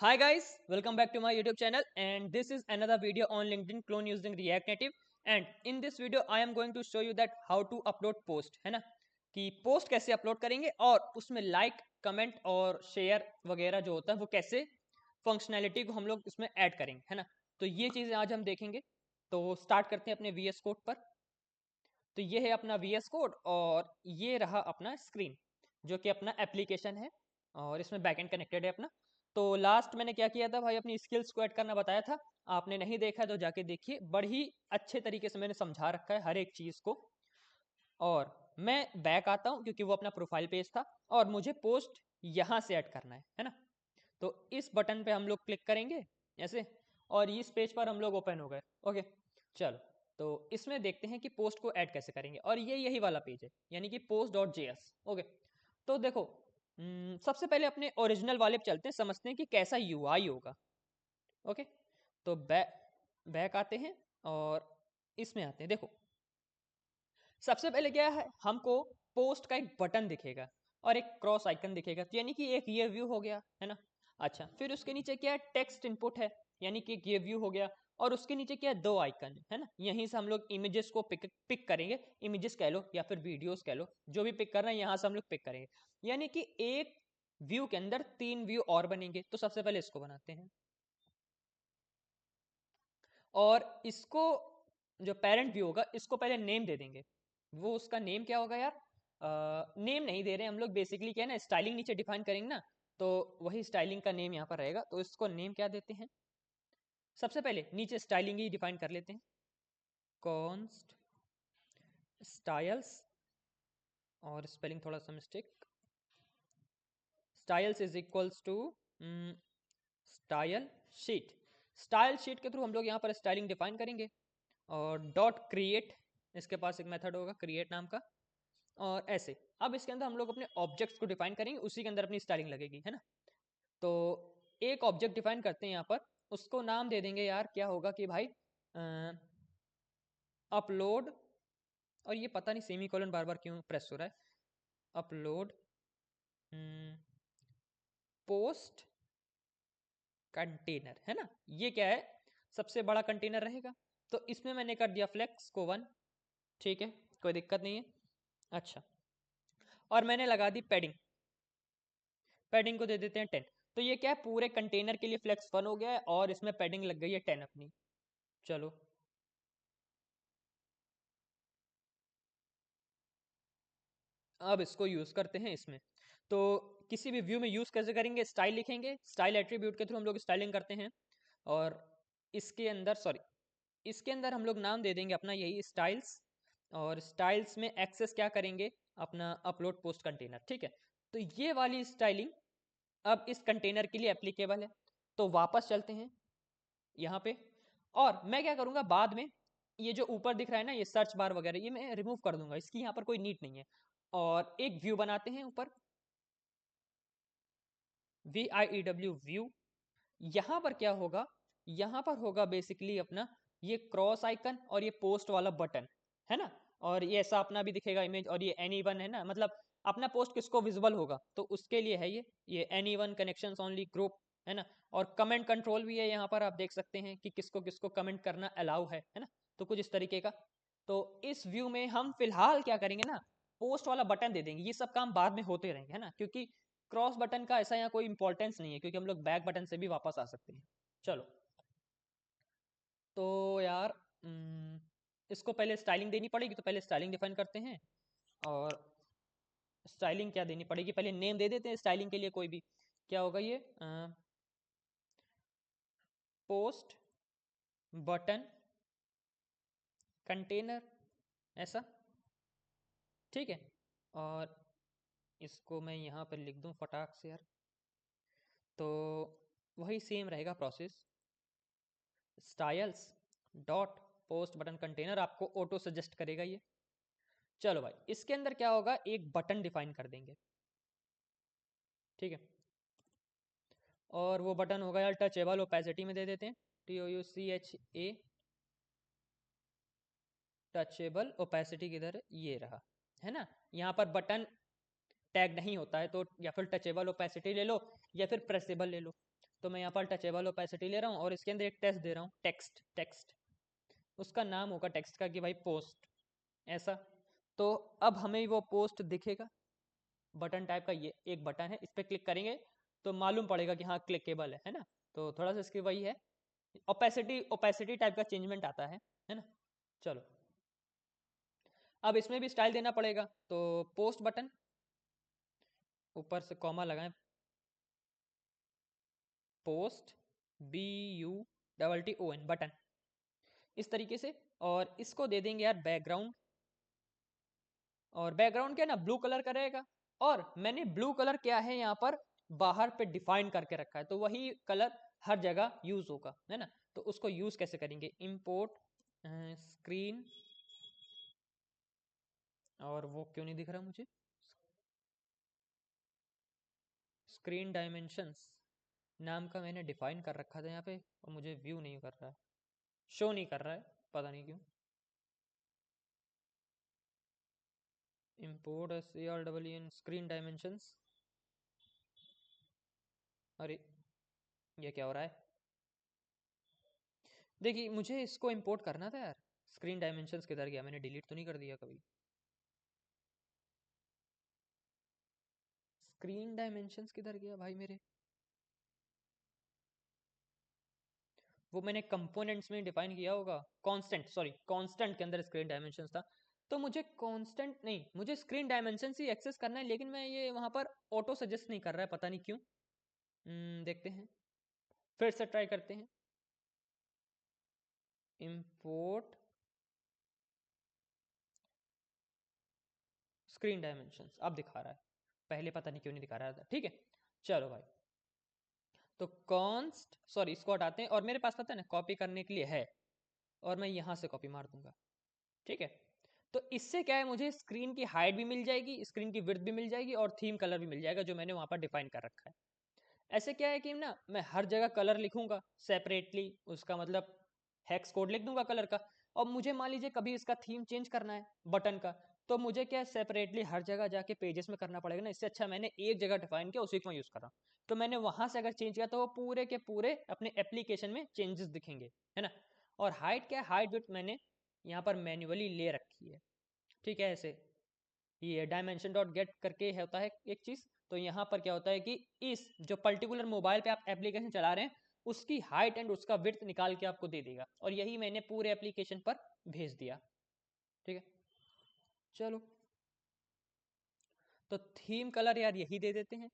Hi guys, welcome back to my YouTube channel and this is another video on LinkedIn clone using React Native and in this video I am going to show you that how to upload post है ना कि post कैसे upload करेंगे और उसमें like comment और share वगैरह जो होता है वो कैसे फंक्शनैलिटी को हम लोग उसमें ऐड करेंगे है ना। तो ये चीज़ें आज हम देखेंगे। तो स्टार्ट करते हैं अपने VS कोड पर। तो ये है अपना VS कोड और ये रहा अपना स्क्रीन जो कि अपना एप्लीकेशन है और इसमें बैकएंड कनेक्टेड है अपना। तो लास्ट मैंने क्या किया था भाई, अपनी स्किल्स को ऐड करना बताया था। आपने नहीं देखा है तो जाके देखिए, बड़ी अच्छे तरीके से मैंने समझा रखा है हर एक चीज़ को। और मैं बैक आता हूँ क्योंकि वो अपना प्रोफाइल पेज था और मुझे पोस्ट यहाँ से ऐड करना है ना। तो इस बटन पे हम लोग क्लिक करेंगे ऐसे और इस पेज पर हम लोग ओपन हो गए। ओके चलो, तो इसमें देखते हैं कि पोस्ट को ऐड कैसे करेंगे और ये यही वाला पेज है यानी कि post.js। ओके तो देखो, सबसे पहले अपने ओरिजिनल वाले पे चलते हैं, समझते हैं कि कैसा यूआई होगा। ओके तो बैक आते हैं और इसमें आते हैं। देखो सबसे पहले क्या है, हमको पोस्ट का एक बटन दिखेगा और एक क्रॉस आइकन दिखेगा, तो यानी कि एक ये व्यू हो गया है ना। अच्छा, फिर उसके नीचे क्या है, टेक्स्ट इनपुट है यानी कि एक ये व्यू हो गया और उसके नीचे क्या है, दो आइकन है ना। यहीं से हम लोग इमेजेस को पिक करेंगे, इमेजेस कह लो या फिर वीडियोस कह लो, जो भी पिक कर रहे हैं यहाँ से हम लोग पिक करेंगे। यानी कि एक व्यू के अंदर तीन व्यू और बनेंगे। तो सबसे पहले इसको बनाते हैं और इसको जो पेरेंट व्यू होगा इसको पहले नेम दे देंगे। वो उसका नेम क्या होगा यार, नेम नहीं दे रहे हम लोग, बेसिकली क्या है ना, स्टाइलिंग नीचे डिफाइन करेंगे ना, तो वही स्टाइलिंग का नेम यहाँ पर रहेगा। तो इसको नेम क्या देते हैं, सबसे पहले नीचे स्टाइलिंग ही डिफाइन कर लेते हैं, कॉन्स्ट स्टाइल्स, और स्पेलिंग थोड़ा सा mistake, styles is equals to style sheet. Style sheet के थ्रू हम लोग यहाँ पर स्टाइलिंग डिफाइन करेंगे और डॉट क्रिएट, इसके पास एक मेथड होगा क्रिएट नाम का। और ऐसे अब इसके अंदर हम लोग अपने ऑब्जेक्ट्स को डिफाइन करेंगे, उसी के अंदर अपनी स्टाइलिंग लगेगी है ना। तो एक ऑब्जेक्ट डिफाइन करते हैं यहाँ पर, उसको नाम दे देंगे यार, क्या होगा कि भाई अपलोड, और ये पता नहीं सेमी कोलन बार बार क्यों प्रेस हो रहा है, अपलोड पोस्ट कंटेनर है ना। ये क्या है, सबसे बड़ा कंटेनर रहेगा। तो इसमें मैंने कर दिया फ्लेक्स को 1, ठीक है कोई दिक्कत नहीं है। अच्छा, और मैंने लगा दी पैडिंग, पैडिंग को दे देते हैं 10। तो ये क्या है, पूरे कंटेनर के लिए फ्लेक्स 1 हो गया है और इसमें पैडिंग लग गई है 10 अपनी। चलो अब इसको यूज करते हैं इसमें। तो किसी भी व्यू में यूज कैसे करेंगे, स्टाइल लिखेंगे, स्टाइल एट्रीब्यूट के थ्रू हम लोग स्टाइलिंग करते हैं। और इसके अंदर सॉरी, इसके अंदर हम लोग नाम दे देंगे अपना यही स्टाइल्स, और स्टाइल्स में एक्सेस क्या करेंगे, अपना अपलोड पोस्ट कंटेनर, ठीक है। तो ये वाली स्टाइलिंग अब इस कंटेनर के लिए एप्लीकेबल है। तो वापस चलते हैं यहाँ पे, और मैं क्या करूँगा बाद में, ये जो ऊपर दिख रहा है ना ये सर्च बार वगैरह, ये मैं रिमूव कर दूंगा, इसकी यहाँ पर कोई नीड नहीं है। और एक व्यू बनाते हैं ऊपर, VIEW व्यू। यहाँ पर क्या होगा, यहाँ पर होगा बेसिकली अपना ये क्रॉस आइकन और ये पोस्ट वाला बटन है ना। और ये ऐसा अपना भी दिखेगा इमेज, और ये एनी वन है ना, मतलब अपना पोस्ट किसको विजिबल होगा तो उसके लिए है ये any one connections only group है ना। और कमेंट कंट्रोल भी है यहाँ पर, आप देख सकते हैं कि किसको किसको कमेंट करना अलाउ है ना। तो कुछ इस तरीके का। तो इस व्यू में हम फिलहाल क्या करेंगे ना, पोस्ट वाला बटन दे देंगे, ये सब काम बाद में होते रहेंगे है ना, क्योंकि क्रॉस बटन का ऐसा यहाँ कोई इंपॉर्टेंस नहीं है, क्योंकि हम लोग बैक बटन से भी वापस आ सकते हैं। चलो तो यार, इसको पहले स्टाइलिंग देनी पड़ेगी, तो पहले स्टाइलिंग डिफाइन करते हैं। और स्टाइलिंग क्या देनी पड़ेगी, पहले नेम दे देते हैं स्टाइलिंग के लिए कोई भी। क्या होगा ये, पोस्ट बटन कंटेनर, ऐसा, ठीक है। और इसको मैं यहाँ पर लिख दूँ फटाक से यार, तो वही सेम रहेगा process, styles dot post button container, आपको ऑटो सजेस्ट करेगा ये। चलो भाई, इसके अंदर क्या होगा, एक बटन डिफाइन कर देंगे, ठीक है। और वो बटन होगा यार टचेबल, ओपेसिटी में दे देते हैं, TOUCHA, टचेबल ओपेसिटी किधर है, ये रहा है ना। यहाँ पर बटन टैग नहीं होता है, तो या फिर टचेबल ओपेसिटी ले लो या फिर प्रेसेबल ले लो। तो मैं यहाँ पर टचेबल ओपेसिटी ले रहा हूँ और इसके अंदर एक टेक्स्ट दे रहा हूँ, टेक्स्ट टेक्स्ट उसका नाम होगा टेक्स्ट का कि भाई पोस्ट, ऐसा। तो अब हमें वो पोस्ट दिखेगा, बटन टाइप का ये एक बटन है, इस पर क्लिक करेंगे तो मालूम पड़ेगा कि हाँ क्लिकेबल है ना। तो थोड़ा सा इसकी वही है, ओपेसिटी ओपेसिटी टाइप का चेंजमेंट आता है ना। चलो अब इसमें भी स्टाइल देना पड़ेगा, तो पोस्ट बटन, ऊपर से कॉमा लगाएं, पोस्ट BUTTON बटन, इस तरीके से। और इसको दे देंगे यार बैकग्राउंड, और बैकग्राउंड क्या है ना ब्लू कलर का रहेगा। और मैंने ब्लू कलर क्या है यहाँ पर बाहर पे डिफाइन करके रखा है, तो वही कलर हर जगह यूज होगा, है ना। तो उसको यूज कैसे करेंगे, इंपोर्ट स्क्रीन, और वो क्यों नहीं दिख रहा मुझे, स्क्रीन डायमेंशंस नाम का मैंने डिफाइन कर रखा था यहाँ पे, और मुझे व्यू नहीं कर रहा है, शो नहीं कर रहा है, पता नहीं क्यों। import SCRWN स्क्रीन डायमेंशंस, अरे ये क्या हो रहा है। देखिए मुझे इसको इंपोर्ट करना था यार, स्क्रीन डायमेंशंस किधर गया, मैंने डिलीट तो नहीं कर दिया कभी। स्क्रीन डायमेंशंस किधर गया भाई मेरे, वो मैंने कंपोनेंट्स में डिफाइन किया होगा, कांस्टेंट, सॉरी कांस्टेंट के अंदर स्क्रीन डायमेंशंस था। तो मुझे कांस्टेंट नहीं, मुझे स्क्रीन डायमेंशंस ही एक्सेस करना है, लेकिन मैं ये वहां पर ऑटो सजेस्ट नहीं कर रहा है, पता नहीं क्यों। देखते हैं, फिर से ट्राई करते हैं, इंपोर्ट स्क्रीन डायमेंशंस, अब दिखा रहा है, पहले पता नहीं क्यों नहीं दिखा रहा था। ठीक है चलो भाई, तो कॉन्स्ट, सॉरी इसको हटाते हैं, और मेरे पास पता है ना कॉपी करने के लिए है, और मैं यहाँ से कॉपी मार दूंगा। ठीक है, तो इससे क्या है, मुझे स्क्रीन की हाइट भी मिल जाएगी, स्क्रीन की विड्थ भी मिल जाएगी, और थीम कलर भी मिल जाएगा जो मैंने वहाँ पर डिफाइन कर रखा है। ऐसे क्या है कि ना मैं हर जगह कलर लिखूंगा सेपरेटली, उसका मतलब हेक्स कोड लिख दूंगा कलर का। और मुझे मान लीजिए कभी इसका थीम चेंज करना है बटन का, तो मुझे क्या सेपरेटली हर जगह जाके पेजेस में करना पड़ेगा ना, इससे अच्छा मैंने एक जगह डिफाइन किया, उसी को मैं यूज कर रहा हूँ। तो मैंने वहां से अगर चेंज किया तो वो पूरे के पूरे अपने एप्लीकेशन में चेंजेस दिखेंगे, है ना। और हाइट क्या है, हाइट विड्थ मैंने यहाँ पर मैन्युअली ले रखी है। ठीक है, ऐसे ये डायमेंशन डॉट गेट करके होता है एक चीज। तो यहाँ पर क्या होता है कि इस जो पर्टिकुलर मोबाइल पे आप एप्लीकेशन चला रहे हैं उसकी हाइट एंड उसका विड्थ निकाल के आपको दे देगा, और यही मैंने पूरे एप्लीकेशन पर भेज दिया। ठीक है चलो, तो थीम कलर यार यही दे देते हैं,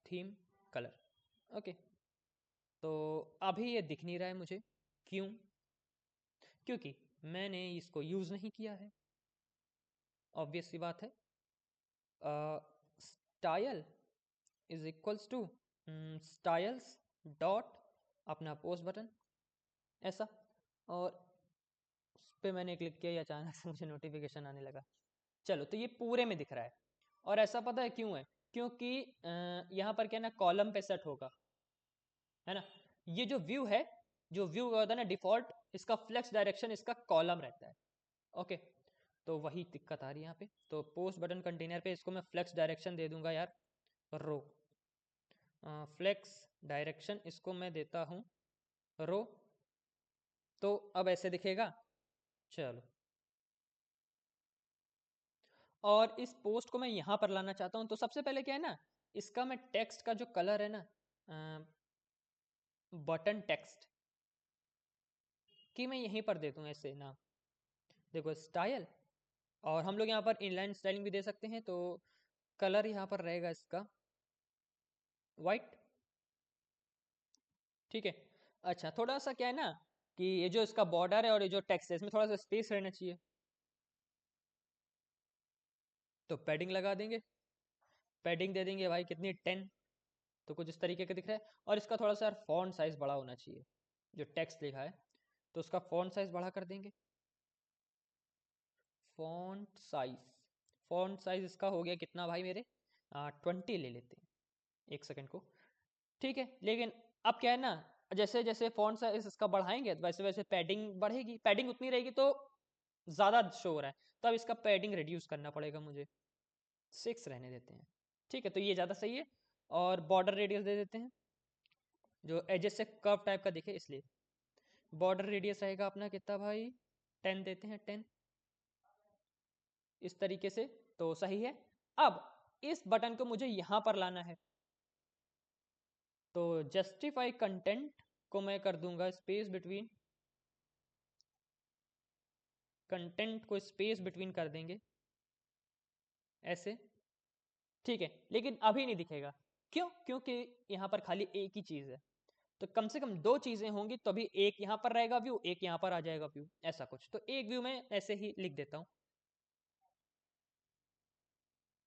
थीम कलर। ओके, तो अभी ये दिख नहीं रहा है मुझे, क्यों, क्योंकि मैंने इसको यूज नहीं किया है, ऑब्वियस सी बात है। Style is equals to styles dot अपना पोस्ट बटन, ऐसा। और उस पर मैंने क्लिक किया, अचानक से मुझे नोटिफिकेशन आने लगा। चलो, तो ये पूरे में दिख रहा है, और ऐसा पता है क्यों है, क्योंकि यहाँ पर क्या है ना कॉलम पे सेट होगा, है ना। ये जो व्यू है, जो व्यू होता है ना डिफॉल्ट, इसका फ्लेक्स डायरेक्शन इसका कॉलम रहता है। ओके, तो वही दिक्कत आ रही है यहाँ पे। तो पोस्ट बटन कंटेनर पे इसको मैं फ्लेक्स डायरेक्शन दे दूंगा यार, रो, फ्लेक्स डायरेक्शन इसको मैं देता हूँ रो। तो अब ऐसे दिखेगा, चलो। और इस पोस्ट को मैं यहाँ पर लाना चाहता हूँ, तो सबसे पहले क्या है ना, इसका मैं टेक्स्ट का जो कलर है ना, बटन टेक्स्ट कि मैं यहीं पर दे दूँ ऐसे ना, देखो स्टाइल, और हम लोग यहाँ पर इनलाइन स्टाइलिंग भी दे सकते हैं। तो कलर यहाँ पर रहेगा इसका वाइट। ठीक है, अच्छा थोड़ा सा क्या है ना कि ये जो इसका बॉर्डर है और ये जो टेक्स्ट है इसमें थोड़ा सा स्पेस रहना चाहिए, तो पैडिंग लगा देंगे, पैडिंग दे देंगे भाई कितनी 10, तो कुछ इस तरीके का दिख रहा है। और इसका थोड़ा सा फॉन्ट साइज बड़ा होना चाहिए, जो टेक्स्ट लिखा है तो उसका फॉन्ट साइज बड़ा कर देंगे। फॉन्ट साइज, फॉन्ट साइज इसका हो गया कितना भाई मेरे, 20 ले लेते हैं, एक सेकंड को। ठीक है, लेकिन अब क्या है ना, जैसे जैसे फॉन्ट साइज इसका बढ़ाएंगे वैसे वैसे पैडिंग बढ़ेगी, पैडिंग उतनी रहेगी तो ज़्यादा शो हो रहा है, तो अब इसका पैडिंग रिड्यूस करना पड़ेगा मुझे, 6 रहने देते हैं। ठीक है, तो ये ज़्यादा सही है। और बॉर्डर रेडियस दे देते हैं जो एजेस से कर्व टाइप का दिखे इसलिए। बॉर्डर रेडियस रहेगा अपना कितना भाई, 10 देते हैं, 10 इस तरीके से, तो सही है। अब इस बटन को मुझे यहां पर लाना है, तो जस्टिफाई कंटेंट को मैं कर दूंगा स्पेस बिटवीन, कंटेंट को स्पेस बिटवीन कर देंगे ऐसे, ठीक है। लेकिन अभी नहीं दिखेगा, क्यों? क्योंकि यहाँ पर खाली एक ही चीज है, तो कम से कम दो चीजें होंगी तो अभी एक यहाँ पर रहेगा व्यू, एक यहाँ पर आ जाएगा व्यू, ऐसा कुछ। तो एक व्यू में ऐसे ही लिख देता हूँ,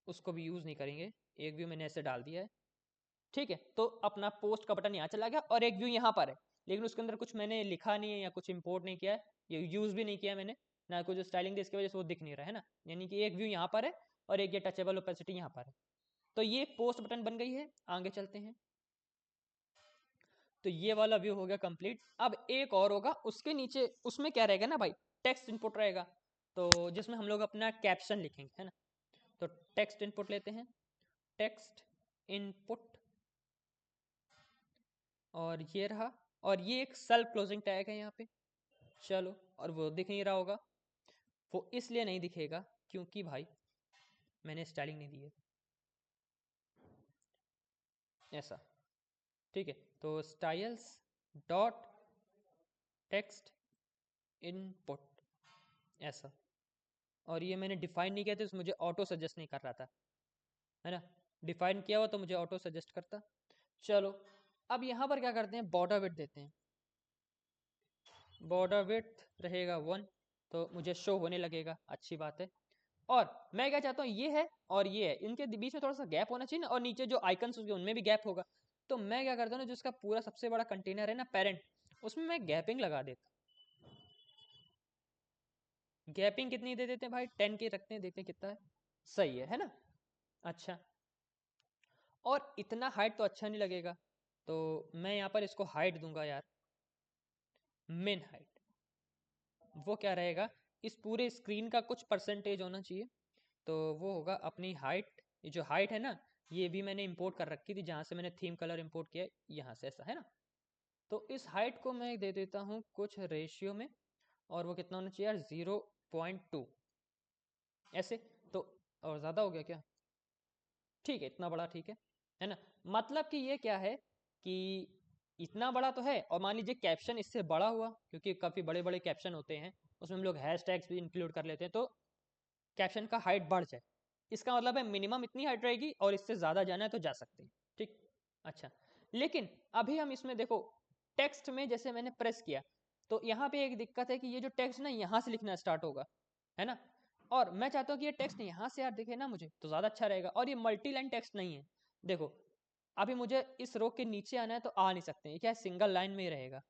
उसको भी यूज नहीं करेंगे, एक व्यू मैंने ऐसे डाल दिया है, ठीक है। तो अपना पोस्ट का बटन यहाँ चला गया और एक व्यू यहाँ पर है, लेकिन उसके अंदर कुछ मैंने लिखा नहीं है या कुछ इंपोर्ट नहीं किया है, ये यूज भी नहीं किया मैंने, ना कुछ स्टाइलिंग दी, इसकी वजह से वो दिख नहीं रहा है ना, यानी कि एक व्यू यहाँ पर है और एक ये टचेबल ओपेसिटी यहाँ पर है। तो ये पोस्ट बटन बन गई है, आगे चलते हैं। तो ये वाला व्यू हो गया कंप्लीट। अब एक और होगा उसके नीचे, उसमें क्या रहेगा ना भाई, टेक्स्ट इनपुट रहेगा, तो जिसमें हम लोग अपना कैप्शन लिखेंगे, है ना। तो टेक्स्ट इनपुट लेते हैं, टेक्स्ट इनपुट, और ये रहा, और ये एक सेल्फ क्लोजिंग टैग है यहाँ पे, चलो। और वो दिख नहीं रहा होगा, वो इसलिए नहीं दिखेगा क्योंकि भाई मैंने स्टाइलिंग नहीं दी है, ऐसा, ठीक है। तो स्टाइल्स डॉट टेक्स्ट इनपुट, ऐसा। और ये मैंने डिफाइन नहीं किया था, तो मुझे ऑटो सजेस्ट नहीं कर रहा था, है ना। डिफाइन किया हुआ तो मुझे ऑटो सजेस्ट करता। चलो, अब यहाँ पर क्या करते हैं, बॉर्डर विड्थ देते हैं, बॉर्डर विड्थ रहेगा 1, तो मुझे शो होने लगेगा, अच्छी बात है। और मैं क्या चाहता हूँ, ये है और ये है, इनके बीच में थोड़ा सा गैप होना चाहिए ना, और नीचे जो आइकन्स होंगे उनमें भी गैप होगा। तो मैं क्या करता हूँ ना, जिसका पूरा सबसे बड़ा कंटेनर है ना पेरेंट, उसमें मैं गैपिंग लगा देता हूँ। गैपिंग कितनी दे देते हैं भाई, 10 की रखते हैं, देखते हैं कितना है, सही है ना। अच्छा, और इतना हाइट तो अच्छा नहीं लगेगा, तो मैं यहाँ पर इसको हाइट दूंगा यार, मेन हाइट। वो क्या रहेगा, इस पूरे स्क्रीन का कुछ परसेंटेज होना चाहिए, तो वो होगा अपनी हाइट। ये जो हाइट है ना, ये भी मैंने इंपोर्ट कर रखी थी, जहाँ से मैंने थीम कलर इंपोर्ट किया, यहाँ से, ऐसा है ना। तो इस हाइट को मैं दे देता हूँ कुछ रेशियो में, और वो कितना होना चाहिए यार, 0.2 ऐसे। तो और ज़्यादा हो गया क्या, ठीक है, इतना बड़ा ठीक है ना। मतलब कि ये क्या है कि इतना बड़ा तो है, और मान लीजिए कैप्शन इससे बड़ा हुआ, क्योंकि काफ़ी बड़े बड़े कैप्शन होते हैं, उसमें हम लोग हैश टैग्स भी इंक्लूड कर लेते हैं, तो कैप्शन का हाइट बढ़ जाए, इसका मतलब है मिनिमम इतनी हाइट रहेगी, और इससे ज़्यादा जाना है तो जा सकते हैं, ठीक। अच्छा, लेकिन अभी हम इसमें देखो, टेक्स्ट में जैसे मैंने प्रेस किया, तो यहाँ पे एक दिक्कत है कि ये जो टेक्स्ट ना यहाँ से लिखना स्टार्ट होगा, है ना। और मैं चाहता हूँ कि ये टेक्स्ट यहाँ से यार दिखे ना मुझे, तो ज़्यादा अच्छा रहेगा। और ये मल्टी लाइन टेक्स्ट नहीं है, देखो, अभी मुझे इस रो के नीचे आना है तो आ नहीं सकते, ये क्या है, सिंगल लाइन में ही रहेगा,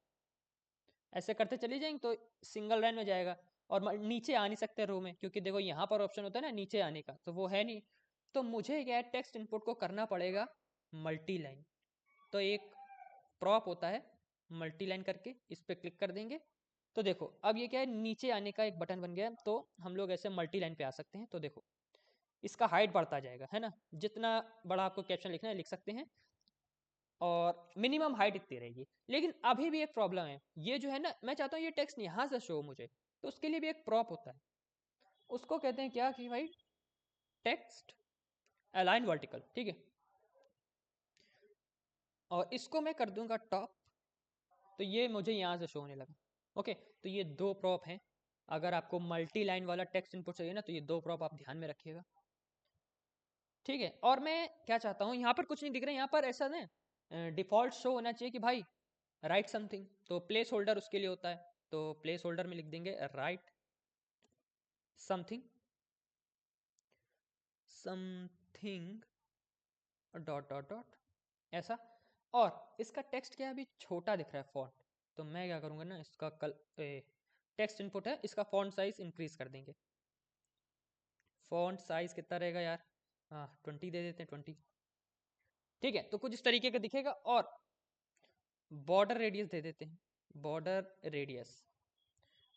ऐसे करते चले जाएंगे तो सिंगल लाइन में जाएगा। और नीचे आ नहीं सकते रो में, क्योंकि देखो यहाँ पर ऑप्शन होता है ना नीचे आने का, तो वो है नहीं। तो मुझे क्या है, टेक्स्ट इनपुट को करना पड़ेगा मल्टी लाइन। तो एक प्रॉप होता है मल्टी लाइन करके, इस पर क्लिक कर देंगे, तो देखो अब ये क्या है, नीचे आने का एक बटन बन गया, तो हम लोग ऐसे मल्टी लाइन पे आ सकते हैं। तो देखो इसका हाइट बढ़ता जाएगा, है ना, जितना बड़ा आपको कैप्शन लिखना है लिख सकते हैं, और मिनिमम हाइट इतनी रहेगी। लेकिन अभी भी एक प्रॉब्लम है, ये जो है ना, मैं चाहता हूँ ये टेक्स्ट यहाँ से शो मुझे, तो उसके लिए भी एक प्रॉप होता है, उसको कहते हैं क्या कि भाई टेक्स्ट अलाइन वर्टिकल, ठीक है। और इसको मैं कर दूंगा टॉप, तो ये मुझे यहाँ से शो होने लगा। ओके, तो ये दो प्रॉप हैं, अगर आपको मल्टी लाइन वाला टेक्स्ट इनपुट चाहिए ना, तो ये दो प्रॉप आप ध्यान में रखिएगा, ठीक है। और मैं क्या चाहता हूँ, यहाँ पर कुछ नहीं दिख रहा है, यहाँ पर ऐसा ना डिफॉल्ट शो होना चाहिए कि भाई राइट समथिंग, तो प्लेस होल्डर उसके लिए होता है, तो प्लेस होल्डर में लिख देंगे right something, something dot dot dot, ऐसा। और इसका टेक्स्ट क्या है, अभी छोटा दिख रहा है फॉन्ट, तो मैं क्या करूँगा ना, इसका टेक्स्ट इनपुट है, इसका फॉन्ट साइज इंक्रीज कर देंगे। फॉन्ट साइज कितना रहेगा यार, हाँ 20 दे देते हैं, 20, ठीक है। तो कुछ इस तरीके का दिखेगा। और बॉर्डर रेडियस दे देते हैं, बॉर्डर रेडियस,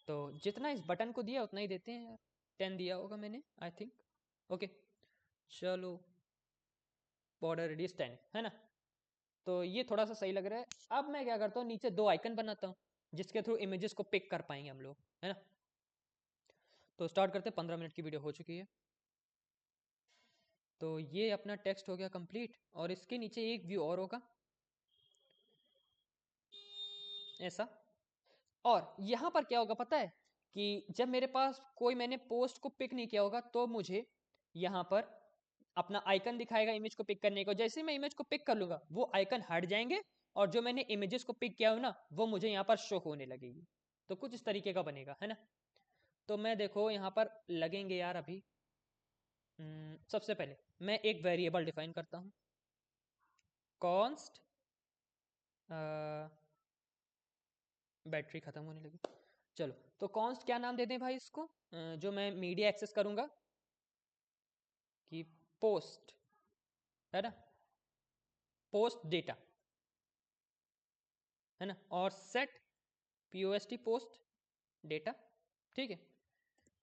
तो जितना इस बटन को दिया उतना ही देते हैं यार, 10 दिया होगा मैंने आई थिंक। ओके, चलो, बॉर्डर रेडियस 10 है ना। तो ये थोड़ा सा सही लग रहा है। अब मैं क्या करता हूँ, नीचे 2 आइकन बनाता हूँ जिसके थ्रू इमेजेस को पिक कर पाएंगे हम लोग, है ना। तो स्टार्ट करते हैं, 15 मिनट की वीडियो हो चुकी है। तो ये अपना टेक्स्ट हो गया कंप्लीट, और इसके नीचे एक व्यू और होगा ऐसा। और यहाँ पर क्या होगा पता है, कि जब मेरे पास कोई मैंने पोस्ट को पिक नहीं किया होगा तो मुझे यहाँ पर अपना आइकन दिखाएगा इमेज को पिक करने को। जैसे मैं इमेज को पिक कर लूंगा वो आइकन हट जाएंगे, और जो मैंने इमेजेस को पिक किया हो ना वो मुझे यहाँ पर शो होने लगेगी। तो कुछ इस तरीके का बनेगा, है ना। तो मैं देखो यहाँ पर लगेंगे यार अभी। सबसे पहले मैं एक वेरिएबल डिफाइन करता हूँ, कॉन्स्ट। बैटरी खत्म होने लगी। चलो, तो कॉन्स्ट क्या नाम दे दें भाई इसको, जो मैं मीडिया एक्सेस करूंगा कि पोस्ट, है ना, पोस्ट डेटा, है ना। और सेट पोस्ट पोस्ट डेटा, ठीक है।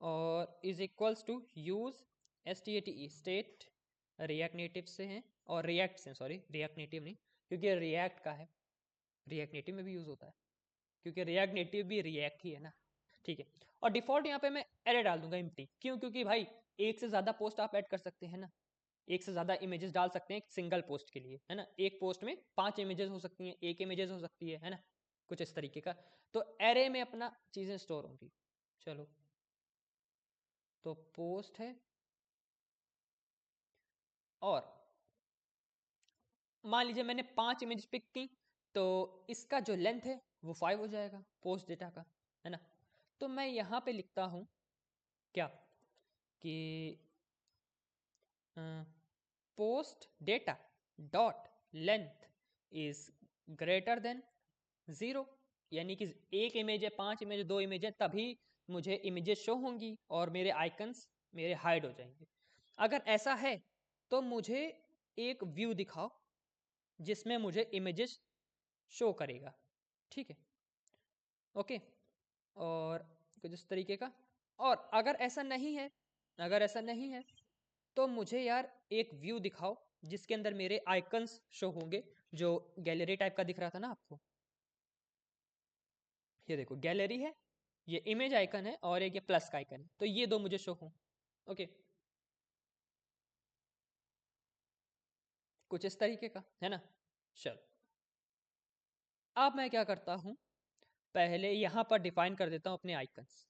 और is equals to use STATE state, React Native से हैं और रिएक्ट से, सॉरी रिएक्ट नेटिव नहीं, क्योंकि रिएक्ट का है, रिएक्ट नेटिव में भी यूज होता है, क्योंकि रिएक्ट नेटिव भी रिएक्ट ही है ना, ठीक है। और डिफॉल्ट यहाँ पे मैं एरे डाल दूंगा एम्प्टी, क्यों, क्योंकि भाई एक से ज्यादा पोस्ट आप ऐड कर सकते हैं ना, एक से ज्यादा इमेजेस डाल सकते हैं एक सिंगल पोस्ट के लिए, है ना। एक पोस्ट में 5 इमेजेस हो सकती हैं, एक इमेजेस हो सकती है ना, कुछ इस तरीके का। तो एरे में अपना चीजें स्टोर होंगी। चलो, तो पोस्ट है, और मान लीजिए मैंने 5 इमेज पिक की, तो इसका जो लेंथ है वो 5 हो जाएगा पोस्ट डेटा का, है ना। तो मैं यहाँ पे लिखता हूँ क्या, कि post data dot length is greater than 0, यानी कि एक इमेज है, 5 इमेज, 2 इमेज है, तभी मुझे इमेजेस शो होंगी और मेरे आइकन्स मेरे हाइड हो जाएंगे। अगर ऐसा है तो मुझे एक व्यू दिखाओ जिसमें मुझे इमेजेस शो करेगा, ठीक है, ओके। और कुछ इस तरीके का। और अगर ऐसा नहीं है, अगर ऐसा नहीं है तो मुझे यार एक व्यू दिखाओ जिसके अंदर मेरे आइकन्स शो होंगे, जो गैलरी टाइप का दिख रहा था ना आपको। ये देखो गैलरी है, ये इमेज आइकन है, और एक ये प्लस का आइकन है, तो ये दो मुझे शो हो, ओके। कुछ इस तरीके का, है ना। चल, अब मैं क्या करता हूं, पहले यहां पर डिफाइन कर देता हूं अपने आइकन्स,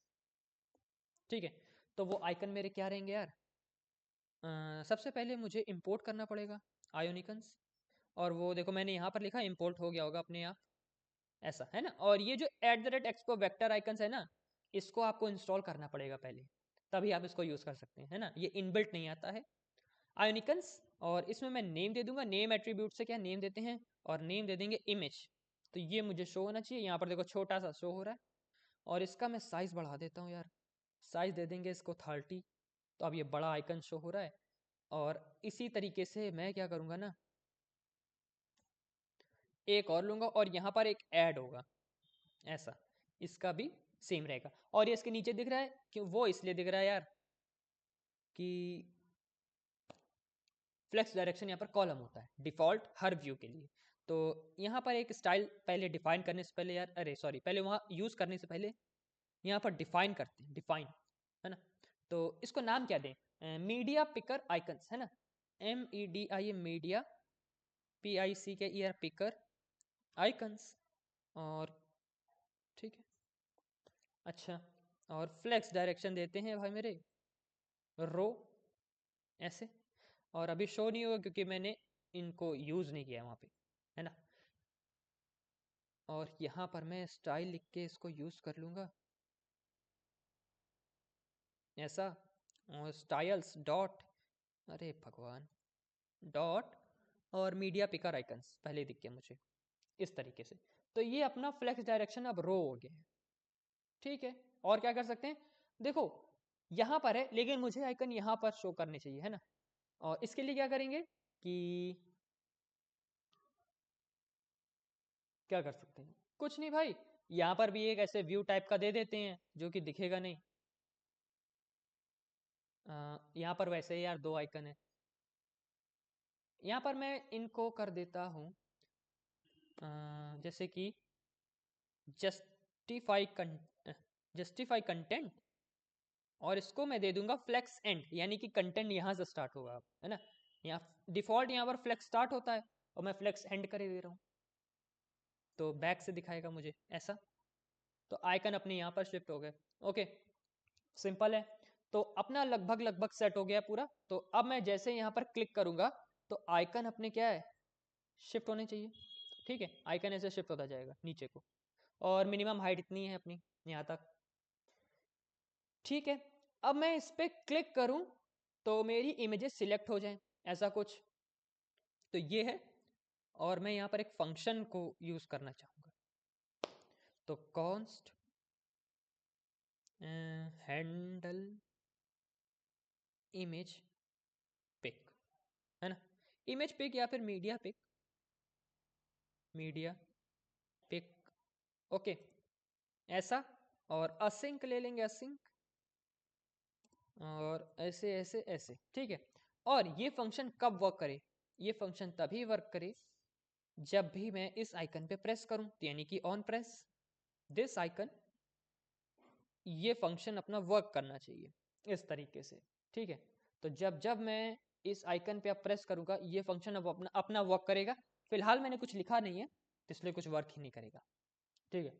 ठीक है। तो वो आइकन मेरे क्या रहेंगे यार, सबसे पहले मुझे इंपोर्ट करना पड़ेगा आयोनिकन्स, और वो देखो मैंने यहाँ पर लिखा इंपोर्ट हो गया होगा अपने आप, ऐसा, है ना। और ये जो @expo वेक्टर आइकन्स है ना, इसको आपको इंस्टॉल करना पड़ेगा पहले, तभी आप इसको यूज कर सकते हैं, है ना। ये इनबिल्ट नहीं आता है आयोनिकन्स। और इसमें मैं नेम दे दूंगा, नेम एट्रीब्यूट से क्या नेम देते हैं, और नेम दे देंगे इमेज। तो ये मुझे शो होना चाहिए, यहाँ पर देखो छोटा सा शो हो रहा है। और इसका मैं साइज बढ़ा देता हूँ यार, साइज दे देंगे इसको 30। तो अब ये बड़ा आइकन शो हो रहा है। और इसी तरीके से मैं क्या करूँगा ना, एक और लूँगा और यहाँ पर एक ऐड होगा ऐसा, इसका भी सेम रहेगा। और ये इसके नीचे दिख रहा है, क्यों, वो इसलिए दिख रहा है यार कि फ्लेक्स डायरेक्शन यहाँ पर कॉलम होता है डिफॉल्ट हर व्यू के लिए। तो यहाँ पर एक स्टाइल पहले डिफाइन करने से पहले यार, अरे सॉरी, पहले वहाँ यूज करने से पहले यहाँ पर डिफाइन करते हैं, डिफाइन, है ना। तो इसको नाम क्या दें, मीडिया पिकर आइकन्स, है ना, MEDIA media, PICKER picker icons. और ठीक है, अच्छा, और फ्लेक्स डायरेक्शन देते हैं भाई मेरे रो, ऐसे। और अभी शो नहीं होगा क्योंकि मैंने इनको यूज नहीं किया वहाँ पे, है ना। और यहाँ पर मैं स्टाइल लिख के इसको यूज कर लूँगा ऐसा। और स्टाइल्स डॉट, अरे भगवान, डॉट, और मीडिया पिकर आइकन्स पहले दिख गया मुझे इस तरीके से। तो ये अपना फ्लेक्स डायरेक्शन अब रो हो गया है, ठीक है। और क्या कर सकते हैं, देखो यहाँ पर है लेकिन मुझे आइकन यहाँ पर शो करने चाहिए, है ना। और इसके लिए क्या करेंगे कि क्या कर सकते हैं, कुछ नहीं भाई, यहाँ पर भी एक ऐसे व्यू टाइप का दे देते हैं जो कि दिखेगा नहीं। यहाँ पर वैसे ही यार 2 आइकन है, यहाँ पर मैं इनको कर देता हूँ जैसे कि जस्टिफाई जस्टिफाई कंटेंट, और इसको मैं दे दूंगा फ्लेक्स एंड, यानी कि कंटेंट यहाँ से स्टार्ट होगा, है ना। यहाँ डिफॉल्ट यहाँ पर फ्लेक्स स्टार्ट होता है और मैं फ्लेक्स एंड करे दे रहा हूँ, तो बैक से दिखाएगा मुझे ऐसा। तो आइकन अपने यहाँ पर शिफ्ट हो गए। ओके, सिंपल है। तो अपना लगभग लगभग सेट हो गया पूरा। तो अब मैं जैसे यहाँ पर क्लिक करूंगा तो आइकन अपने क्या है, शिफ्ट होने चाहिए। ठीक है, आइकन ऐसे शिफ्ट होता जाएगा नीचे को, और मिनिमम हाइट इतनी है अपनी यहाँ तक। ठीक है, अब मैं इस पर क्लिक करूं तो मेरी इमेजेस सिलेक्ट हो जाएं, ऐसा कुछ। तो ये है, और मैं यहाँ पर एक फंक्शन को यूज करना चाहूंगा। तो कॉन्स्ट हैंडल इमेज पिक, है ना। इमेज पिक या फिर media pick, media pick. Okay, ऐसा। और असिंक ले लेंगे, असिंक, और ऐसे ऐसे ऐसे। ठीक है, और ये फंक्शन कब वर्क करे, ये फंक्शन तभी वर्क करे जब भी मैं इस आइकन पे प्रेस करूं, यानी कि ऑन प्रेस दिस आइकन, ये फंक्शन अपना वर्क करना चाहिए इस तरीके से। ठीक है, तो जब जब मैं इस आइकन पे अब प्रेस करूंगा ये फंक्शन अब अपना अपना वर्क करेगा। फिलहाल मैंने कुछ लिखा नहीं है तो इसलिए कुछ वर्क ही नहीं करेगा। ठीक है,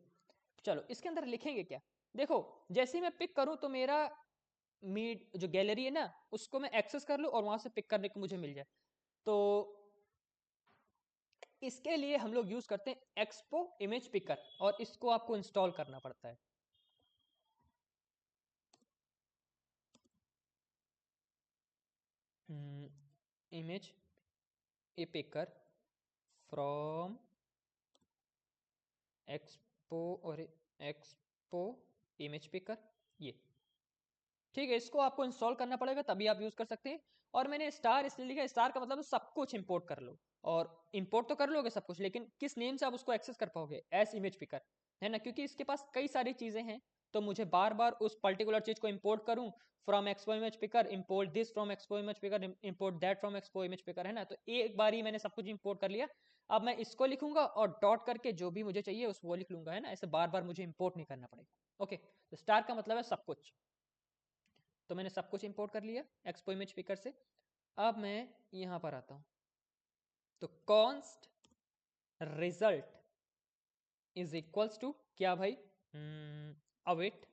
चलो इसके अंदर लिखेंगे क्या। देखो, जैसे ही मैं पिक करूं तो मेरा मीड जो गैलरी है ना उसको मैं एक्सेस कर लूं और वहां से पिक करने को मुझे मिल जाए। तो इसके लिए हम लोग यूज करते हैं एक्सपो इमेज पिकर, और इसको आपको इंस्टॉल करना पड़ता है। Image A picker from Expo, और एक्सपो इमेज पिकर, ये। ठीक है, इसको आपको इंस्टॉल करना पड़ेगा तभी आप यूज कर सकते हैं। और मैंने स्टार इसलिए लिखा, स्टार का मतलब सब कुछ इंपोर्ट कर लो। और इंपोर्ट तो कर लोगे सब कुछ, लेकिन किस नेम से आप उसको एक्सेस कर पाओगे, एस इमेज पिकर, है ना। क्योंकि इसके पास कई सारी चीजें हैं, तो मुझे बार बार उस पर्टिकुलर चीज को इंपोर्ट करूं, from expo image picker import this from expo image picker import that from expo image picker, है ना। तो एक बार ही मैंने सब कुछ इंपोर्ट कर लिया। अब मैं इसको लिखूंगा और डॉट करके जो भी मुझे चाहिए उस वो लिख लूंगा, है ना। ऐसे बार बार मुझे इंपोर्ट नहीं करना पड़ेगा। ओके, तो स्टार का मतलब है सब कुछ। तो मैंने सब कुछ इंपोर्ट कर लिया एक्सपो इमेज पिकर से। अब मैं यहां पर आता हूं, तो const result is equals to क्या भाई, अवेट।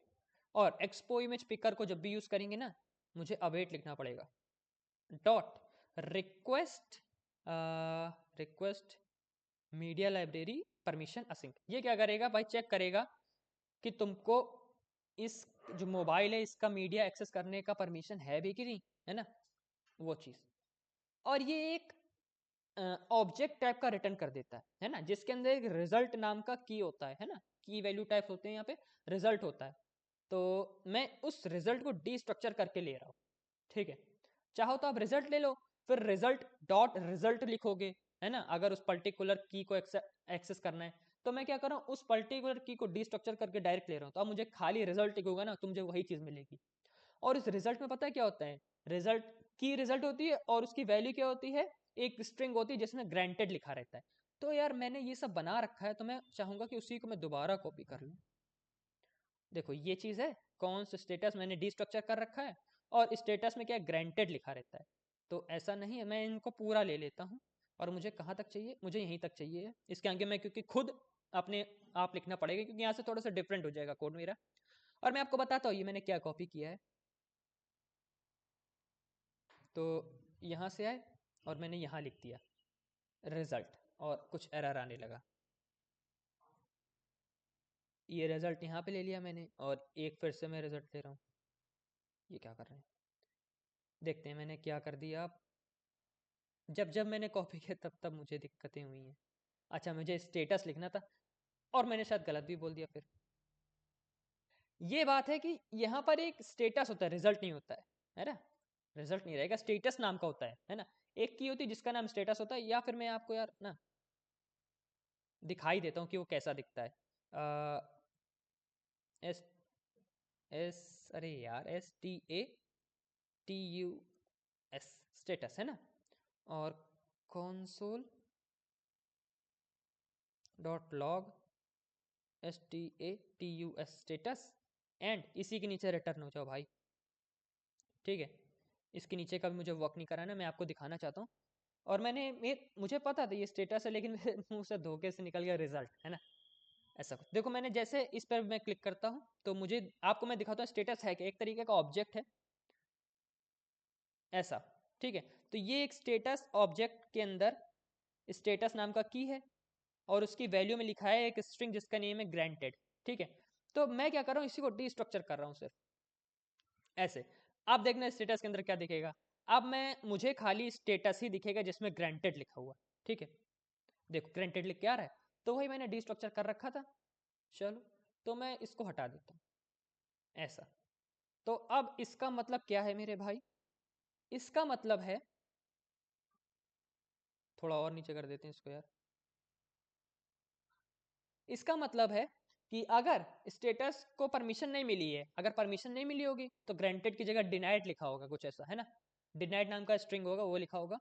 और एक्सपो इमेज पिकर को जब भी यूज करेंगे ना मुझे अवेट लिखना पड़ेगा। Dot request, request media library permission async. ये क्या करेगा भाई, चेक करेगा कि तुमको इस जो मोबाइल है इसका मीडिया एक्सेस करने का परमिशन है भी कि नहीं, है ना, वो चीज। और ये एक ऑब्जेक्ट टाइप का रिटर्न कर देता है ना, जिसके अंदर एक रिजल्ट नाम का की होता है ना। की वैल्यू टाइप्स होते हैं, यहाँ पे रिजल्ट होता है। तो मैं उस रिजल्ट को डीस्ट्रक्चर करके ले रहा हूँ। ठीक है, चाहो तो आप रिजल्ट ले लो, फिर रिजल्ट डॉट रिजल्ट लिखोगे, है ना, अगर उस पर्टिकुलर की को एक्सेस करना है। तो मैं क्या कर रहा हूँ, उस पर्टिकुलर की को डीस्ट्रक्चर करके डायरेक्ट ले रहा हूँ, तो अब मुझे खाली रिजल्ट लिखूंगा ना तो मुझे वही चीज मिलेगी। और इस रिजल्ट में पता है क्या होता है, रिजल्ट की रिजल्ट होती है और उसकी वैल्यू क्या होती है, एक स्ट्रिंग होती है जिसमें ग्रांटेड लिखा रहता है। तो यार मैंने ये सब बना रखा है तो मैं चाहूंगा कि उसी को मैं दोबारा कॉपी कर लूँ। देखो ये चीज है, कौन सा स्टेटस मैंने डीस्ट्रक्चर कर रखा है, और स्टेटस में क्या ग्रांटेड लिखा रहता है। तो ऐसा नहीं है, मैं इनको पूरा ले लेता हूँ। और मुझे कहाँ तक चाहिए, मुझे यहीं तक चाहिए है। इसके आगे मैं क्योंकि खुद अपने आप लिखना पड़ेगा, क्योंकि यहाँ से थोड़ा सा डिफरेंट हो जाएगा कोड मेरा। और मैं आपको बताता हूँ ये मैंने क्या कॉपी किया है। तो यहाँ से आए और मैंने यहाँ लिख दिया रिजल्ट, और कुछ एरर आने लगा। ये रिजल्ट यहाँ पे ले लिया मैंने, और एक फिर से मैं रिजल्ट ले रहा हूँ। ये क्या कर रहे हैं, देखते हैं मैंने क्या कर दिया। अब जब जब मैंने कॉपी किया तब तब मुझे दिक्कतें हुई हैं। अच्छा, मुझे स्टेटस लिखना था और मैंने शायद गलत भी बोल दिया। फिर ये बात है कि यहाँ पर एक स्टेटस होता है, रिजल्ट नहीं होता है ना। रिजल्ट नहीं रहेगा, स्टेटस नाम का होता है ना। एक की होती है जिसका नाम स्टेटस होता है, या फिर मैं आपको यार ना दिखाई देता हूँ कि वो कैसा दिखता है। एस एस अरे यार STATUS, स्टेटस है ना। और console dot log STATUS status and इसी के नीचे रिटर्न हो जाओ भाई। ठीक है, इसके नीचे का भी मुझे वर्क नहीं कराना, मैं आपको दिखाना चाहता हूँ। और मुझे पता था ये स्टेटस है, लेकिन मेरे मुंह से धोखे से निकल गया रिजल्ट, है ना। ऐसा कुछ देखो, मैंने जैसे इस पर मैं क्लिक करता हूँ तो मुझे आपको मैं दिखाता हूँ स्टेटस है कि एक तरीके का ऑब्जेक्ट है ऐसा। ठीक है, तो ये एक स्टेटस ऑब्जेक्ट के अंदर स्टेटस नाम का की है और उसकी वैल्यू में लिखा है एक स्ट्रिंग जिसका नेम है ग्रांटेड। ठीक है, तो मैं क्या कर रहा हूँ, इसी को डीस्ट्रक्चर कर रहा हूँ सिर्फ ऐसे। आप देखना स्टेटस के अंदर क्या दिखेगा। अब मुझे खाली स्टेटस ही दिखेगा जिसमें ग्रांटेड लिखा हुआ। ठीक है, देखो ग्रांटेड लिख के आ रहा है, तो वही मैंने डीस्ट्रक्चर कर रखा था। चलो, तो मैं इसको हटा देता हूँ ऐसा। तो अब इसका मतलब क्या है मेरे भाई, इसका मतलब है, थोड़ा और नीचे कर देते हैं इसको यार। इसका मतलब है कि अगर स्टेटस को परमिशन नहीं मिली है, अगर परमिशन नहीं मिली होगी तो ग्रांटेड की जगह डिनाइड लिखा होगा कुछ ऐसा, है ना। डिनाइड नाम का स्ट्रिंग होगा, वो लिखा होगा।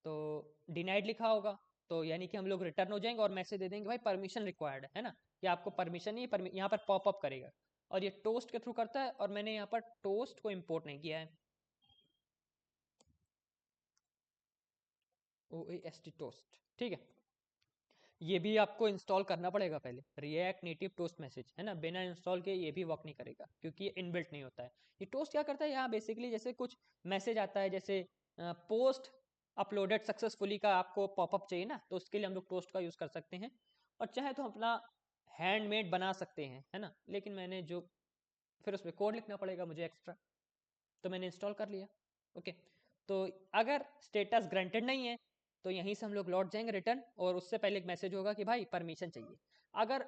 तो डिनाइड लिखा होगा तो यानी कि हम लोग रिटर्न हो जाएंगे और मैसेज दे देंगे भाई परमिशन रिक्वायर्ड है ना, कि आपको परमिशन नहीं, यहाँ पर पॉपअप करेगा। और ये टोस्ट के थ्रू करता है, और मैंने यहाँ पर टोस्ट को इम्पोर्ट नहीं किया है, OAST टोस्ट। ठीक है, ये भी आपको इंस्टॉल करना पड़ेगा पहले, रिएक्ट नेटिव टोस्ट मैसेज, है ना। बिना इंस्टॉल के ये भी वर्क नहीं करेगा क्योंकि ये इनबिल्ट नहीं होता है। ये टोस्ट क्या करता है, यहाँ बेसिकली जैसे कुछ मैसेज आता है, जैसे पोस्ट अपलोडेड सक्सेसफुली का आपको पॉपअप चाहिए ना, तो उसके लिए हम लोग टोस्ट का यूज़ कर सकते हैं। और चाहे तो अपना हैंडमेड बना सकते हैं, है ना। लेकिन मैंने जो फिर उसमें कोड लिखना पड़ेगा मुझे एक्स्ट्रा, तो मैंने इंस्टॉल कर लिया। ओके, तो अगर स्टेटस ग्रांटेड नहीं है तो यहीं से हम लोग लौट जाएंगे रिटर्न, और उससे पहले एक मैसेज होगा कि भाई परमिशन चाहिए। अगर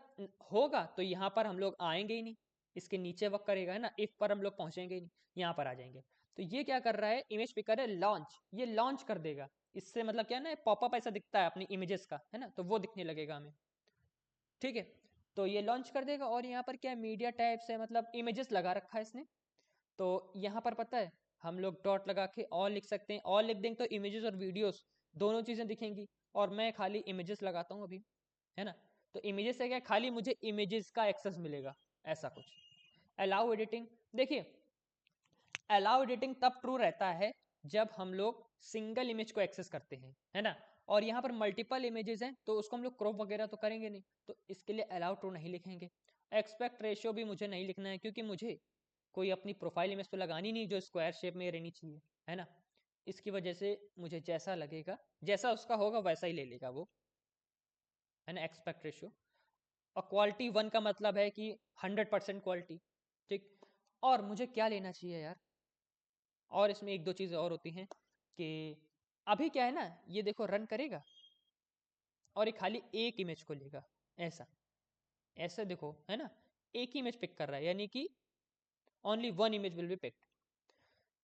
होगा तो यहाँ पर हम लोग आएंगे ही नहीं, इसके नीचे वर्क करेगा, है ना। इफ पर हम लोग पहुंचेंगे ही नहीं, यहाँ पर आ जाएंगे। तो ये क्या कर रहा है, इमेज पिकर है लॉन्च, ये लॉन्च कर देगा। इससे मतलब क्या ना, पॉपअप ऐसा दिखता है अपनी इमेजेस का, है ना, तो वो दिखने लगेगा हमें। ठीक है, तो ये लॉन्च कर देगा। और यहाँ पर क्या मीडिया टाइप्स है, मतलब इमेजेस लगा रखा है इसने। तो यहाँ पर पता है हम लोग डॉट लगा के ऑल लिख सकते हैं, ऑल लिख देंगे तो इमेजेस और वीडियोस दोनों चीज़ें दिखेंगी। और मैं खाली इमेजेस लगाता हूँ अभी, है ना। तो इमेजेस से क्या, खाली मुझे इमेजेस का एक्सेस मिलेगा, ऐसा कुछ। अलाउ एडिटिंग, देखिए अलाउ एडिटिंग तब ट्रू रहता है जब हम लोग सिंगल इमेज को एक्सेस करते हैं, है ना। और यहाँ पर मल्टीपल इमेजेस हैं तो उसको हम लोग क्रॉप वगैरह तो करेंगे नहीं, तो इसके लिए अलाउ ट्रू नहीं लिखेंगे। एक्सपेक्ट रेशियो भी मुझे नहीं लिखना है, क्योंकि मुझे कोई अपनी प्रोफाइल इमेज तो लगानी नहीं जो स्क्वायर शेप में रहनी चाहिए, है ना। इसकी वजह से मुझे जैसा लगेगा, जैसा उसका होगा वैसा ही ले लेगा वो, है ना। Aspect ratio. और क्वालिटी 1 का मतलब है कि 100% क्वालिटी। ठीक, और मुझे क्या लेना चाहिए यार, और इसमें एक दो चीज़ें और होती हैं कि अभी क्या है ना, ये देखो रन करेगा और ये खाली एक इमेज को लेगा, ऐसा ऐसे देखो, है ना। एक ही इमेज पिक कर रहा है, यानी कि only one image will be picked.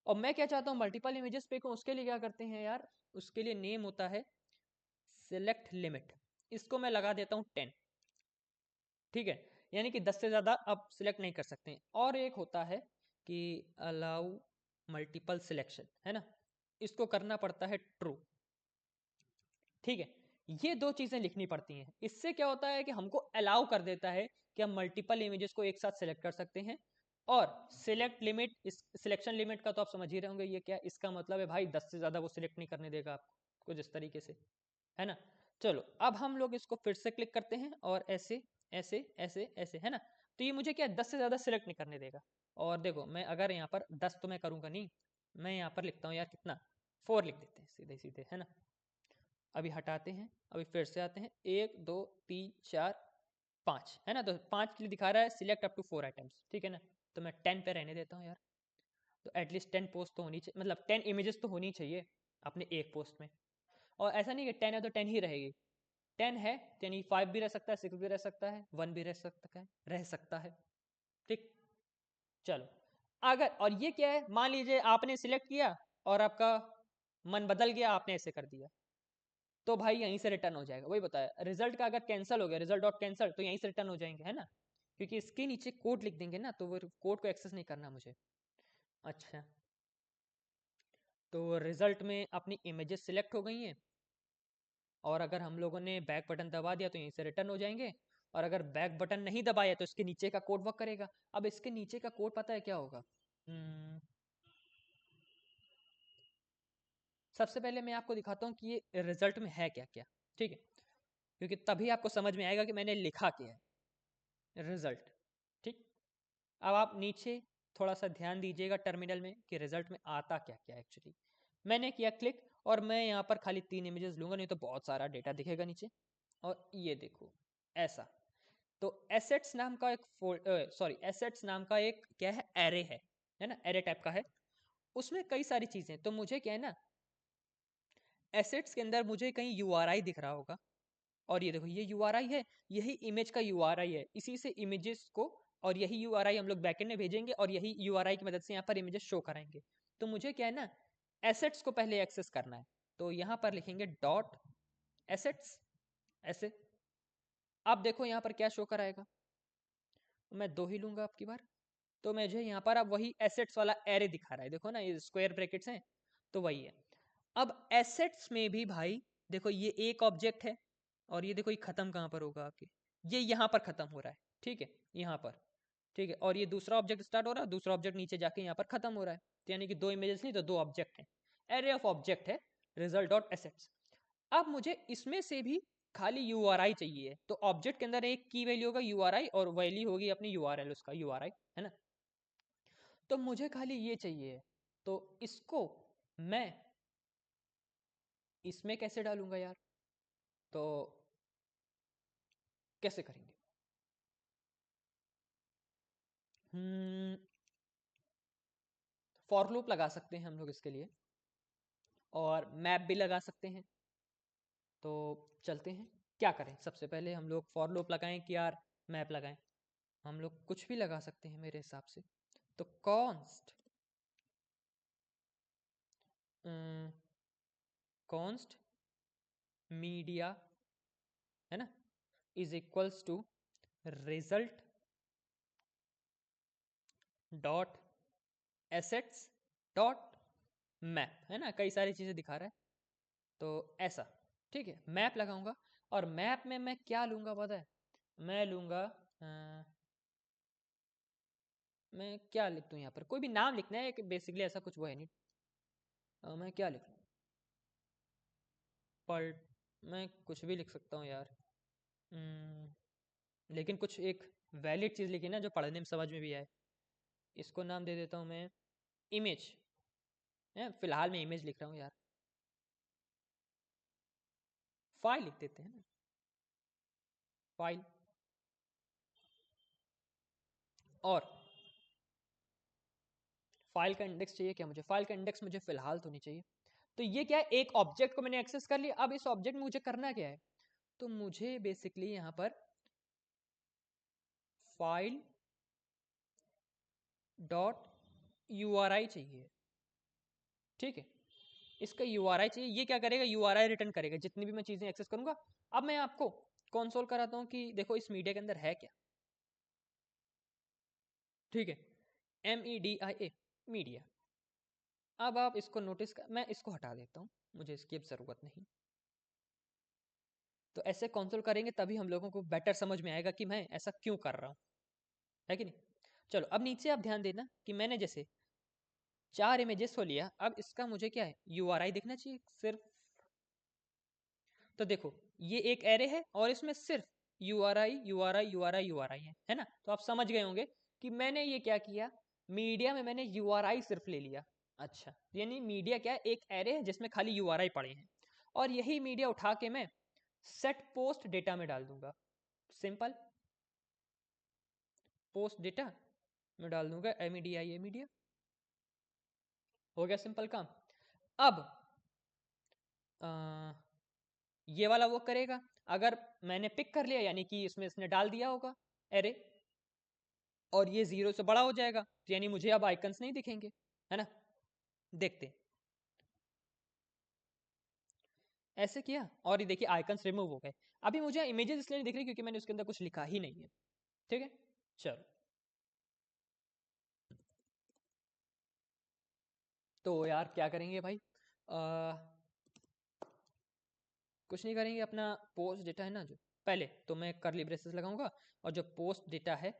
और मैं क्या चाहता हूँ, मल्टीपल इमेजेस पिक हो, उसके लिए क्या करते हैं यार, उसके लिए नेम होता है सिलेक्ट लिमिट। इसको मैं लगा देता हूँ 10। ठीक है, यानी कि 10 से ज़्यादा अब सिलेक्ट नहीं कर सकते हैं। और एक होता है कि अलाउ मल्टीपल सिलेक्शन, है ना, इसको करना पड़ता है ट्रू। ठीक है, ये दो चीज़ें लिखनी पड़ती हैं। इससे क्या होता है कि हमको अलाउ कर देता है कि हम मल्टीपल इमेजेस को एक साथ सिलेक्ट कर सकते हैं। और सिलेक्ट लिमिट, इस सिलेक्शन लिमिट का तो आप समझ ही रहे होंगे ये क्या, इसका मतलब है भाई 10 से ज़्यादा वो सिलेक्ट नहीं करने देगा आपको, कुछ इस तरीके से, है ना। चलो, अब हम लोग इसको फिर से क्लिक करते हैं और ऐसे ऐसे ऐसे ऐसे, है ना। तो ये मुझे क्या 10 से ज़्यादा सिलेक्ट नहीं करने देगा। और देखो, मैं अगर यहाँ पर 10 तो मैं करूँगा नहीं, मैं यहाँ पर लिखता हूँ यार कितना, 4 लिख देते हैं सीधे सीधे, है ना। अभी हटाते हैं, अभी फिर से आते हैं, 1 2 3 4 5, है ना। तो 5 के लिए दिखा रहा है सिलेक्ट अप टू 4 आइटम्स, ठीक है ना। तो मैं 10 पे रहने देता हूँ यार। तो एटलीस्ट 10 पोस्ट तो होनी चाहिए, मतलब 10 इमेजेस तो होनी चाहिए अपने एक पोस्ट में। और ऐसा नहीं कि 10 है तो 10 ही रहेगी, 10 है तो यानी 5 भी रह सकता है, 6 भी रह सकता है, 1 भी रह सकता है। ठीक, चलो। अगर, और ये क्या है, मान लीजिए आपने सिलेक्ट किया और आपका मन बदल गया, आपने ऐसे कर दिया, तो भाई यहीं से रिटर्न हो जाएगा। वही बताया, रिजल्ट का अगर कैंसिल हो गया, रिजल्ट डॉट कैंसिल, तो यहीं से रिटर्न हो जाएंगे, है ना। क्योंकि इसके नीचे कोड लिख देंगे ना, तो वो कोड को एक्सेस नहीं करना मुझे। अच्छा, तो रिजल्ट में अपनी इमेजेस सिलेक्ट हो गई हैं। और अगर हम लोगों ने बैक बटन दबा दिया तो यहीं से रिटर्न हो जाएंगे, और अगर बैक बटन नहीं दबाया तो इसके नीचे का कोड वर्क करेगा। अब इसके नीचे का कोड पता है क्या होगा? सबसे पहले मैं आपको दिखाता हूँ कि ये रिजल्ट में है क्या क्या, ठीक है, क्योंकि तभी आपको समझ में आएगा कि मैंने लिखा क्या है, रिजल्ट। ठीक, अब आप नीचे थोड़ा सा ध्यान दीजिएगा टर्मिनल में कि रिजल्ट में आता क्या क्या एक्चुअली। मैंने किया क्लिक, और मैं यहाँ पर खाली 3 इमेजेस लूंगा, नहीं तो बहुत सारा डेटा दिखेगा नीचे। और ये देखो ऐसा। तो एसेट्स नाम का एसेट्स नाम का एक क्या है ना, एरे टाइप का है। उसमें कई सारी चीजें, तो मुझे क्या है ना, एसेट्स के अंदर मुझे कहीं यूआरआई दिख रहा होगा, और ये देखो ये यूआरआई है, यही इमेज का यूआरआई है, इसी से इमेजेस को, और यही यूआरआई हम लोग बैकएंड में भेजेंगे, और यही यूआरआई की मदद से यहाँ पर इमेजेस शो कराएंगे। तो मुझे क्या है ना, एसेट्स को पहले एक्सेस करना है, तो यहाँ पर लिखेंगे डॉट एसेट्स ऐसे। अब देखो यहाँ पर क्या शो कराएगा, मैं 2 ही लूंगा आपकी बार, तो मुझे यहाँ पर अब वही एसेट्स वाला एरे दिखा रहा है, देखो ना ये स्क्वायर ब्रैकेट्स हैं, तो वही है। अब एसेट्स में भी भाई देखो ये एक ऑब्जेक्ट है, और ये देखो ये खत्म कहाँ पर होगा आपके, ये यहाँ पर खत्म हो रहा है, ठीक है, यहाँ पर, ठीक है, और ये दूसरा ऑब्जेक्ट स्टार्ट हो रहा है, दूसरा ऑब्जेक्ट नीचे जाके यहाँ पर खत्म हो रहा है, तो यानी कि 2 इमेजेस नहीं तो 2 ऑब्जेक्ट हैं, एरे ऑफ ऑब्जेक्ट है रिजल्ट डॉट एसेट्स। अब मुझे इसमें से भी खाली यूआरआई चाहिए, तो ऑब्जेक्ट के अंदर एक की वैल्यू होगा यूआरआई, और वैल्यू होगी अपनी यूआरएल, उसका यूआरआई है ना। तो मुझे खाली ये चाहिए, तो इसको मैं इसमें कैसे डालूंगा यार, तो कैसे करेंगे? फॉर लूप लगा सकते हैं हम लोग इसके लिए, और मैप भी लगा सकते हैं। तो चलते हैं, क्या करें, सबसे पहले हम लोग फॉर लूप लगाएं कि यार मैप लगाएं? हम लोग कुछ भी लगा सकते हैं मेरे हिसाब से। तो कॉन्स्ट कॉन्स्ट मीडिया है ना, is equals to result dot assets dot map, है ना, कई सारी चीजें दिखा रहा है, तो ऐसा, ठीक है, मैप लगाऊंगा। और मैप में मैं क्या लूंगा पता है? मैं लूंगा मैं क्या लिख दूं, यहाँ पर कोई भी नाम लिखना है कि बेसिकली ऐसा कुछ वो है नहीं। मैं क्या लिखूं, पर मैं कुछ भी लिख सकता हूँ यार। लेकिन कुछ एक वैलिड चीज़ लिखी ना जो पढ़ने में समझ में भी आए। इसको नाम दे देता हूँ मैं इमेज, है फिलहाल मैं इमेज लिख रहा हूँ यार। फाइल लिख देते हैं ना, फाइल। और फाइल का इंडेक्स चाहिए क्या मुझे? फाइल का इंडेक्स मुझे फिलहाल तो नहीं चाहिए। तो ये क्या है, एक ऑब्जेक्ट को मैंने एक्सेस कर लिया, अब इस ऑब्जेक्ट में मुझे करना क्या है? तो मुझे बेसिकली यहाँ पर फाइल डॉट यूआरआई चाहिए, ठीक है, इसका यूआरआई चाहिए। ये क्या करेगा, यूआरआई रिटर्न करेगा जितनी भी मैं चीजें एक्सेस करूंगा। अब मैं आपको कंसोल कराता हूँ कि देखो इस मीडिया के अंदर है क्या, ठीक है, MEDIA मीडिया। अब आप इसको नोटिस कर, मैं इसको हटा देता हूँ, मुझे इसकी अब जरूरत नहीं। तो ऐसे कंसोल करेंगे तभी हम लोगों को बेटर समझ में आएगा कि मैं ऐसा क्यों कर रहा हूँ, है कि नहीं। चलो अब नीचे आप ध्यान देना कि मैंने जैसे 4 इमेजेस को लिया, अब इसका मुझे क्या है, यूआरआई दिखना चाहिए सिर्फ। तो देखो ये एक एरे है, और इसमें सिर्फ URI URI URI URI है ना। तो आप समझ गए होंगे कि मैंने ये क्या किया, मीडिया में मैंने URI सिर्फ ले लिया। अच्छा, यानी मीडिया क्या है, एक एरे है जिसमें खाली URI पड़े हैं, और यही मीडिया उठा के मैं सेट पोस्ट डेटा में डाल दूंगा। सिंपल, पोस्ट डेटा में डाल दूंगा MEDIA मीडिया, हो गया सिंपल काम। अब ये वाला वो करेगा, अगर मैंने पिक कर लिया यानी कि इसमें इसने डाल दिया होगा एरे, और ये 0 से बड़ा हो जाएगा, तो यानी मुझे अब आइकन्स नहीं दिखेंगे, है ना। देखते, ऐसे किया और ये देखिए आइकन्स रिमूव हो गए। अभी मुझे इमेजेस इसलिए नहीं दिख रही क्योंकि मैंने उसके अंदर कुछ लिखा ही नहीं है, ठीक है। चलो, तो यार क्या करेंगे भाई, कुछ नहीं करेंगे, अपना पोस्ट डेटा है ना जो, पहले तो मैं कर्ली ब्रेसेस लगाऊंगा और जो पोस्ट डेटा है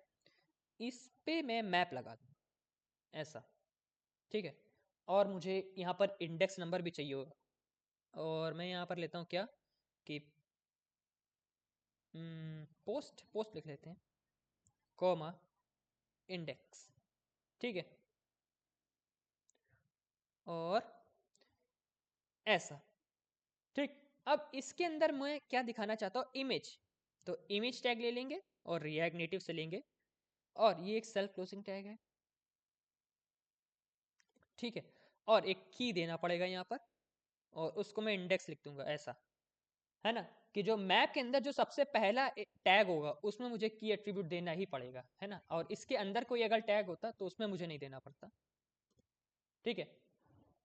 इस पे मैं मैप लगा दूँ ऐसा, ठीक है। और मुझे यहाँ पर इंडेक्स नंबर भी चाहिए होगा, और मैं यहाँ पर लेता हूँ क्या कि पोस्ट पोस्ट लिख लेते हैं, कॉमा इंडेक्स, ठीक है। और ऐसा, ठीक। अब इसके अंदर मैं क्या दिखाना चाहता हूँ, इमेज, तो इमेज टैग ले लेंगे और रिएक्ट नेटिव से लेंगे, और ये एक सेल्फ क्लोजिंग टैग है, ठीक है। और एक की देना पड़ेगा यहाँ पर, और उसको मैं इंडेक्स लिख दूंगा ऐसा, है ना, कि जो मैप के अंदर जो सबसे पहला टैग होगा उसमें मुझे की एट्रीब्यूट देना ही पड़ेगा, है ना। और इसके अंदर कोई अगर टैग होता तो उसमें मुझे नहीं देना पड़ता, ठीक है,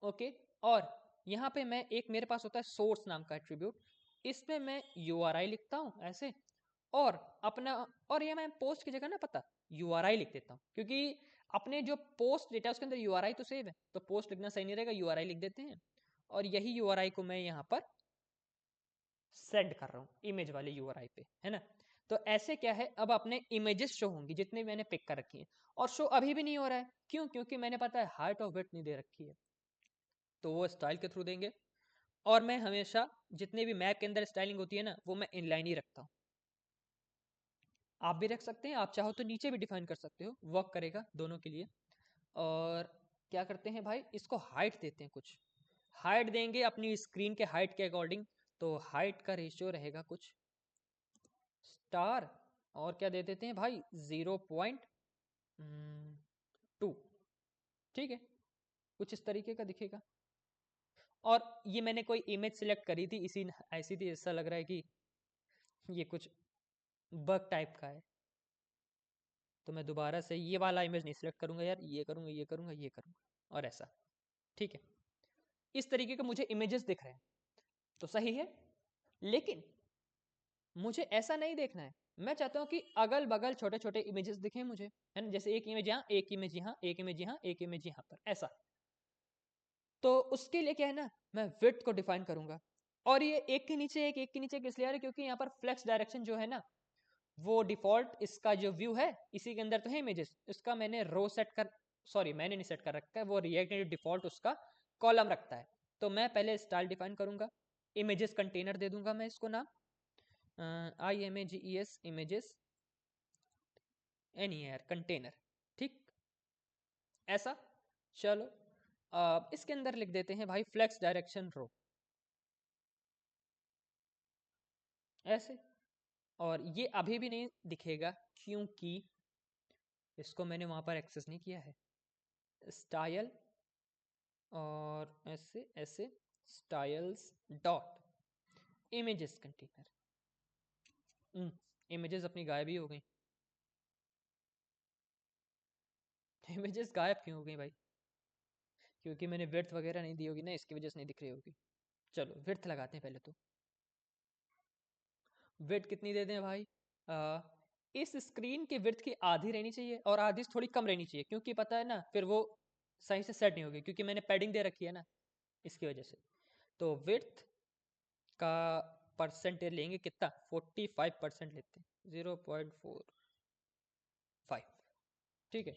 ओके। और यहाँ पे मैं एक, मेरे पास होता है सोर्स नाम का एट्रीब्यूट, इसमें मैं URI लिखता हूँ ऐसे, और अपना, और ये मैं पोस्ट की जगह ना पता URI लिख देता हूँ, क्योंकि अपने जो पोस्ट डेटा उसके अंदर URI तो सेव है, तो पोस्ट लिखना सही नहीं रहेगा, URI लिख देते हैं। और यही URI को मैं यहाँ पर सेंड कर रहा हूँ इमेज वाले URI पे, है ना। तो ऐसे क्या है, अब अपने इमेजेस शो होंगी जितने मैंने पिक कर रखी हैं, और शो अभी भी नहीं हो रहा है, क्यों, क्योंकि मैंने पता है हाइट और विड्थ नहीं दे रखी है, तो वो स्टाइल के थ्रू देंगे। और मैं हमेशा जितने भी मैप के अंदर स्टाइलिंग होती है ना, वो मैं इनलाइन ही रखता हूँ। आप भी रख सकते हैं, आप चाहो तो नीचे भी डिफाइन कर सकते हो, वर्क करेगा दोनों के लिए। और क्या करते हैं भाई, इसको हाइट देते हैं, कुछ हाइट देंगे अपनी स्क्रीन के हाइट के अकॉर्डिंग, तो हाइट का रेशियो रहेगा कुछ स्टार, और क्या दे देते हैं भाई 0.2, ठीक है, कुछ इस तरीके का दिखेगा। और ये मैंने कोई इमेज सिलेक्ट करी थी, इसी ऐसी थी, ऐसा लग रहा है कि ये कुछ बग टाइप का है, तो मैं दोबारा से ये वाला इमेज नहीं सिलेक्ट करूंगा यार, ये करूंगा, ये करूंगा, ये करूंगा, और ऐसा, ठीक है। इस तरीके के मुझे इमेजेस दिख रहे हैं, तो सही है। लेकिन मुझे ऐसा नहीं देखना है, मैं चाहता हूँ कि अगल बगल छोटे छोटे इमेजेस दिखें मुझे, है ना, जैसे एक इमेज यहाँ, एक इमेज यहाँ, एक इमेज यहाँ, एक इमेज यहाँ पर, ऐसा। तो उसके लिए क्या है ना, मैं विड्थ को डिफाइन करूंगा, और ये एक के नीचे एक के नीचे एक इसलिए आ रहा है क्योंकि यहाँ पर फ्लेक्स डायरेक्शन जो है ना, वो डिफॉल्ट इसका जो व्यू है इसी के अंदर तो है इमेजेस, इसका मैंने रो सेट कर, सॉरी मैंने नहीं सेट कर रखा है, वो रिएक्ट नेटिव डिफॉल्ट उसका कॉलम रखता है। तो मैं पहले स्टाइल डिफाइन करूंगा, इमेजेस कंटेनर दे दूंगा मैं इसको नाम, IMAGES इमेजेस NER कंटेनर, ठीक, ऐसा। चलो इसके अंदर लिख देते हैं भाई फ्लेक्स डायरेक्शन रो, ऐसे। और ये अभी भी नहीं दिखेगा क्योंकि इसको मैंने वहां पर एक्सेस नहीं किया है, स्टाइल और ऐसे ऐसे styles dot images container, images अपनी गायब ही हो गई। इमेजेस गायब क्यों हो गई भाई, क्योंकि मैंने विड्थ वगैरह नहीं दी होगी ना, इसकी वजह से नहीं दिख रही होगी। चलो विड्थ लगाते हैं पहले तो, विड्थ कितनी दे दें भाई, इस स्क्रीन की विड्थ की आधी रहनी चाहिए और आधी से थोड़ी कम रहनी चाहिए, क्योंकि पता है ना फिर वो सही से सेट नहीं होगी, क्योंकि मैंने पैडिंग दे रखी है ना, इसकी वजह से। तो विड्थ का परसेंटेज लेंगे कितना, 45% लेते हैं, 0.45, ठीक है।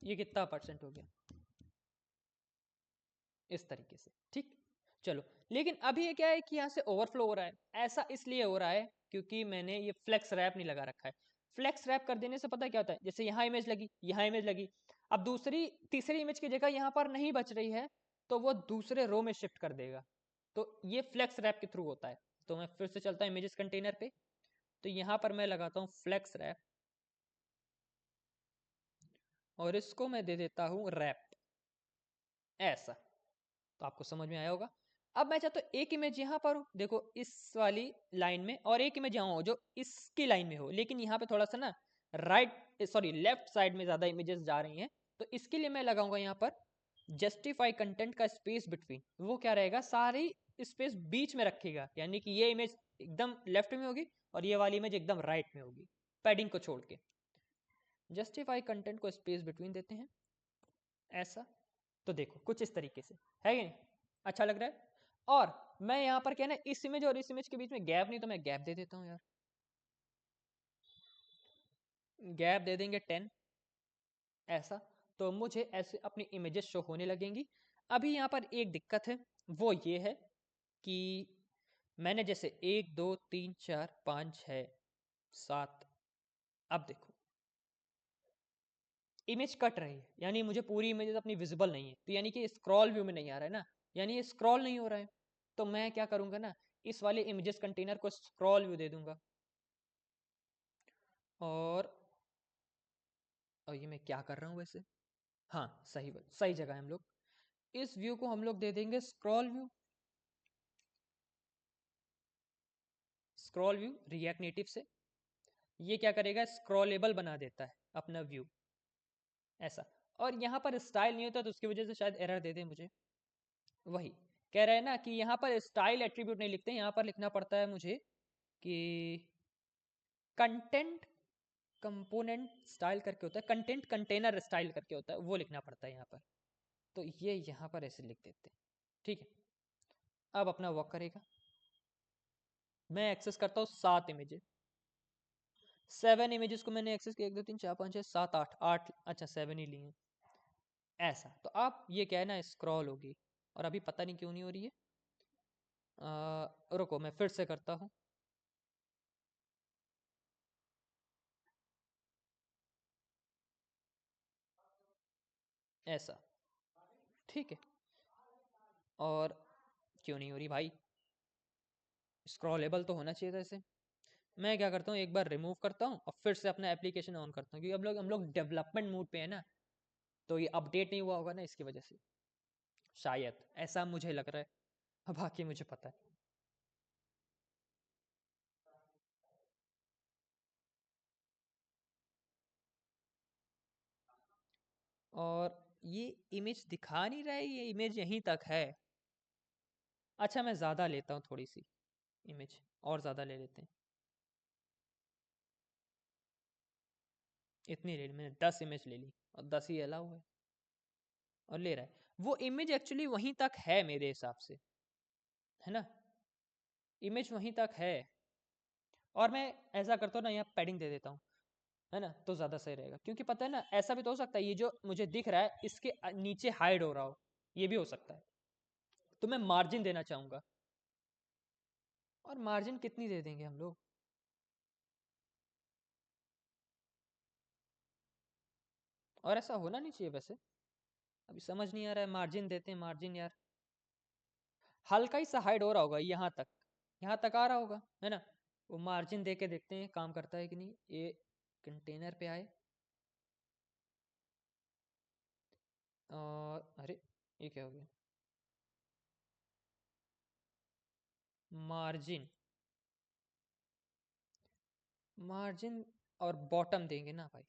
ये कितना परसेंट हो गया, इस तरीके से, ठीक। चलो, लेकिन अभी ये क्या है कि यहाँ से ओवरफ्लो हो रहा है, ऐसा इसलिए हो रहा है क्योंकि मैंने ये फ्लेक्स रैप नहीं लगा रखा है। फ्लेक्स रैप कर देने से पता क्या होता है, जैसे यहाँ इमेज लगी, यहाँ इमेज लगी, अब दूसरी तीसरी इमेज की जगह यहाँ पर नहीं बच रही है, तो वो दूसरे रो में शिफ्ट कर देगा, तो ये फ्लेक्स रैप के थ्रू होता है। तो मैं फिर से चलता हूँ इमेजेस कंटेनर पे, तो यहाँ पर मैं लगाता हूँ फ्लेक्स रैप, और इसको मैं दे देता हूँ रैप, ऐसा। तो आपको समझ में आया होगा। अब मैं चाहता हूँ एक इमेज यहाँ पर हो, देखो इस वाली लाइन में, और एक इमेज यहाँ हो जो इसकी लाइन में हो, लेकिन यहाँ पे थोड़ा सा ना राइट, सॉरी लेफ्ट साइड में ज्यादा इमेजेस जा रही हैं, तो इसके लिए मैं लगाऊंगा यहाँ पर जस्टिफाई कंटेंट का स्पेस बिटवीन, वो क्या रहेगा, सारी स्पेस बीच में रखेगा, यानी कि ये इमेज एकदम लेफ्ट में होगी और ये वाली इमेज एकदम राइट में होगी, पैडिंग को छोड़ के। जस्टिफाई कंटेंट को स्पेस बिटवीन देते हैं, ऐसा। तो देखो कुछ इस तरीके से है कि नहीं, अच्छा लग रहा है। और मैं यहाँ पर क्या है ना, इस इमेज और इस इमेज के बीच में गैप नहीं, तो मैं गैप दे देता हूँ यार, गैप दे देंगे 10 ऐसा। तो मुझे ऐसे अपनी इमेजेस शो होने लगेंगी। अभी यहाँ पर एक दिक्कत है, वो ये है कि मैंने जैसे 1 2 3 4 5 6 7, अब देखो इमेज कट रही है, यानी मुझे पूरी इमेजेस अपनी विजिबल नहीं है, तो यानी कि स्क्रॉल व्यू में नहीं आ रहा है ना, यानी ये स्क्रॉल नहीं हो रहा है। तो मैं क्या करूंगा ना, इस वाले इमेजेस कंटेनर को स्क्रॉल व्यू दे दूंगा। और और ये मैं क्या कर रहा हूँ वैसे, हाँ सही सही जगह है हम लोग। इस व्यू को हम लोग दे देंगे scroll view. Scroll view react Native से ये क्या करेगा, स्क्रॉलेबल बना देता है अपना व्यू ऐसा। और यहाँ पर स्टाइल नहीं होता, तो उसकी वजह से शायद एरर दे दे मुझे। वही कह रहे हैं ना कि यहाँ पर स्टाइल एट्रीब्यूट नहीं लिखते, यहाँ पर लिखना पड़ता है मुझे कि कंटेंट कंपोनेंट स्टाइल करके होता है, कंटेंट कंटेनर स्टाइल करके होता है, वो लिखना पड़ता है यहाँ पर। तो ये यहाँ पर ऐसे लिख देते हैं, ठीक है। अब अपना वर्क करेगा। मैं एक्सेस करता हूँ 7 इमेजेस, 7 इमेजेस को मैंने एक्सेस किया, 1 2 3 4 5 6 7 8 अच्छा 7 ही लिए ऐसा। तो आप ये क्या है ना, स्क्रॉल होगी, और अभी पता नहीं क्यों नहीं हो रही है। रुको मैं फिर से करता हूँ। ऐसा ठीक है। और क्यों नहीं हो रही भाई, स्क्रॉलेबल तो होना चाहिए था इसे। मैं क्या करता हूँ, एक बार रिमूव करता हूँ और फिर से अपना एप्लीकेशन ऑन करता हूँ, क्योंकि अब लोग हम लोग डेवलपमेंट मोड पे है ना, तो ये अपडेट नहीं हुआ होगा ना इसकी वजह से, शायद ऐसा मुझे लग रहा है, बाकी मुझे पता है। और ये इमेज दिखा नहीं रहा है, ये इमेज यहीं तक है। अच्छा मैं ज़्यादा लेता हूँ थोड़ी सी इमेज, और ज़्यादा ले लेते हैं। इतनी ले ली मैंने, 10 इमेज ले ली, और 10 ही अलाउ है, और ले रहा है वो इमेज एक्चुअली वहीं तक है मेरे हिसाब से, है ना, इमेज वहीं तक है। और मैं ऐसा करता हूँ ना, यहाँ पैडिंग दे देता हूँ, है ना, तो ज़्यादा सही रहेगा, क्योंकि पता है ना, ऐसा भी तो हो सकता है ये जो मुझे दिख रहा है इसके नीचे हाइड हो रहा हो, ये भी हो सकता है। तो मैं मार्जिन देना चाहूँगा। और मार्जिन कितनी दे देंगे हम लोग, और ऐसा होना नहीं चाहिए वैसे, अभी समझ नहीं आ रहा है। मार्जिन देते हैं मार्जिन यार, हल्का ही सा हाइड हो रहा होगा यहाँ तक, यहाँ तक आ रहा होगा, है ना। वो मार्जिन दे के देखते हैं काम करता है कि नहीं। ये कंटेनर पे आए, और अरे ये क्या हो गया, मार्जिन, मार्जिन और बॉटम देंगे ना भाई,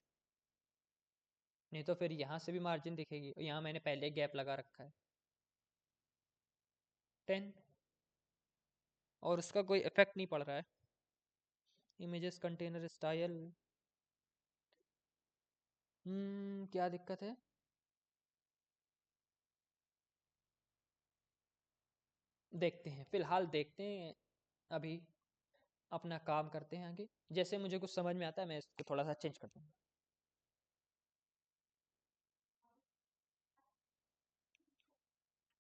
नहीं तो फिर यहाँ से भी मार्जिन दिखेगी, यहाँ मैंने पहले गैप लगा रखा है 10, और उसका कोई इफेक्ट नहीं पड़ रहा है। इमेजेस कंटेनर स्टाइल, क्या दिक्कत है। देखते हैं, फिलहाल देखते हैं, अभी अपना काम करते हैं आगे, जैसे मुझे कुछ समझ में आता है मैं इसको थोड़ा सा चेंज कर दूंगा।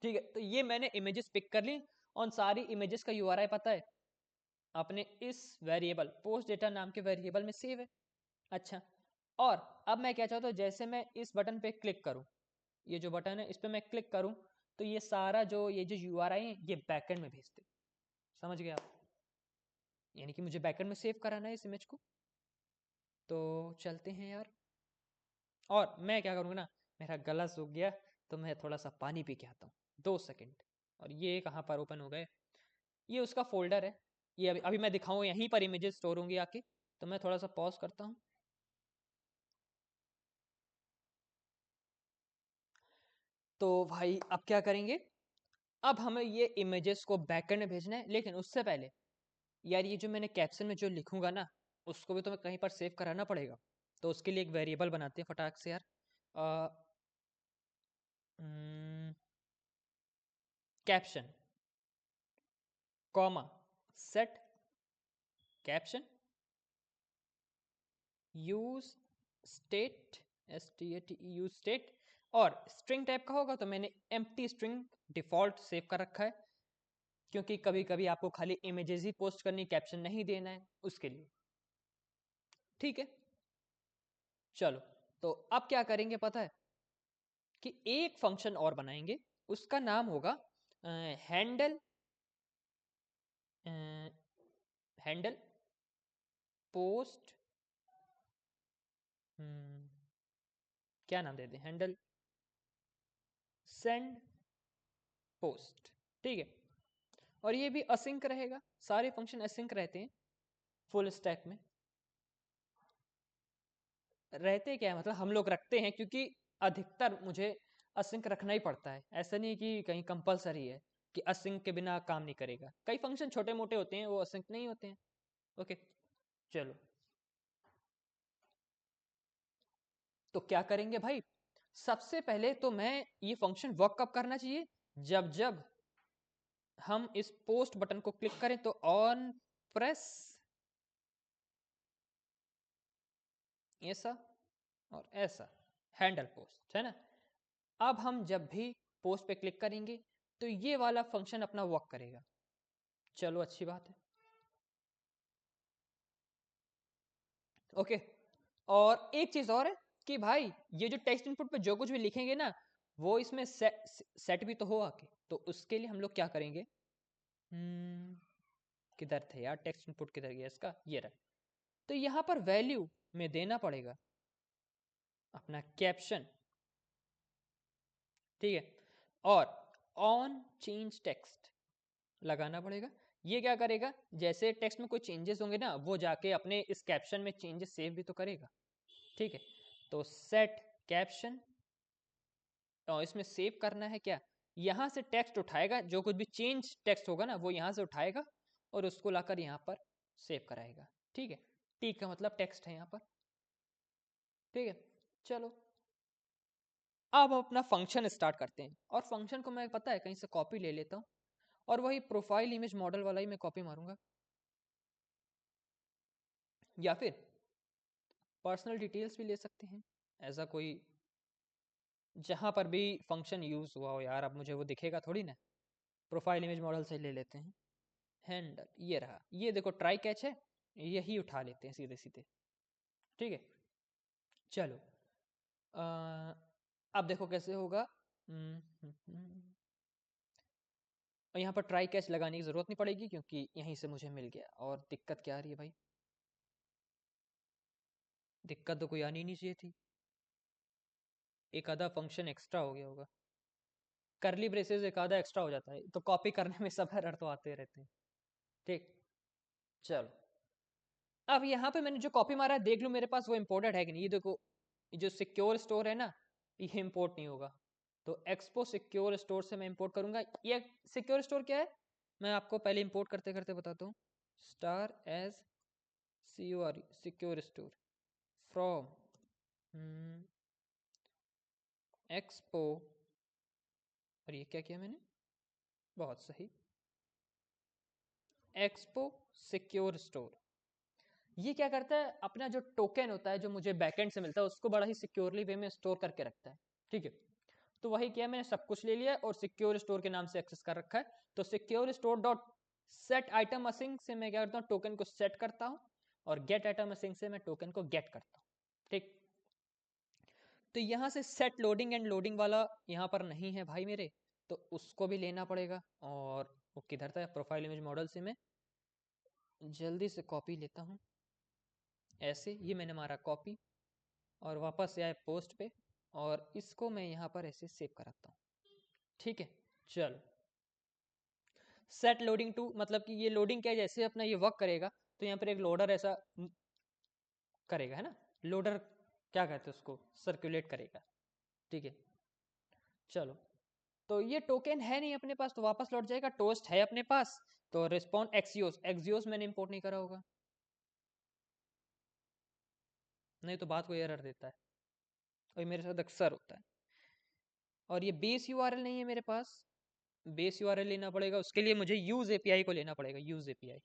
ठीक है, तो ये मैंने इमेजेस पिक कर ली, और सारी इमेजेस का यूआरआई पता है अपने इस वेरिएबल पोस्ट डेटा नाम के वेरिएबल में सेव है। अच्छा, और अब मैं क्या चाहता हूँ, जैसे मैं इस बटन पे क्लिक करूँ, ये जो बटन है इस पे मैं क्लिक करूँ, तो ये सारा जो ये जो यूआरआई है ये बैकएंड में भेज दे। समझ गए आप, यानी कि मुझे बैकएंड में सेव कराना है इस इमेज को। तो चलते हैं यार, और मैं क्या करूँगा ना, मेरा गला सूख गया, तो मैं थोड़ा सा पानी पी के आता हूँ, 2 सेकंड। और ये कहाँ पर ओपन हो गए, ये उसका फोल्डर है, ये अभी अभी मैं दिखाऊँ यहीं पर इमेजेस स्टोर होंगी आके। तो मैं थोड़ा सा पॉज करता हूँ। तो भाई अब क्या करेंगे, अब हमें ये इमेजेस को बैकएंड में भेजना है, लेकिन उससे पहले यार ये जो मैंने कैप्शन में जो लिखूंगा ना, उसको भी तो मैं कहीं पर सेव कराना पड़ेगा। तो उसके लिए एक वेरिएबल बनाते हैं फटाक से यार, caption, comma set caption use state use state, और स्ट्रिंग टाइप का होगा तो मैंने एम्प्टी स्ट्रिंग डिफॉल्ट सेव कर रखा है, क्योंकि कभी कभी आपको खाली इमेजेस ही पोस्ट करनी, कैप्शन नहीं देना है उसके लिए। ठीक है, चलो तो अब क्या करेंगे पता है कि एक फंक्शन और बनाएंगे, उसका नाम होगा हैंडल हैंडल पोस्ट, क्या नाम देते हैं, हैंडल सेंड पोस्ट। ठीक है, और ये भी असिंक रहेगा, सारे फंक्शन असिंक रहते हैं फुल स्टैक में। रहते क्या है मतलब हम लोग रखते हैं, क्योंकि अधिकतर मुझे असिंक रखना ही पड़ता है, ऐसा नहीं कि कहीं कंपलसरी है कि असिंक के बिना काम नहीं करेगा। कई फंक्शन छोटे मोटे होते हैं वो असिंक नहीं होते हैं। ओके, चलो तो क्या करेंगे भाई, सबसे पहले तो मैं ये फंक्शन वर्क कब करना चाहिए, जब जब हम इस पोस्ट बटन को क्लिक करें तो ऑन प्रेस ऐसा और ऐसा हैंडल पोस्ट है ना। अब हम जब भी पोस्ट पे क्लिक करेंगे तो ये वाला फंक्शन अपना वर्क करेगा। चलो अच्छी बात है। ओके, और एक चीज और है कि भाई ये जो टेक्स्ट इनपुट पे जो कुछ भी लिखेंगे ना वो इसमें सेट भी तो हो आके, तो उसके लिए हम लोग क्या करेंगे, किधर थे यार टेक्स्ट इनपुट, किधर गया इसका, ये रहा। तो यहाँ पर वैल्यू में देना पड़ेगा अपना कैप्शन, ठीक है, और ऑन चेंज टेक्स्ट लगाना पड़ेगा। ये क्या करेगा, जैसे टेक्स्ट में कोई चेंजेस होंगे ना वो जाके अपने इस कैप्शन में चेंजेस सेव भी तो करेगा। ठीक है, तो सेट कैप्शन, और इसमें सेव करना है क्या, यहाँ से टेक्स्ट उठाएगा, जो कुछ भी चेंज टेक्स्ट होगा ना वो यहाँ से उठाएगा और उसको लाकर यहाँ पर सेव कराएगा। ठीक है, टी का मतलब टेक्स्ट है यहाँ पर। ठीक है, चलो अब हम अपना फंक्शन स्टार्ट करते हैं, और फंक्शन को मैं पता है कहीं से कॉपी ले लेता हूँ, और वही प्रोफाइल इमेज मॉडल वाला ही मैं कॉपी मारूंगा, या फिर पर्सनल डिटेल्स भी ले सकते हैं, ऐसा कोई जहां पर भी फंक्शन यूज हुआ हो यार, अब मुझे वो दिखेगा थोड़ी ना, प्रोफाइल इमेज मॉडल से ले लेते हैं। हैंडल ये रहा, ये देखो ट्राई कैच है, यही उठा लेते हैं सीधे सीधे। ठीक है, चलो अब देखो कैसे होगा। और यहाँ पर ट्राई कैच लगाने की जरूरत नहीं पड़ेगी क्योंकि यहीं से मुझे मिल गया। और दिक्कत क्या आ रही है भाई, दिक्कत तो कोई आनी नहीं चाहिए थी, एक आधा फंक्शन एक्स्ट्रा हो गया होगा, करली ब्रेसेस एक आधा एक्स्ट्रा हो जाता है, तो कॉपी करने में सब एरर तो आते रहते हैं। ठीक, चलो अब यहाँ पे मैंने जो कॉपी मारा है देख लो मेरे पास वो इम्पोर्टेड है कि नहीं, ये देखो जो सिक्योर स्टोर है ना ये इम्पोर्ट नहीं होगा, तो एक्सपो सिक्योर स्टोर से मैं इम्पोर्ट करूंगा। ये सिक्योर स्टोर क्या है मैं आपको पहले इम्पोर्ट करते करते बताता हूँ, star as CUR secure store from Expo, और ये क्या किया मैंने, बहुत सही, एक्सपो सिक्योर स्टोर। ये क्या करता है, अपना जो टोकन होता है जो मुझे बैकएंड से मिलता है उसको बड़ा ही सिक्योरली वे में स्टोर करके रखता है। ठीक है, तो वही किया मैंने, सब कुछ ले लिया और सिक्योर स्टोर के नाम से एक्सेस कर रखा है। तो secure store dot set item using से मैं क्या करता हूँ, टोकन को सेट करता हूँ, और गेट आइटम असिंग से मैं टोकन को गेट करता हूँ। ठीक, तो यहाँ से सेट लोडिंग एंड लोडिंग वाला यहाँ पर नहीं है भाई मेरे, तो उसको भी लेना पड़ेगा। और वो किधर था, प्रोफाइल इमेज मॉडल से मैं जल्दी से कॉपी लेता हूँ, ऐसे ये मैंने मारा कॉपी, और वापस से आए पोस्ट पे, और इसको मैं यहाँ पर ऐसे सेव कराता हूँ। ठीक है, चलो सेट लोडिंग टू मतलब कि ये लोडिंग क्या है, जैसे अपना ये वर्क करेगा तो यहाँ पर एक लोडर ऐसा करेगा, है ना, लोडर क्या कहते हैं उसको, सर्कुलेट करेगा। ठीक है, चलो तो ये टोकन है नहीं अपने पास तो वापस लौट जाएगा, टोस्ट है अपने पास तो रिस्पॉन्ड एक्सियोस, एक्सियोस मैंने इंपोर्ट नहीं करा होगा, नहीं तो बात को एरर देता है, और मेरे साथ अक्सर होता है। और ये बेस यूआरएल नहीं है मेरे पास, बेस यूआरएल लेना पड़ेगा, उसके लिए मुझे यूज एपीआई को लेना पड़ेगा, यूज एपीआई।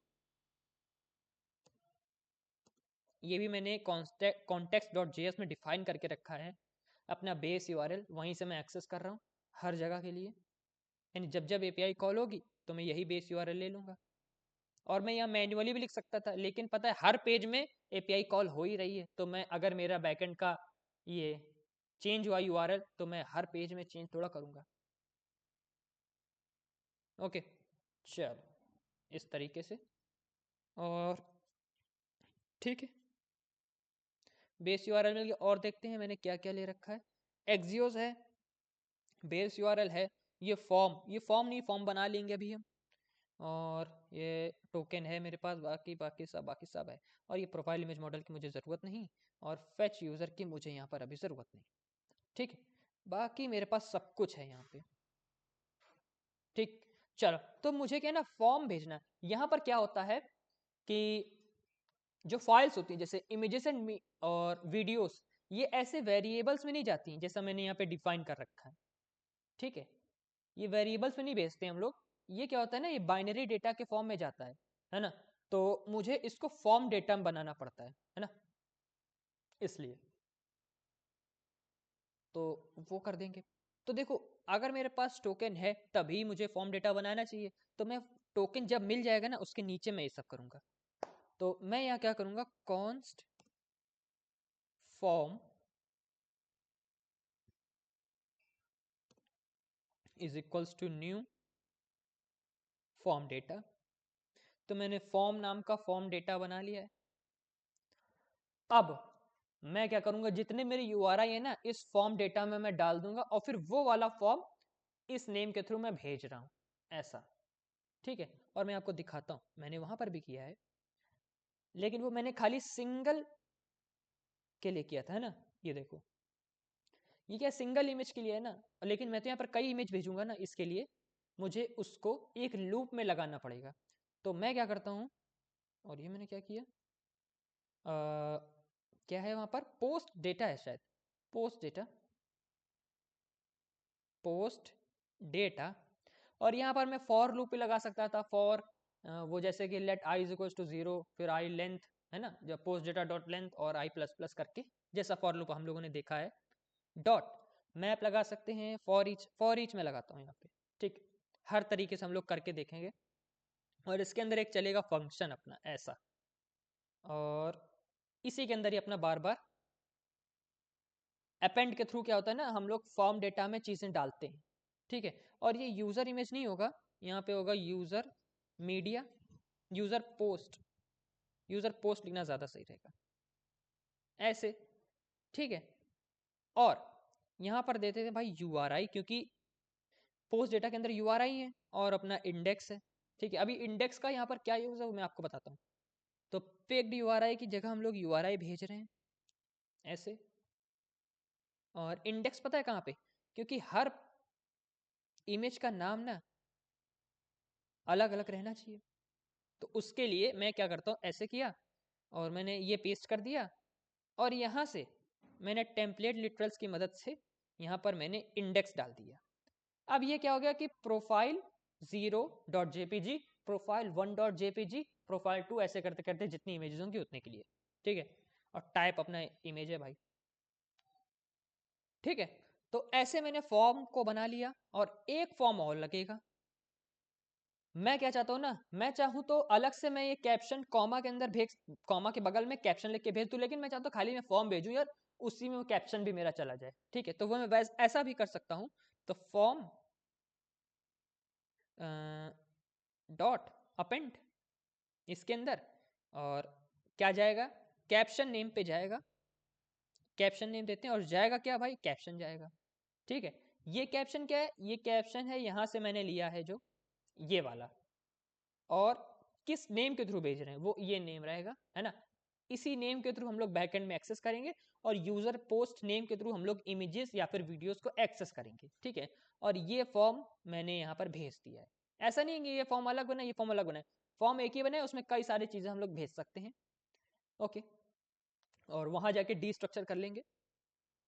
ये भी मैंने context.js में डिफाइन करके रखा है अपना बेस यूआरएल, वहीं से मैं एक्सेस कर रहा हूँ हर जगह के लिए। यानी जब जब एपीआई कॉल होगी तो मैं यही बेस यूआरएल ले लूँगा। और मैं यहाँ मैन्युअली भी लिख सकता था, लेकिन पता है हर पेज में एपीआई कॉल हो ही रही है, तो मैं अगर मेरा बैकएंड का ये चेंज हुआ यूआरएल तो मैं हर पेज में चेंज थोड़ा करूँगा। ओके, चलो इस तरीके से। और ठीक है, बेस यूआरएल मिल गया। और देखते हैं मैंने क्या क्या ले रखा है। एक्सियोस है, बेस यूआरएल है, ये फॉर्म नहीं, फॉर्म बना लेंगे अभी हम। और ये टोकन है मेरे पास, बाकी सब है। और ये प्रोफाइल इमेज मॉडल की मुझे ज़रूरत नहीं, और फेच यूज़र की मुझे यहाँ पर अभी ज़रूरत नहीं। ठीक है, बाकी मेरे पास सब कुछ है यहाँ पे। ठीक, चलो तो मुझे क्या है ना, फॉर्म भेजना है। यहाँ पर क्या होता है कि जो फाइल्स होती हैं जैसे इमेजेस एंड और वीडियोस, ये ऐसे वेरिएबल्स में नहीं जाती हैं जैसा मैंने यहाँ पे डिफाइन कर रखा है। ठीक है, ये वेरिएबल्स में नहीं भेजते हम लोग। ये क्या होता है ना, ये बाइनरी डेटा के फॉर्म में जाता है ना। तो मुझे इसको फॉर्म डेटा में बनाना पड़ता है ना, इसलिए तो वो कर देंगे। तो देखो, अगर मेरे पास टोकन है तभी मुझे फॉर्म डेटा बनाना चाहिए, तो मैं टोकन जब मिल जाएगा ना उसके नीचे मैं ये सब करूँगा। तो मैं यहाँ क्या करूँगा, const form is equals to new form data. तो मैंने फॉर्म नाम का फॉर्म डेटा बना लिया है। अब मैं क्या करूंगा, जितने मेरे यूआरआई है ना इस फॉर्म डेटा में मैं डाल दूंगा, और फिर वो वाला फॉर्म इस नेम के थ्रू मैं भेज रहा हूं, ऐसा। ठीक है, और मैं आपको दिखाता हूं, मैंने वहां पर भी किया है, लेकिन वो मैंने खाली सिंगल के लिए किया था, है ना। ये देखो, ये क्या सिंगल इमेज के लिए है ना, लेकिन मैं तो यहाँ पर कई इमेज भेजूंगा ना, इसके लिए मुझे उसको एक लूप में लगाना पड़ेगा। तो मैं क्या करता हूँ, और ये मैंने क्या किया, क्या है वहां पर, पोस्ट डेटा है शायद, पोस्ट डेटा, पोस्ट डेटा। और यहाँ पर मैं फॉर लूप भी लगा सकता था, फॉर वो जैसे कि let I is equals to 0, फिर आई लेंथ, है ना, जब पोस्ट डेटा डॉट लेंथ और आई प्लस प्लस करके, जैसा फॉर लूप हम लोगों ने देखा है। डॉट मैप लगा सकते हैं, फॉर ईच में लगाता हूँ यहाँ पे। ठीक, हर तरीके से हम लोग करके देखेंगे। और इसके अंदर एक चलेगा फंक्शन अपना ऐसा, और इसी के अंदर ही अपना बार बार अपेंड के थ्रू क्या होता है ना, हम लोग फॉर्म डेटा में चीज़ें डालते हैं। ठीक है, और ये यूज़र इमेज नहीं होगा, यहाँ पे होगा user media, user post, user post लिखना ज़्यादा सही रहेगा, ऐसे। ठीक है, और यहाँ पर देते थे भाई यूआरआई, क्योंकि पोस्ट डेटा के अंदर यूआरआई है और अपना इंडेक्स है। ठीक है, अभी इंडेक्स का यहाँ पर क्या यूज़ है वो मैं आपको बताता हूँ। तो पेक्ड यूआरआई की जगह हम लोग यूआरआई भेज रहे हैं, ऐसे। और इंडेक्स पता है कहाँ पे, क्योंकि हर इमेज का नाम ना अलग अलग रहना चाहिए। तो उसके लिए मैं क्या करता हूँ, ऐसे किया और मैंने ये पेस्ट कर दिया, और यहाँ से मैंने टेम्पलेट लिटरल्स की मदद से यहाँ पर मैंने इंडेक्स डाल दिया। अब ये क्या हो गया कि profile 0.jpg, profile 1.jpg, profile 2, ऐसे करते करते जितनी इमेजेस होंगी उतने के लिए। ठीक है, और टाइप अपना इमेज है भाई। ठीक है, तो ऐसे मैंने फॉर्म को बना लिया, और एक फॉर्म और लगेगा। मैं क्या चाहता हूँ ना, मैं चाहूँ तो अलग से मैं ये कैप्शन कॉमा के अंदर भेज, कॉमा के बगल में कैप्शन लिख के भेज दूँ, लेकिन मैं चाहता हूँ खाली मैं फॉर्म भेजूँ यार, उसी में वो कैप्शन भी मेरा चला जाए। ठीक है, तो वो मैं ऐसा भी कर सकता हूँ। तो फॉर्म डॉट अपेंड इसके अंदर, और क्या जाएगा, कैप्शन नेम पे जाएगा, कैप्शन नेम देते हैं, और जाएगा क्या भाई, कैप्शन जाएगा। ठीक है, ये कैप्शन क्या है, ये कैप्शन है, यहाँ से मैंने लिया है जो ये वाला, और किस नेम के थ्रू भेज रहे हैं वो ये नेम रहेगा, है ना। इसी नेम के थ्रू हम लोग बैकएंड में एक्सेस करेंगे, और यूजर पोस्ट नेम के थ्रू हम लोग इमेजेस या फिर वीडियोस को एक्सेस करेंगे। ठीक है, और ये फॉर्म मैंने यहाँ पर भेज दिया है। ऐसा नहीं है कि ये फॉर्म अलग बना, ये फॉर्म अलग बना है, फॉर्म एक ही बना है, उसमें कई सारी चीज़ें हम लोग भेज सकते हैं। ओके, और वहाँ जाके डी स्ट्रक्चर कर लेंगे।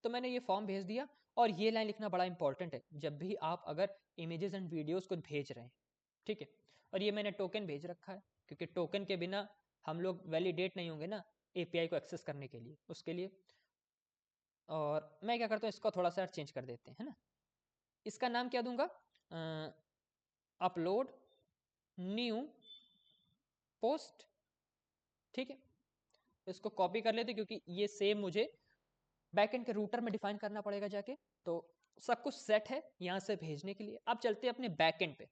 तो मैंने ये फॉर्म भेज दिया, और ये लाइन लिखना बड़ा इंपॉर्टेंट है जब भी आप अगर इमेजेस एंड वीडियोस को भेज रहे हैं, ठीक है। और ये मैंने टोकन भेज रखा है क्योंकि टोकन के बिना हम लोग वैलिडेट नहीं होंगे ना एपीआई को एक्सेस करने के लिए, उसके लिए। और मैं क्या करता हूँ, इसको थोड़ा सा चेंज कर देते हैं, है ना। इसका नाम क्या दूंगा, अपलोड न्यू पोस्ट, ठीक है। इसको कॉपी कर लेते क्योंकि ये सेम मुझे बैकएंड के रूटर में डिफाइन करना पड़ेगा जाके। तो सब कुछ सेट है यहाँ से भेजने के लिए। अब चलते हैं अपने बैकएंड पे।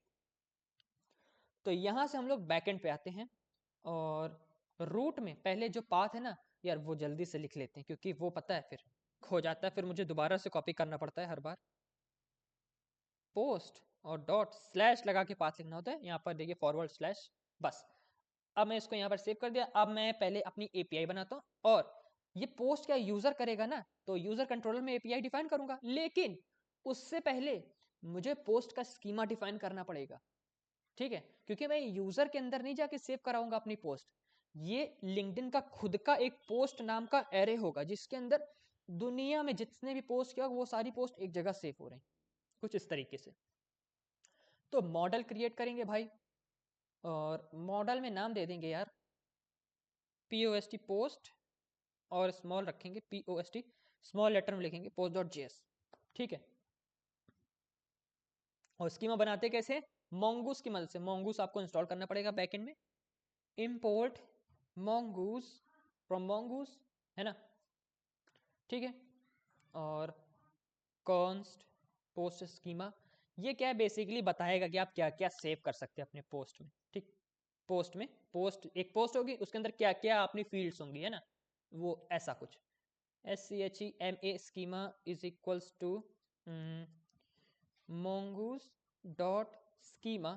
तो यहाँ से हम लोग बैकएंड पे आते हैं और रूट में पहले जो पाथ है ना यार, वो जल्दी से लिख लेते हैं क्योंकि वो पता है फिर खो जाता है, फिर मुझे दोबारा से कॉपी करना पड़ता है हर बार। पोस्ट और डॉट स्लैश लगा के पाथ लिखना होता है। यहाँ पर देखिए फॉरवर्ड स्लैश, बस। अब मैं इसको यहाँ पर सेव कर दिया। अब मैं पहले अपनी एपीआई बनाता हूँ और ये पोस्ट क्या यूजर करेगा ना, तो यूजर कंट्रोलर में एपीआई डिफाइन करूंगा, लेकिन उससे पहले मुझे पोस्ट का स्कीमा डिफाइन करना पड़ेगा, ठीक है। क्योंकि मैं यूजर के अंदर नहीं जाके सेव कराऊंगा अपनी पोस्ट, ये लिंक्डइन का खुद का एक पोस्ट नाम का एरे होगा जिसके अंदर दुनिया में जितने भी पोस्ट किया वो सारी पोस्ट एक जगह सेव हो रही, कुछ इस तरीके से। तो मॉडल क्रिएट करेंगे भाई और मॉडल में नाम दे देंगे यार post पोस्ट, और स्मॉल रखेंगे post, स्मॉल लेटर में लिखेंगे post.js, ठीक है। और स्कीमा बनाते कैसे, mongoose की मदद से। mongoose आपको इंस्टॉल करना पड़ेगा बैकएंड में। import mongoose from mongoose, है ना, ठीक है। और const post schema, ये क्या है, बेसिकली बताएगा कि आप क्या क्या सेव कर सकते हैं अपने पोस्ट में, ठीक। पोस्ट में पोस्ट एक पोस्ट होगी, उसके अंदर क्या क्या अपनी फील्ड्स होंगी, है ना, वो ऐसा कुछ। schema schema is equals to mongoose dot schema,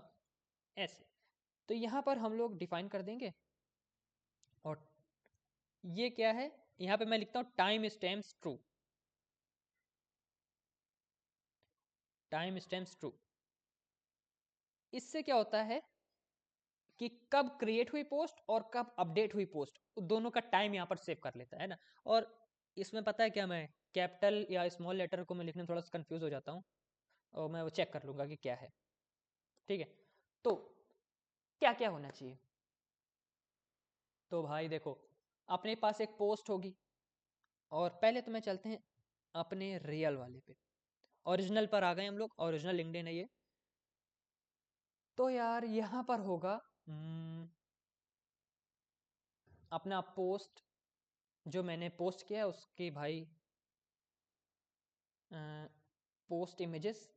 ऐसे। तो यहाँ पर हम लोग डिफाइन कर देंगे। और ये क्या है, यहाँ पे मैं लिखता हूँ time stamps true, time stamps true. इससे क्या होता है कि कब क्रिएट हुई पोस्ट और कब अपडेट हुई पोस्ट, दोनों का टाइम यहाँ पर सेव कर लेता है ना। और इसमें पता है क्या, मैं कैपिटल या स्मॉल लेटर को मैं लिखने में थोड़ा सा कंफ्यूज हो जाता हूँ, और मैं वो चेक कर लूंगा कि क्या है, ठीक है। तो क्या क्या होना चाहिए, तो भाई देखो अपने पास एक पोस्ट होगी, और पहले तो मैं चलते हैं अपने रियल वाले पे, ओरिजिनल पर आ गए हम लोग, ओरिजिनल लिंक्डइन है ये। तो यार यहाँ पर होगा अपना पोस्ट, जो मैंने पोस्ट किया है उसकी भाई पोस्ट इमेजेस,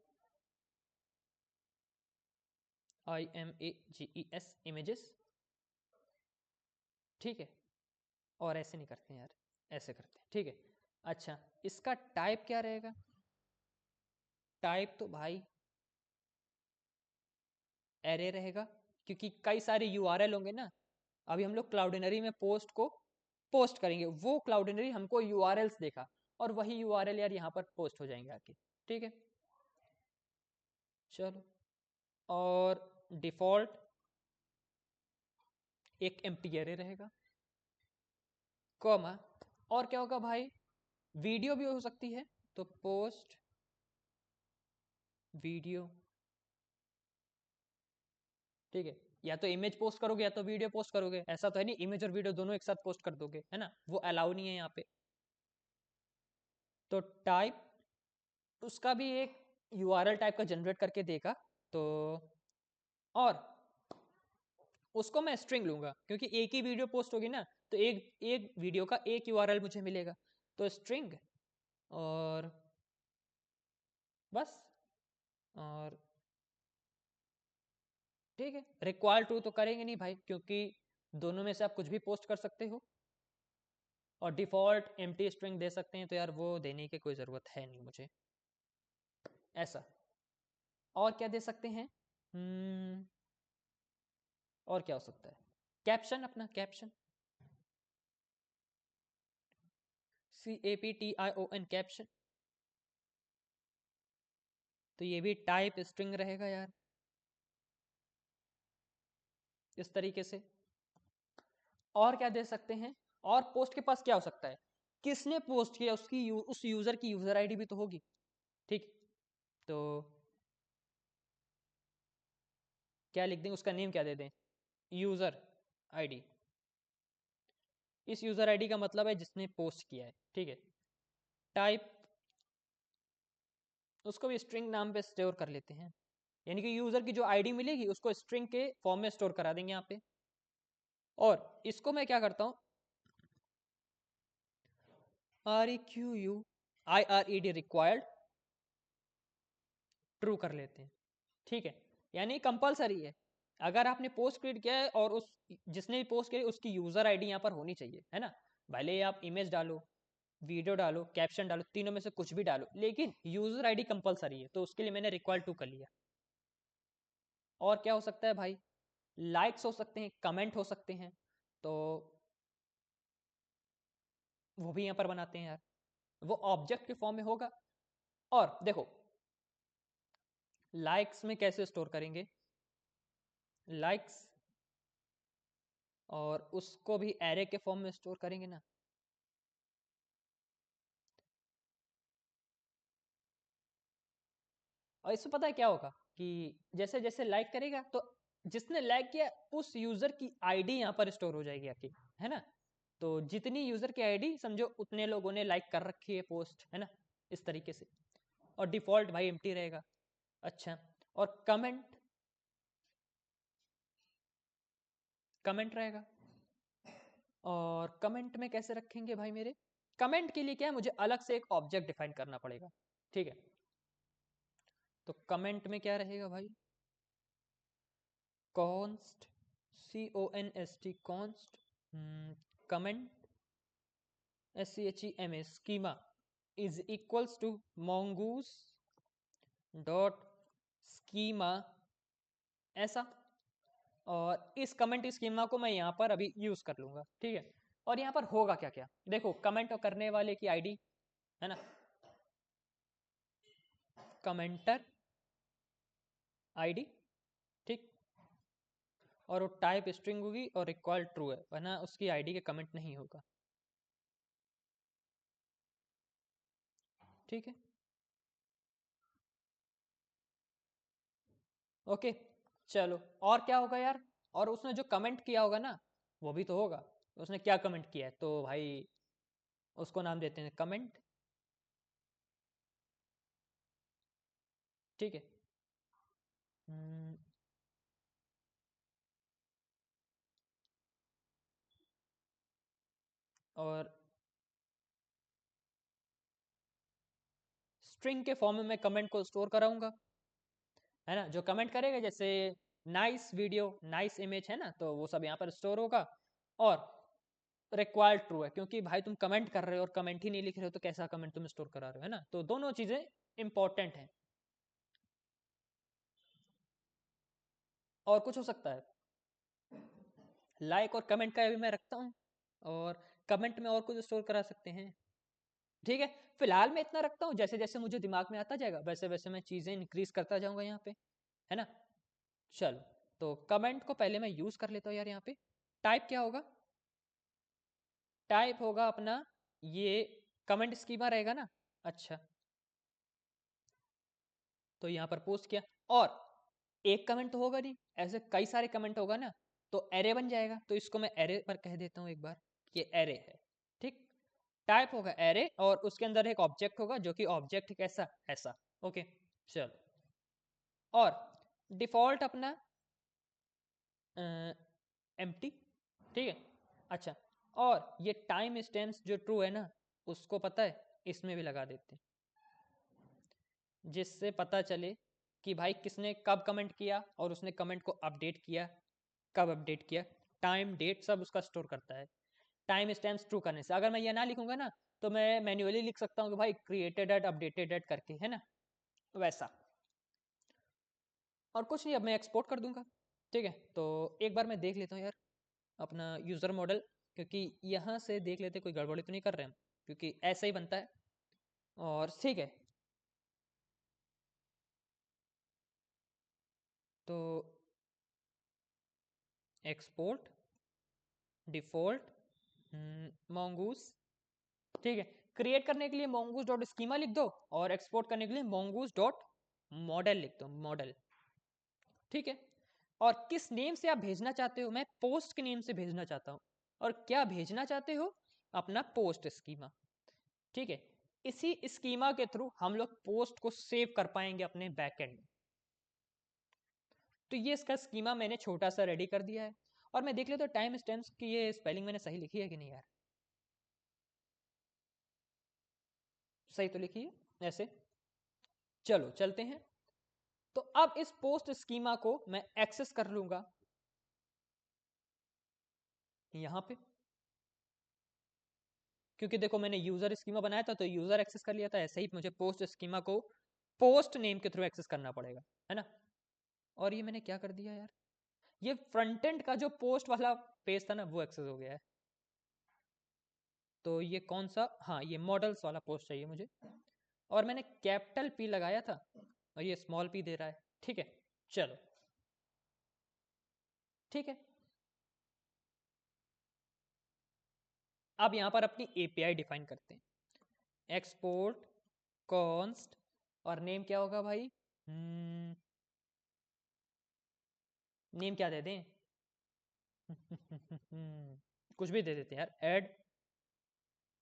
IMAGES इमेजेस, ठीक है। और ऐसे नहीं करते हैं यार, ऐसे करते हैं, ठीक है। अच्छा, इसका टाइप क्या रहेगा, टाइप तो भाई एरे रहेगा, क्योंकि कई सारे यूआरएल होंगे ना। अभी हम लोग क्लाउडिनरी में पोस्ट को पोस्ट करेंगे, वो क्लाउडिनरी हमको यूआरएल्स देखा, और वही यूआरएल यार यहाँ पर पोस्ट हो जाएंगे आके, ठीक है। चलो, और डिफॉल्ट एक एम्प्टी एरे रहेगा, कॉमा, और क्या होगा भाई, वीडियो भी हो सकती है, तो पोस्ट वीडियो, ठीक है। या तो इमेज पोस्ट करोगे या तो वीडियो पोस्ट करोगे, ऐसा तो है नहीं इमेज और वीडियो दोनों एक साथ पोस्ट कर दोगे, है ना, वो अलाउ नहीं है यहाँ पे। तो टाइप उसका भी एक यूआरएल टाइप का जनरेट करके देगा, तो और उसको मैं स्ट्रिंग लूंगा क्योंकि एक ही वीडियो पोस्ट होगी ना, तो एक एक वीडियो का एक यूआरएल मुझे मिलेगा, तो स्ट्रिंग, और बस। और ठीक है, रिक्वायर टू तो करेंगे नहीं भाई क्योंकि दोनों में से आप कुछ भी पोस्ट कर सकते हो, और डिफॉल्ट एम्प्टी स्ट्रिंग दे सकते हैं, तो यार वो देने की कोई ज़रूरत है नहीं मुझे, ऐसा। और क्या दे सकते हैं, और क्या हो सकता है, कैप्शन, अपना कैप्शन, CAPTION कैप्शन, तो ये भी टाइप स्ट्रिंग रहेगा यार, इस तरीके से। और क्या दे सकते हैं, और पोस्ट के पास क्या हो सकता है, किसने पोस्ट किया उसकी उस यूजर की यूजर आईडी भी तो होगी, ठीक। तो क्या लिख दें, उसका नेम क्या दे दें, यूज़र आईडी। इस यूज़र आईडी का मतलब है जिसने पोस्ट किया है, ठीक है। टाइप, उसको भी स्ट्रिंग नाम पे स्टोर कर लेते हैं, यानी कि यूज़र की जो आईडी मिलेगी उसको स्ट्रिंग के फॉर्म में स्टोर करा देंगे यहाँ पे। और इसको मैं क्या करता हूँ, REQUIRED रिक्वायर्ड ट्रू कर लेते हैं, ठीक है। यानी कंपलसरी है, अगर आपने पोस्ट क्रिएट किया है और उस जिसने भी पोस्ट किया उसकी यूज़र आईडी यहाँ पर होनी चाहिए, है ना। भले ही आप इमेज डालो, वीडियो डालो, कैप्शन डालो, तीनों में से कुछ भी डालो, लेकिन यूज़र आईडी कंपलसरी है, तो उसके लिए मैंने रिक्वायर्ड टू कर लिया। और क्या हो सकता है भाई, लाइक्स हो सकते हैं, कमेंट हो सकते हैं, तो वो भी यहाँ पर बनाते हैं यार, वो ऑब्जेक्ट के फॉर्म में होगा। और देखो लाइक्स में कैसे स्टोर करेंगे, लाइक्स, और उसको भी एरे के फॉर्म में स्टोर करेंगे ना। और इससे पता है क्या होगा कि जैसे जैसे लाइक करेगा तो जिसने लाइक किया उस यूजर की आईडी यहाँ पर स्टोर हो जाएगी आपकी, है ना। तो जितनी यूजर की आईडी समझो उतने लोगों ने लाइक कर रखी है पोस्ट, है ना, इस तरीके से। और डिफॉल्ट भाई एम्प्टी रहेगा। अच्छा, और कमेंट, कमेंट रहेगा। और कमेंट में कैसे रखेंगे भाई मेरे, कमेंट के लिए क्या है, मुझे अलग से एक ऑब्जेक्ट डिफाइन करना पड़ेगा, ठीक है। तो कमेंट में क्या रहेगा भाई, const, CONST const, comment, SCHEMA schema is equals to mongoose dot schema, ऐसा। और इस कमेंट स्कीमा को मैं यहाँ पर अभी यूज कर लूंगा, ठीक है। और यहाँ पर होगा क्या क्या, देखो कमेंट करने वाले की आईडी, है ना, कमेंटर आईडी, ठीक। और वो टाइप स्ट्रिंग होगी और इक्वल ट्रू है, वरना उसकी आईडी के कमेंट नहीं होगा, ठीक है। ओके, चलो और क्या होगा यार, और उसने जो कमेंट किया होगा ना वो भी तो होगा, उसने क्या कमेंट किया है, तो भाई उसको नाम देते हैं कमेंट, ठीक है। हम्म, और स्ट्रिंग के फॉर्म में मैं कमेंट को स्टोर कराऊंगा, है ना। जो कमेंट करेगा जैसे नाइस वीडियो, नाइस इमेज, है ना, तो वो सब यहाँ पर स्टोर होगा। और रिक्वायर्ड ट्रू है, क्योंकि भाई तुम कमेंट कर रहे हो और कमेंट ही नहीं लिख रहे हो तो कैसा कमेंट तुम स्टोर करा रहे हो, है ना। तो दोनों चीजें इंपॉर्टेंट हैं। और कुछ हो सकता है, लाइक और कमेंट का भी मैं रखता हूँ, और कमेंट में और कुछ स्टोर करा सकते हैं, ठीक है। फिलहाल मैं इतना रखता हूँ, जैसे जैसे मुझे दिमाग में आता जाएगा वैसे वैसे मैं चीजें इंक्रीज करता जाऊंगा यहाँ पे, है ना। चलो, तो कमेंट को पहले मैं यूज कर लेता हूँ यार यहाँ पे। टाइप क्या होगा, टाइप होगा अपना ये कमेंट स्कीमा रहेगा ना। अच्छा, तो यहाँ पर पोस्ट किया, और एक कमेंट तो होगा नहीं, ऐसे कई सारे कमेंट होगा ना, तो एरे बन जाएगा। तो इसको मैं एरे पर कह देता हूँ एक बार, ये एरे है, ठीक। टाइप होगा एरे, और उसके अंदर एक ऑब्जेक्ट होगा जो कि ऑब्जेक्ट कैसा, ऐसा, ओके। चलो, और डिफॉल्ट अपना एम्प्टी, ठीक है। अच्छा, और ये टाइम स्टैम्प्स जो ट्रू है ना, उसको पता है इसमें भी लगा देते हैं, जिससे पता चले कि भाई किसने कब कमेंट किया और उसने कमेंट को अपडेट किया, कब अपडेट किया, टाइम डेट सब उसका स्टोर करता है। टाइम स्टैम्प्स ट्रू करने से, अगर मैं ये ना लिखूंगा ना तो मैं मैन्युअली लिख सकता हूँ कि भाई क्रिएटेड एट अपडेटेड एट करके, है ना, वैसा। और कुछ नहीं, अब मैं एक्सपोर्ट कर दूंगा, ठीक है। तो एक बार मैं देख लेता हूँ यार अपना यूज़र मॉडल, क्योंकि यहाँ से देख लेते कोई गड़बड़ी तो नहीं कर रहे हम, क्योंकि ऐसा ही बनता है। और ठीक है, तो एक्सपोर्ट डिफॉल्ट mongoose, ठीक है। क्रिएट करने के लिए mongoose डॉट स्कीमा लिख दो और एक्सपोर्ट करने के लिए mongoose डॉट मॉडल लिख दो, मॉडल। ठीक है, और किस नेम से आप भेजना चाहते हो? मैं पोस्ट के नेम से भेजना चाहता हूँ। और क्या भेजना चाहते हो? अपना पोस्ट स्कीमा। ठीक है, इसी स्कीमा के थ्रू हम लोग पोस्ट को सेव कर पाएंगे अपने बैकएंड में। तो ये इसका स्कीमा मैंने छोटा सा रेडी कर दिया है। और मैं देख लेता हूँ टाइम स्टैम्प्स की ये स्पेलिंग मैंने सही लिखी है कि नहीं यार। सही तो लिखी है ऐसे। चलो चलते हैं। तो अब इस पोस्ट स्कीमा को मैं एक्सेस कर लूंगा यहां पे, क्योंकि देखो मैंने यूजर स्कीमा बनाया था तो यूजर एक्सेस कर लिया था, ऐसे ही मुझे पोस्ट स्कीमा को पोस्ट नेम के थ्रू एक्सेस करना पड़ेगा, है ना। और ये मैंने क्या कर दिया यार, ये फ्रंट एंड का जो पोस्ट वाला पेज था ना वो एक्सेस हो गया है। तो ये कौन सा, हाँ ये मॉडल्स वाला पोस्ट चाहिए मुझे, और मैंने कैपिटल पी लगाया था और ये स्मॉल पी दे रहा है। ठीक है, चलो ठीक है। अब यहां पर अपनी एपीआई डिफाइन करते हैं, एक्सपोर्ट कॉन्स्ट, और नेम क्या होगा भाई? नेम क्या दे दें? कुछ भी दे देते हैं यार, ऐड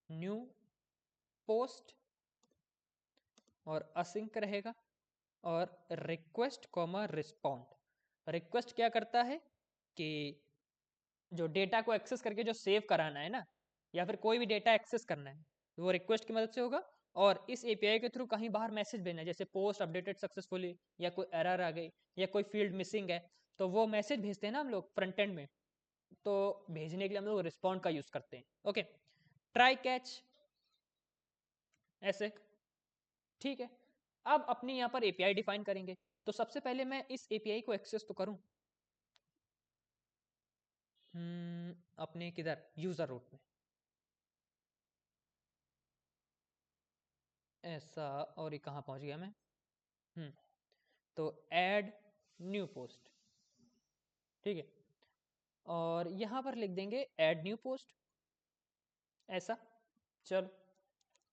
न्यू पोस्ट, और असिंक रहेगा, और रिक्वेस्ट कॉमा रिस्पॉन्ड। रिक्वेस्ट क्या करता है कि जो डेटा को एक्सेस करके जो सेव कराना है ना, या फिर कोई भी डेटा एक्सेस करना है, वो रिक्वेस्ट की मदद से होगा। और इस एपीआई के थ्रू कहीं बाहर मैसेज भेजना है, जैसे पोस्ट अपडेटेड सक्सेसफुली, या कोई एरर आ गई, या कोई फील्ड मिसिंग है, तो वो मैसेज भेजते हैं ना हम लोग फ्रंट एंड में, तो भेजने के लिए हम लोग रिस्पॉन्ड का यूज करते हैं। ओके, ट्राई कैच ऐसे। ठीक है, अब अपने यहाँ पर एपीआई डिफाइन करेंगे। तो सबसे पहले मैं इस एपीआई को एक्सेस तो करूं, अपने किधर यूजर रूट में ऐसा, और ये कहाँ पहुंच गया मैं? तो ऐड न्यू पोस्ट। ठीक है, और यहां पर लिख देंगे ऐड न्यू पोस्ट ऐसा। चलो,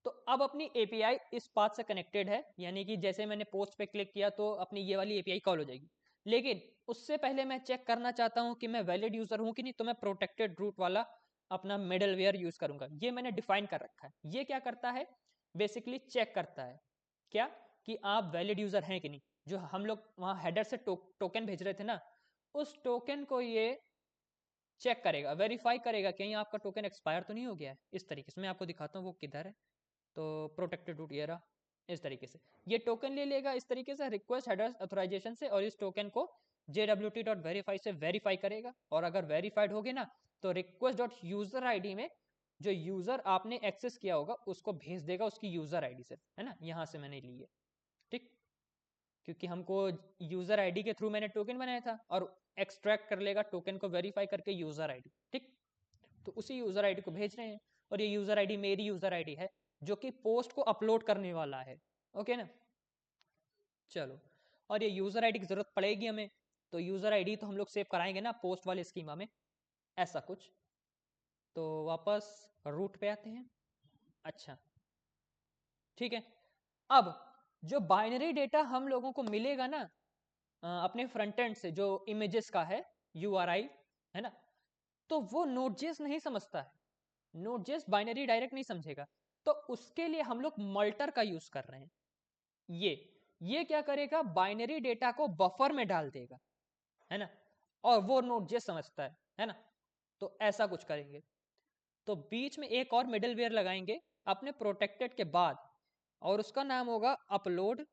तो अब अपनी एपीआई इस पाथ से कनेक्टेड है, यानी कि जैसे मैंने पोस्ट पे क्लिक किया तो अपनी ये वाली एपीआई कॉल हो जाएगी। लेकिन उससे पहले मैं चेक करना चाहता हूं कि मैं वैलिड यूजर हूं कि नहीं, तो मैं प्रोटेक्टेड रूट वाला अपना मिडलवेयर यूज करूंगा। ये मैंने डिफाइन कर रखा है। ये क्या करता है, बेसिकली चेक करता है क्या, कि आप वैलिड यूजर हैं कि नहीं। जो हम लोग वहां हेडर से टोकन भेज रहे थे ना, उस टोकन को ये चेक करेगा, वेरीफाई करेगा कहीं आपका टोकन एक्सपायर तो नहीं हो गया है। इस तरीके से मैं आपको दिखाता हूँ वो किधर है। तो प्रोटेक्टेड रूट ये रहा, इस तरीके से ये टोकन ले लेगा इस तरीके से रिक्वेस्ट हेडर ऑथराइजेशन से, और इस टोकन को jwt.verify से वेरीफाई करेगा। और अगर वेरीफाइड हो गए ना, तो रिक्वेस्ट डॉट यूजर आईडी में जो यूजर आपने एक्सेस किया होगा उसको भेज देगा उसकी यूजर आईडी से, है ना। यहां से मैंने ली है, ठीक, क्योंकि हमको यूजर आईडी के थ्रू मैंने टोकन बनाया था, और एक्सट्रैक्ट कर लेगा टोकन को वेरीफाई करके यूजर आईडी। ठीक, तो उसी यूजर आईडी को भेज रहे हैं, और ये यूजर आईडी मेरी यूजर आईडी है जो कि पोस्ट को अपलोड करने वाला है। ओके ना, चलो। और ये यूजर आईडी की जरूरत पड़ेगी हमें, तो यूजर आईडी तो हम लोग सेव कराएंगे ना पोस्ट वाले स्कीमा में, ऐसा कुछ। तो वापस रूट पे आते हैं। अच्छा, ठीक है। अब जो बाइनरी डेटा हम लोगों को मिलेगा ना अपने फ्रंट एंड से, जो इमेजेस का है यूआरआई, है ना, तो वो नोड.जेएस नहीं समझता है। नोड.जेएस बाइनरी डायरेक्ट नहीं समझेगा, तो उसके लिए हम लोग मल्टर का यूज कर रहे हैं। ये क्या करेगा, बाइनरी डेटा को बफर में डाल देगा, है ना, और वो नोड.जेएस समझता है ना। तो ऐसा कुछ करेंगे। तो बीच में एक और मिडलवेयर लगाएंगे अपने प्रोटेक्टेड के बाद, और उसका नाम होगा अपलोड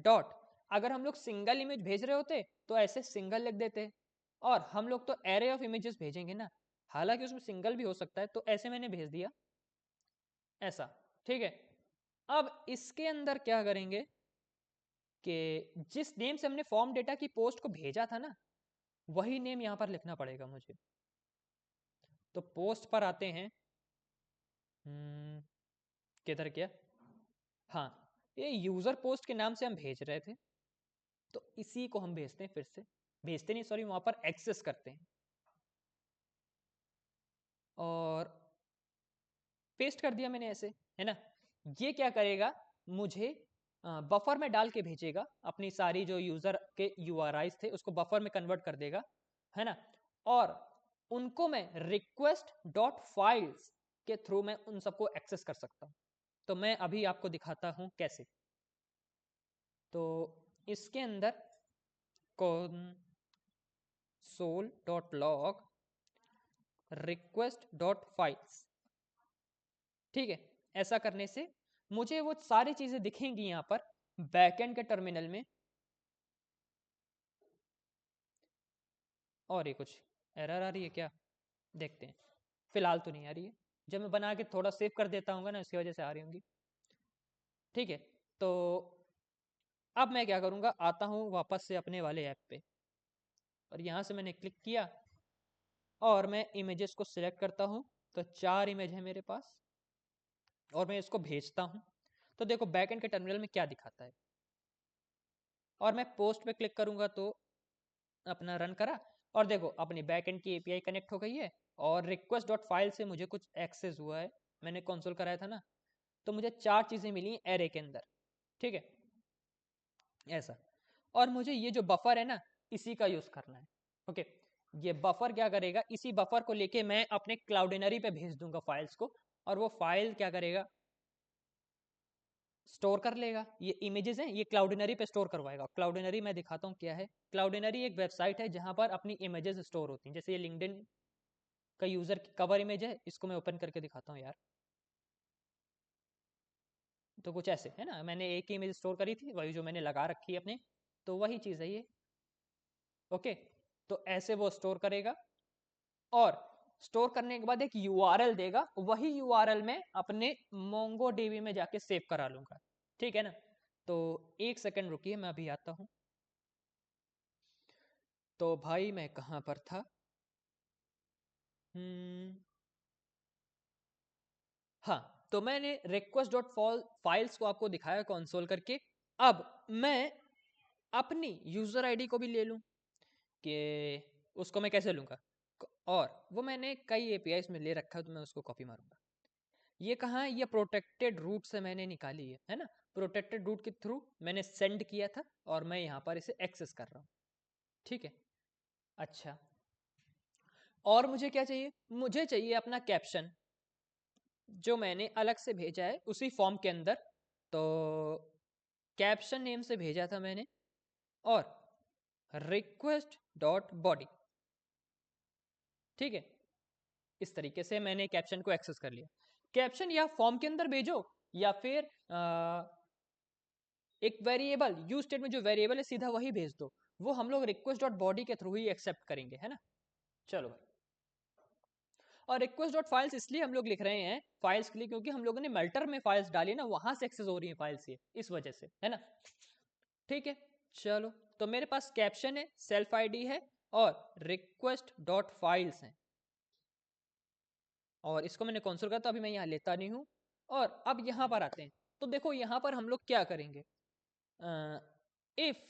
डॉट। अगर हम लोग सिंगल इमेज भेज रहे होते तो ऐसे सिंगल लिख देते, और हम लोग तो एरे ऑफ इमेजेस भेजेंगे ना, हालांकि उसमें सिंगल भी हो सकता है, तो ऐसे मैंने भेज दिया ऐसा। ठीक है, अब इसके अंदर क्या करेंगे कि जिस नेम से हमने फॉर्म डेटा की पोस्ट को भेजा था ना, वही नेम यहां पर लिखना पड़ेगा मुझे। तो पोस्ट पर आते हैं, किधर क्या, हाँ, ये यूजर पोस्ट के नाम से हम भेज रहे थे, तो इसी को हम भेजते हैं, फिर से भेजते नहीं, सॉरी, वहां पर एक्सेस करते हैं। और पेस्ट कर दिया मैंने ऐसे, है ना। ये क्या करेगा, मुझे बफर में डाल के भेजेगा, अपनी सारी जो यूजर के यूआरआईज थे उसको बफर में कन्वर्ट कर देगा, है ना। और उनको मैं रिक्वेस्ट डॉट फाइल्स के थ्रू मैं उन सबको एक्सेस कर सकता हूँ। तो मैं अभी आपको दिखाता हूँ कैसे। तो इसके अंदर console dot log request dot files, ठीक है। ऐसा करने से मुझे वो सारी चीजें दिखेंगी यहाँ पर बैकएंड के टर्मिनल में। और ये कुछ एरर आ रही है क्या, देखते हैं। फिलहाल तो नहीं आ रही है, जब मैं बना के थोड़ा सेव कर देता हूँ ना, इसकी वजह से आ रही होंगी। ठीक है, तो अब मैं क्या करूँगा, आता हूँ वापस से अपने वाले ऐप पे, और यहाँ से मैंने क्लिक किया और मैं इमेजेस को सिलेक्ट करता हूँ। तो 4 इमेज है मेरे पास और मैं इसको भेजता हूँ। तो देखो बैकएंड के टर्मिनल में क्या दिखाता है, और मैं पोस्ट पे क्लिक करूँगा तो अपना रन करा, और देखो अपनी बैकएंड की एपीआई कनेक्ट हो गई है, और रिक्वेस्ट डॉट फाइल से मुझे कुछ एक्सेस हुआ है। मैंने कंसोल कराया था ना, तो मुझे 4 चीज़ें मिली एरे के अंदर, ठीक है, ऐसा। और मुझे ये जो बफर है ना, इसी का यूज़ करना है। ओके, ये बफर क्या करेगा, इसी बफर को लेके मैं अपने क्लाउडिनरी पे भेज दूंगा फाइल्स को, और वो फाइल क्या करेगा, स्टोर कर लेगा। ये इमेजेस हैं, ये क्लाउडिनरी पे स्टोर करवाएगा। क्लाउडिनरी मैं दिखाता हूँ क्या है। क्लाउडिनरी एक वेबसाइट है जहाँ पर अपनी इमेजेस स्टोर होती हैं। जैसे ये लिंक्डइन का यूजर की कवर इमेज है, इसको मैं ओपन करके दिखाता हूँ यार। तो कुछ ऐसे है ना, मैंने एक ही इमेज स्टोर करी थी, वही जो मैंने लगा रखी है अपने, तो वही चीज़ है ये। ओके, तो ऐसे वो स्टोर करेगा, और स्टोर करने के बाद एक यूआरएल देगा, वही यूआरएल में अपने मोंगो डीबी में जाके सेव करा लूंगा, ठीक है ना। तो एक सेकंड रुकिए, मैं अभी आता हूँ। तो भाई मैं कहाँ पर था, हम्म, हाँ, तो मैंने रिक्वेस्ट डॉट फाइल्स को आपको दिखाया कंसोल करके। अब मैं अपनी यूजर आईडी को भी ले लूं, कि उसको मैं कैसे लूंगा, और वो मैंने कई एपीआईज में ले रखा है, तो मैं उसको कॉपी मारूंगा। ये कहाँ है, ये प्रोटेक्टेड रूट से मैंने निकाली है ना। प्रोटेक्टेड रूट के थ्रू मैंने सेंड किया था, और मैं यहाँ पर इसे एक्सेस कर रहा हूँ, ठीक है। अच्छा, और मुझे क्या चाहिए, मुझे चाहिए अपना कैप्शन, जो मैंने अलग से भेजा है उसी फॉर्म के अंदर। तो कैप्शन नेम से भेजा था मैंने, और रिक्वेस्ट डॉट बॉडी, ठीक है। इस तरीके से मैंने कैप्शन को एक्सेस कर लिया। कैप्शन या फॉर्म के अंदर भेजो, या फिर एक वेरिएबल यूज स्टेट में जो वेरिएबल है सीधा वही भेज दो, वो हम लोग रिक्वेस्ट डॉट बॉडी के थ्रू ही एक्सेप्ट करेंगे, है ना। चलो भाई, और रिक्वेस्ट डॉट फाइल्स इसलिए हम लोग लिख रहे हैं फाइल्स के लिए, क्योंकि हम लोगों ने मेल्टर में फाइल्स डाली ना, वहां से एक्सेस हो रही है फाइल्स, ये इस वजह से, है ना। ठीक है, चलो, तो मेरे पास कैप्शन है, सेल्फ आईडी है, और रिक्वेस्ट डॉट फाइल्स है, और इसको मैंने कॉन्सोल करा, तो अभी मैं यहाँ लेता नहीं हूँ। और अब यहाँ पर आते हैं, तो देखो यहाँ पर हम लोग क्या करेंगे, if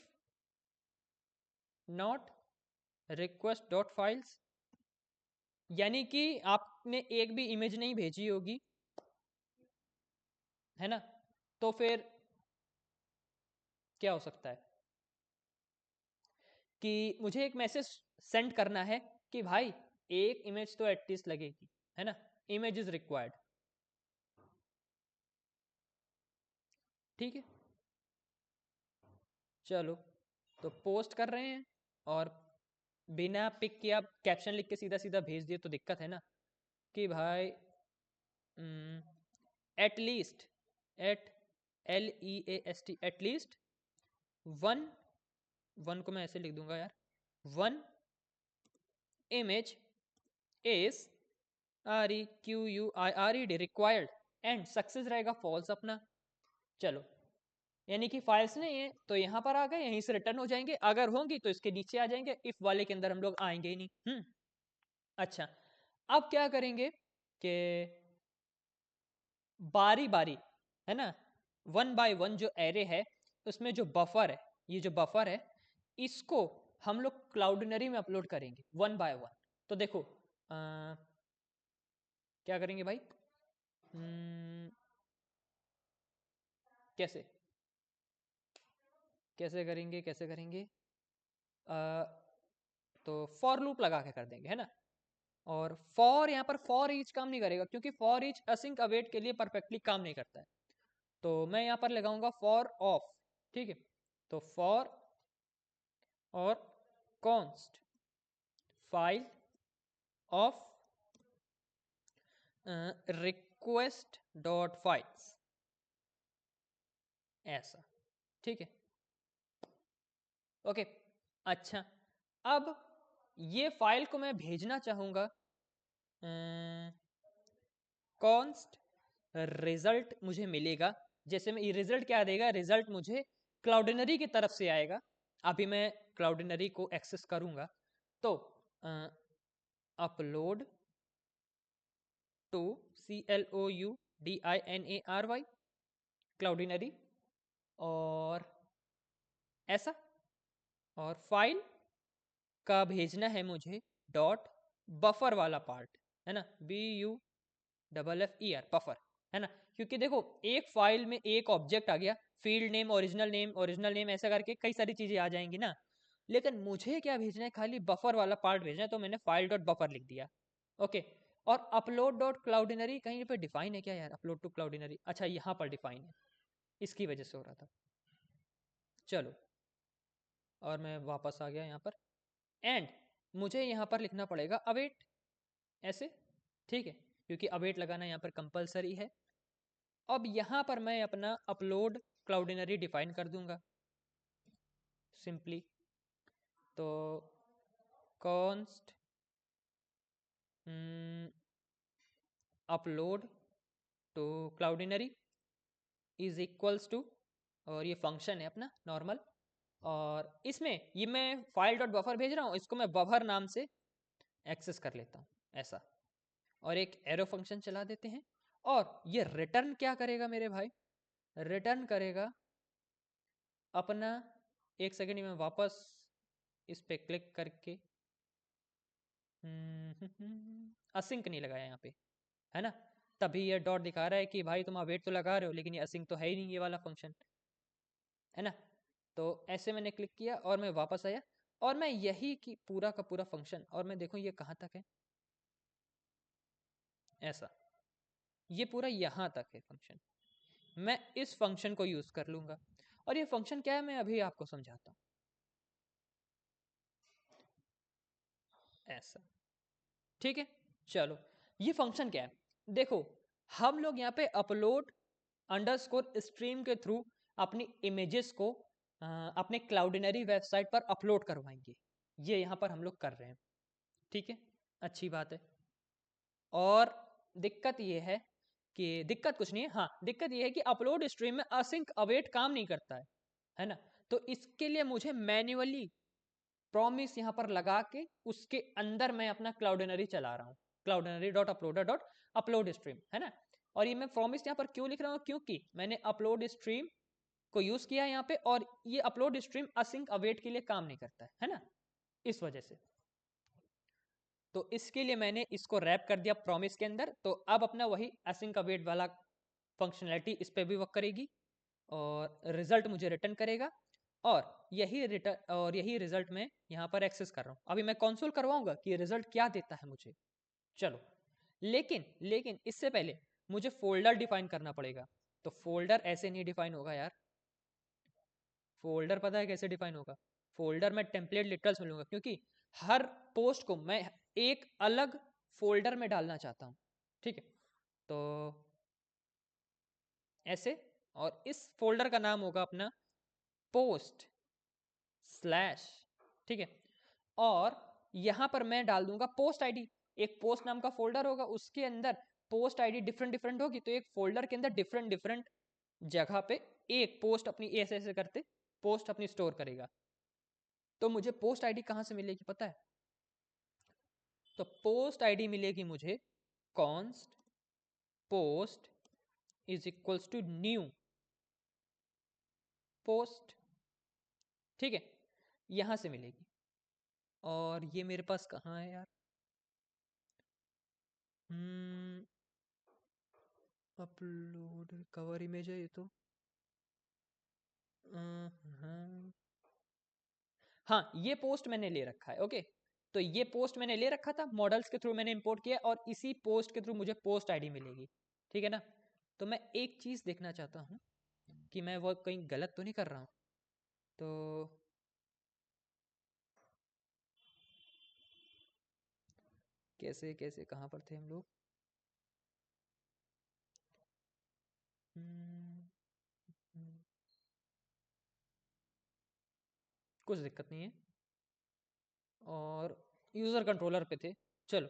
not request dot files, यानी कि आपने एक भी इमेज नहीं भेजी होगी, है ना, तो फिर क्या हो सकता है कि मुझे एक मैसेज सेंड करना है कि भाई एक इमेज तो एटलीस्ट लगेगी, है ना, इमेज इज रिक्वायर्ड, ठीक है। चलो, तो पोस्ट कर रहे हैं, और बिना पिक किए आप कैप्शन लिख के सीधा सीधा भेज दिए तो दिक्कत है ना, कि भाई at least, at LEAST, at least one, one को मैं ऐसे लिख दूंगा यार, one image is REQUIRED required, and success रहेगा फॉल्स अपना। चलो, यानी कि फाइल्स नहीं है तो यहाँ पर आ गए, यहीं से रिटर्न हो जाएंगे, अगर होंगी तो इसके नीचे आ जाएंगे, इफ वाले के अंदर हम लोग आएंगे ही नहीं। अच्छा, अब क्या करेंगे कि बारी बारी, है ना, वन बाय वन जो एरे है, उसमें जो बफर है, ये जो बफर है, इसको हम लोग क्लाउडनरी में अपलोड करेंगे वन बाय वन। तो देखो क्या करेंगे भाई, कैसे कैसे करेंगे, कैसे करेंगे? अ, तो फॉर लूप लगा के कर देंगे, है ना। और फॉर, यहाँ पर फॉर ईच काम नहीं करेगा क्योंकि फॉर ईच असिंक अवेट के लिए परफेक्टली काम नहीं करता है। तो मैं यहाँ पर लगाऊंगा फॉर ऑफ, ठीक है। तो फॉर और const file of request dot files, ऐसा, ठीक है। ओके, अच्छा, अब ये फाइल को मैं भेजना चाहूंगा कॉन्स्ट रिजल्ट मुझे मिलेगा। जैसे मैं ये रिजल्ट क्या देगा, रिजल्ट मुझे क्लाउडिनरी की तरफ से आएगा। अभी मैं क्लाउडिनरी को एक्सेस करूंगा, तो अपलोड टू CLOUDINARY क्लाउडिनरी, और ऐसा, और फाइल का भेजना है मुझे डॉट बफर वाला पार्ट, है ना, BUFFER बफर, है ना। क्योंकि देखो एक फाइल में एक ऑब्जेक्ट आ गया, फील्ड नेम, ओरिजिनल नेम ऐसा करके कई सारी चीजें आ जाएंगी ना। लेकिन मुझे क्या भेजना है, खाली बफर वाला पार्ट भेजना है, तो मैंने फाइल डॉट बफर लिख दिया। ओके, और अपलोड डॉट क्लाउडिनरी कहीं पे डिफाइन है क्या यार? अपलोड टू क्लाउडिनरी, अच्छा यहाँ पर डिफाइन है, इसकी वजह से हो रहा था। चलो, और मैं वापस आ गया यहाँ पर, एंड मुझे यहाँ पर लिखना पड़ेगा अवेट, ऐसे, ठीक है, क्योंकि अवेट लगाना यहाँ पर कंपलसरी है। अब यहाँ पर मैं अपना अपलोड क्लाउडिनरी डिफाइन कर दूंगा सिंपली। तो const upload to Cloudinary is equals to, और ये फंक्शन है अपना नॉर्मल, और इसमें ये मैं फाइल डॉट बफर भेज रहा हूँ, इसको मैं बफर नाम से एक्सेस कर लेता हूँ, ऐसा। और एक एरो फंक्शन चला देते हैं, और ये रिटर्न क्या करेगा मेरे भाई? रिटर्न करेगा अपना, एक सेकेंड में वापस इस पे क्लिक करके, असिंक नहीं लगाया यहाँ पे, है ना, तभी ये डॉट दिखा रहा है कि भाई तुम अवेट तो लगा रहे हो लेकिन ये असिंक तो है ही नहीं, ये वाला फंक्शन, है ना। तो ऐसे मैंने क्लिक किया और मैं वापस आया, और मैं यही कि पूरा का पूरा फंक्शन, और मैं देखूं ये कहाँ तक है, ऐसा, ये पूरा यहाँ तक है फंक्शन। मैं इस फंक्शन को यूज कर लूंगा, और ये फंक्शन क्या है मैं अभी आपको समझाता हूँ, ऐसा, ठीक है। चलो, ये फंक्शन क्या है, देखो, हम लोग यहाँ पे अपलोड अंडरस्कोर स्ट्रीम के थ्रू अपनी इमेजेस को अपने क्लाउडिनरी वेबसाइट पर अपलोड करवाएंगे, ये यहाँ पर हम लोग कर रहे हैं, ठीक है, अच्छी बात है। और दिक्कत ये है कि, दिक्कत कुछ नहीं है, हाँ दिक्कत ये है कि अपलोड स्ट्रीम में असिंक अवेट काम नहीं करता है ना। तो इसके लिए मुझे मैन्युअली प्रॉमिस यहाँ पर लगा के उसके अंदर मैं अपना क्लाउडिनरी चला रहा हूँ, Cloudinary dot uploader dot upload stream, है ना। और ये मैं प्रॉमिस यहाँ पर क्यों लिख रहा हूँ, क्योंकि मैंने अपलोड स्ट्रीम को यूज किया है यहाँ पे, और ये अपलोड स्ट्रीम असिंक अवेट के लिए काम नहीं करता है ना, इस वजह से। तो इसके लिए मैंने इसको रैप कर दिया प्रॉमिस के अंदर, तो अब अपना वही असिंक अवेट वाला फंक्शनैलिटी इस पे भी वर्क करेगी, और रिजल्ट मुझे रिटर्न करेगा, और यही रिजल्ट मैं यहाँ पर एक्सेस कर रहा हूँ। अभी मैं कंसोल करवाऊंगा कि रिजल्ट क्या देता है मुझे। चलो, लेकिन लेकिन इससे पहले मुझे फोल्डर डिफाइन करना पड़ेगा। तो फोल्डर ऐसे नहीं डिफाइन होगा यार, फोल्डर पता है कैसे डिफाइन होगा? फोल्डर में टेम्पलेट लिटरल्स मिलूंगा, क्योंकि हर पोस्ट को मैं एक अलग फोल्डर में डालना चाहता हूँ, ठीक है। तो ऐसे, और इस फोल्डर का नाम होगा अपना पोस्ट स्लैश, ठीक है। और यहां पर मैं डाल दूंगा पोस्ट आईडी, एक पोस्ट नाम का फोल्डर होगा, उसके अंदर पोस्ट आईडी डिफरेंट डिफरेंट होगी, तो एक फोल्डर के अंदर डिफरेंट डिफरेंट जगह पे एक पोस्ट अपनी ऐसे ऐसे करते पोस्ट अपनी स्टोर करेगा। तो मुझे पोस्ट आईडी कहां से मिलेगी पता है? तो पोस्ट आईडी मिलेगी मुझे const post is equals to new post, ठीक है, यहां से मिलेगी। और ये मेरे पास कहाँ है यार? अपलोड कवर इमेज है ये तो। हाँ हाँ, ये पोस्ट मैंने ले रखा है। ओके, तो ये पोस्ट मैंने ले रखा था, मॉडल्स के थ्रू मैंने इंपोर्ट किया और इसी पोस्ट के थ्रू मुझे पोस्ट आईडी मिलेगी। ठीक है ना। तो मैं एक चीज देखना चाहता हूँ कि मैं वो कहीं गलत तो नहीं कर रहा हूँ। तो कैसे कैसे कहाँ पर थे हम लोग? हम्म, हम्म, कुछ दिक्कत नहीं है। और यूजर कंट्रोलर पे थे। चलो,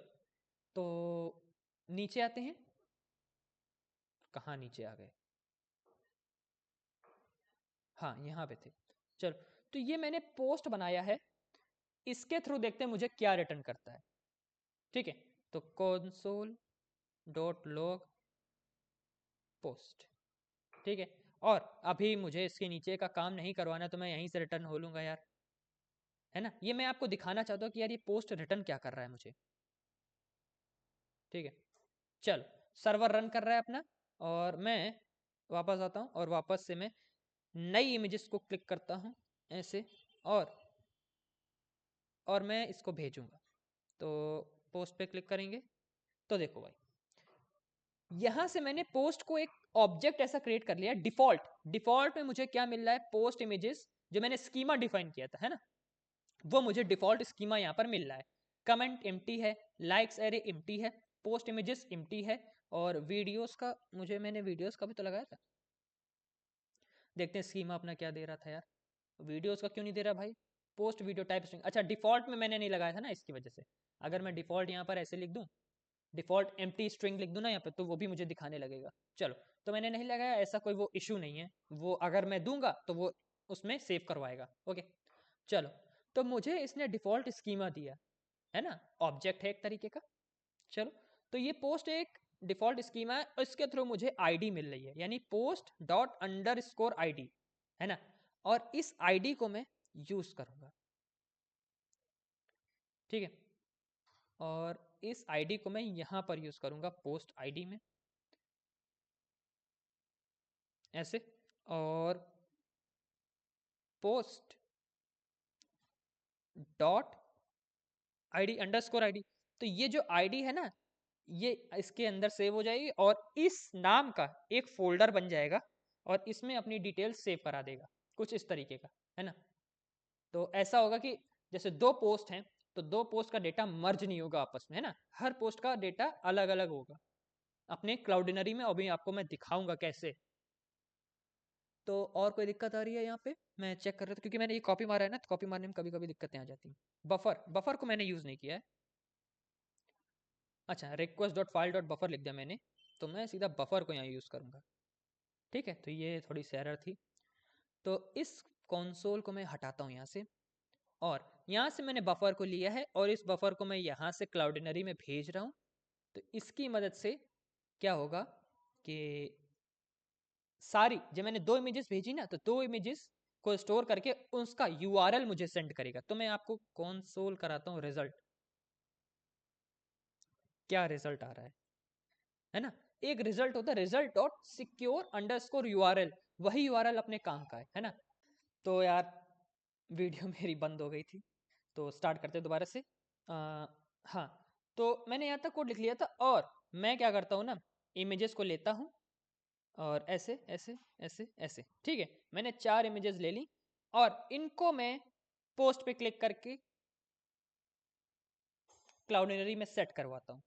तो नीचे आते हैं। कहाँ नीचे आ गए? हाँ, यहाँ पे थे। चलो, तो ये मैंने पोस्ट बनाया है, इसके थ्रू देखते हैं मुझे क्या रिटर्न करता है। ठीक है, तो console डॉट लॉग पोस्ट। ठीक है, और अभी मुझे इसके नीचे का काम नहीं करवाना, तो मैं यहीं से रिटर्न हो लूंगा यार, है ना। ये मैं आपको दिखाना चाहता हूँ कि यार ये पोस्ट रिटर्न क्या कर रहा है मुझे। ठीक है, चलो, सर्वर रन कर रहा है अपना, और मैं वापस आता हूँ और वापस से मैं नई इमेजेस को क्लिक करता हूँ ऐसे, और मैं इसको भेजूंगा। तो पोस्ट पे क्लिक करेंगे, तो देखो भाई, यहां से मैंने पोस्ट को एक ऑब्जेक्ट ऐसा क्रिएट कर लिया। डिफॉल्ट डिफॉल्ट में मुझे क्या मिल रहा है? पोस्ट इमेजेस, जो मैंने स्कीमा डिफाइन किया था, है ना, वो मुझे डिफॉल्ट स्कीमा यहाँ पर मिल रहा है। कमेंट एम्प्टी है, लाइक्स एरे एम्प्टी है, पोस्ट इमेजेस एम्प्टी है, और वीडियोस का मैंने वीडियोस का भी तो लगाया था। देखते हैं स्कीमा अपना क्या दे रहा था यार। वीडियोस का क्यों नहीं दे रहा भाई? पोस्ट वीडियो टाइप स्ट्रिंग, अच्छा डिफॉल्ट में मैंने नहीं लगाया था ना, इसकी वजह से। अगर मैं डिफॉल्ट यहाँ पर ऐसे लिख दूँ, डिफॉल्ट एम्प्टी स्ट्रिंग लिख दूँ ना यहाँ पे, तो वो भी मुझे दिखाने लगेगा। चलो, तो मैंने नहीं लगाया, ऐसा कोई वो इशू नहीं है। वो अगर मैं दूंगा तो वो उसमें सेव करवाएगा। ओके, चलो, तो मुझे इसने डिफॉल्ट स्कीमा दिया, है ना, ऑब्जेक्ट है एक तरीके का। चलो, तो ये पोस्ट एक डिफॉल्ट स्कीमा है, और इसके थ्रू मुझे आईडी मिल रही है, यानी post dot under score I D, है ना। और इस आईडी को मैं यूज करूंगा। ठीक है, और इस आईडी को मैं यहां पर यूज करूंगा पोस्ट आईडी में, ऐसे। और post dot ID under score ID, तो ये जो आईडी है ना, ये इसके अंदर सेव हो जाएगी, और इस नाम का एक फोल्डर बन जाएगा, और इसमें अपनी डिटेल्स सेव करा देगा, कुछ इस तरीके का, है ना। तो ऐसा होगा कि जैसे दो पोस्ट हैं, तो दो पोस्ट का डेटा मर्ज नहीं होगा आपस में, है ना, हर पोस्ट का डेटा अलग अलग होगा अपने क्लाउडिनरी में। अभी आपको मैं दिखाऊंगा कैसे। तो और कोई दिक्कत आ रही है यहाँ पे? मैं चेक कर रहा था, क्योंकि मैंने ये कॉपी मारा है ना, तो कॉपी मारने में कभी कभी दिक्कतें आ जाती हैं। बफर बफर को मैंने यूज़ नहीं किया है। अच्छा, request dot file dot buffer लिख दिया मैंने, तो मैं सीधा बफर को यहाँ यूज़ करूँगा। ठीक है, तो ये थोड़ी सी एरर थी। तो इस कंसोल को मैं हटाता हूँ यहाँ से, और यहाँ से मैंने बफर को लिया है, और इस बफर को मैं यहाँ से क्लाउडिनरी में भेज रहा हूँ। तो इसकी मदद से क्या होगा कि सारी जो मैंने दो इमेजेस भेजी ना, तो दो इमेजेस को स्टोर करके उसका यूआरएल मुझे सेंड करेगा। तो मैं आपको कंसोल कराता हूँ रिजल्ट, क्या रिजल्ट आ रहा है ना। एक रिजल्ट होता है result dot secure underscore URL, वही यूआरएल अपने काम का है ना। तो यार वीडियो मेरी बंद हो गई थी, तो स्टार्ट करते हैं दोबारा से। हाँ, तो मैंने यहाँ तक कोड लिख लिया था, और मैं क्या करता हूँ ना, इमेजेस को लेता हूँ, और ऐसे ऐसे ऐसे ऐसे, ठीक है, मैंने चार इमेजेस ले ली, और इनको मैं पोस्ट पे क्लिक करके क्लाउडिनरी में सेट करवाता हूँ।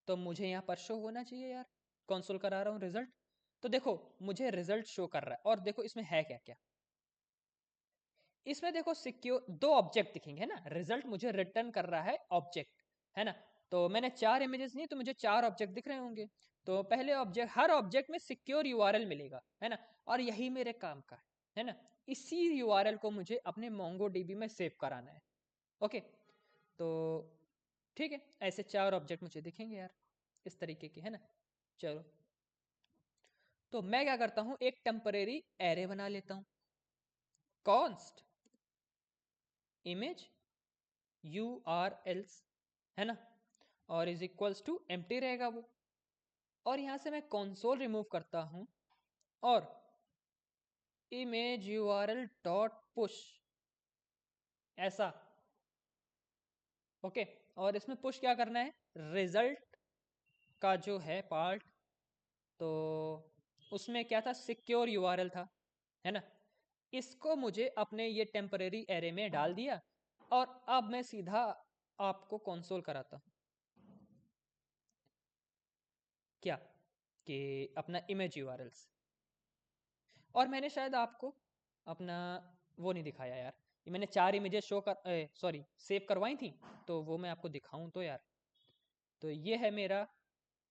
तो मुझे यहाँ पर शो होना चाहिए यार, कंसोल करा रहा हूँ रिजल्ट। तो देखो, मुझे रिजल्ट शो कर रहा है, और देखो इसमें है क्या क्या। इसमें देखो सिक्योर दो ऑब्जेक्ट दिखेंगे, है ना, रिजल्ट मुझे रिटर्न कर रहा है ऑब्जेक्ट, है ना। तो मैंने चार इमेजेस नहीं, तो मुझे चार ऑब्जेक्ट दिख रहे होंगे। तो पहले ऑब्जेक्ट, हर ऑब्जेक्ट में सिक्योर यूआरएल मिलेगा, है ना, और यही मेरे काम का है ना। इसी यूआरएल को मुझे अपने मोंगोडीबी में सेव कराना है। ओके, तो ठीक है, ऐसे चार ऑब्जेक्ट मुझे दिखेंगे यार, इस तरीके के, है ना। चलो, तो मैं क्या करता हूँ, एक टेम्परेरी एरे बना लेता हूँ, कॉन्स्ट इमेज URLs, है ना, और इज इक्वल्स टू एम्प्टी रहेगा वो। और यहाँ से मैं कंसोल रिमूव करता हूँ और इमेज यूआरएल डॉट पुश ऐसा। ओके, और इसमें पुश क्या करना है, रिजल्ट का जो है पार्ट, तो उसमें क्या था, सिक्योर यूआरएल था, है ना। इसको मुझे अपने ये टेम्परेरी एरे में डाल दिया और अब मैं सीधा आपको कंसोल कराता हूँ क्या, कि अपना इमेज यूआरएल्स। और मैंने शायद आपको अपना वो नहीं दिखाया यार, ये मैंने 4 इमेजेस शो कर सॉरी सेव करवाई थी, तो वो मैं आपको दिखाऊं तो यार। तो ये है मेरा,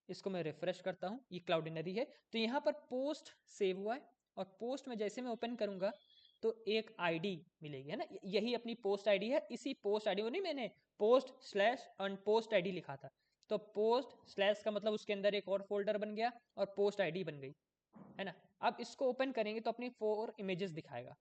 इसको मैं रिफ्रेश करता हूँ, ये क्लाउडिनरी है। तो यहाँ पर पोस्ट सेव हुआ है और पोस्ट में जैसे मैं ओपन करूँगा तो एक आईडी मिलेगी, है ना। यही अपनी पोस्ट आईडी है, इसी पोस्ट आईडी को नहीं मैंने पोस्ट स्लैश अनपोस्ट आईडी लिखा था, तो पोस्ट स्लैश का मतलब उसके अंदर एक और फोल्डर बन गया और पोस्ट आईडी बन गई, है ना। अब इसको ओपन करेंगे तो अपनी 4 इमेजेस दिखाएगा।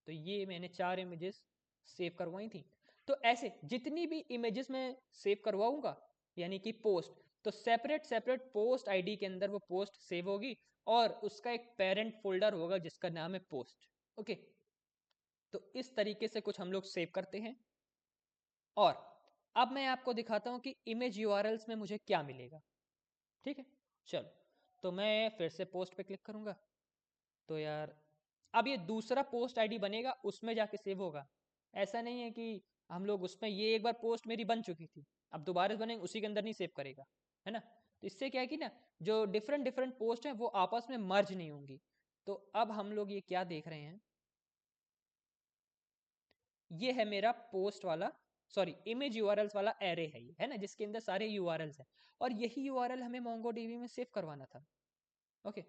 तो ये मैंने 4 इमेजेस सेव करवाई थी। तो ऐसे जितनी भी इमेजेस मैं सेव करवाऊंगा यानी कि पोस्ट, तो सेपरेट सेपरेट पोस्ट आईडी के अंदर वो पोस्ट सेव होगी और उसका एक पेरेंट फोल्डर होगा जिसका नाम है पोस्ट। ओके, तो इस तरीके से कुछ हम लोग सेव करते हैं। और अब मैं आपको दिखाता हूं कि इमेज यूआरएल्स में मुझे क्या मिलेगा। ठीक है, चलो, तो मैं फिर से पोस्ट पे क्लिक करूंगा। तो यार अब ये दूसरा पोस्ट आईडी बनेगा, उसमें जाके सेव होगा। ऐसा नहीं है कि हम लोग उसमें, ये एक बार पोस्ट मेरी बन चुकी थी, अब दोबारा से बनेंगे उसी के अंदर नहीं सेव करेगा, है ना। तो इससे क्या है कि ना, जो डिफरेंट डिफरेंट पोस्ट हैं वो आपस में मर्ज नहीं होंगी। तो अब हम लोग ये क्या देख रहे हैं, ये है मेरा पोस्ट वाला, सॉरी इमेज यूआरएल्स वाला एरे है ये, है ना, जिसके अंदर सारे यूआरएल्स हैं। और यही यूआरएल हमें मोंगोडीबी में सेव करवाना था। ओके,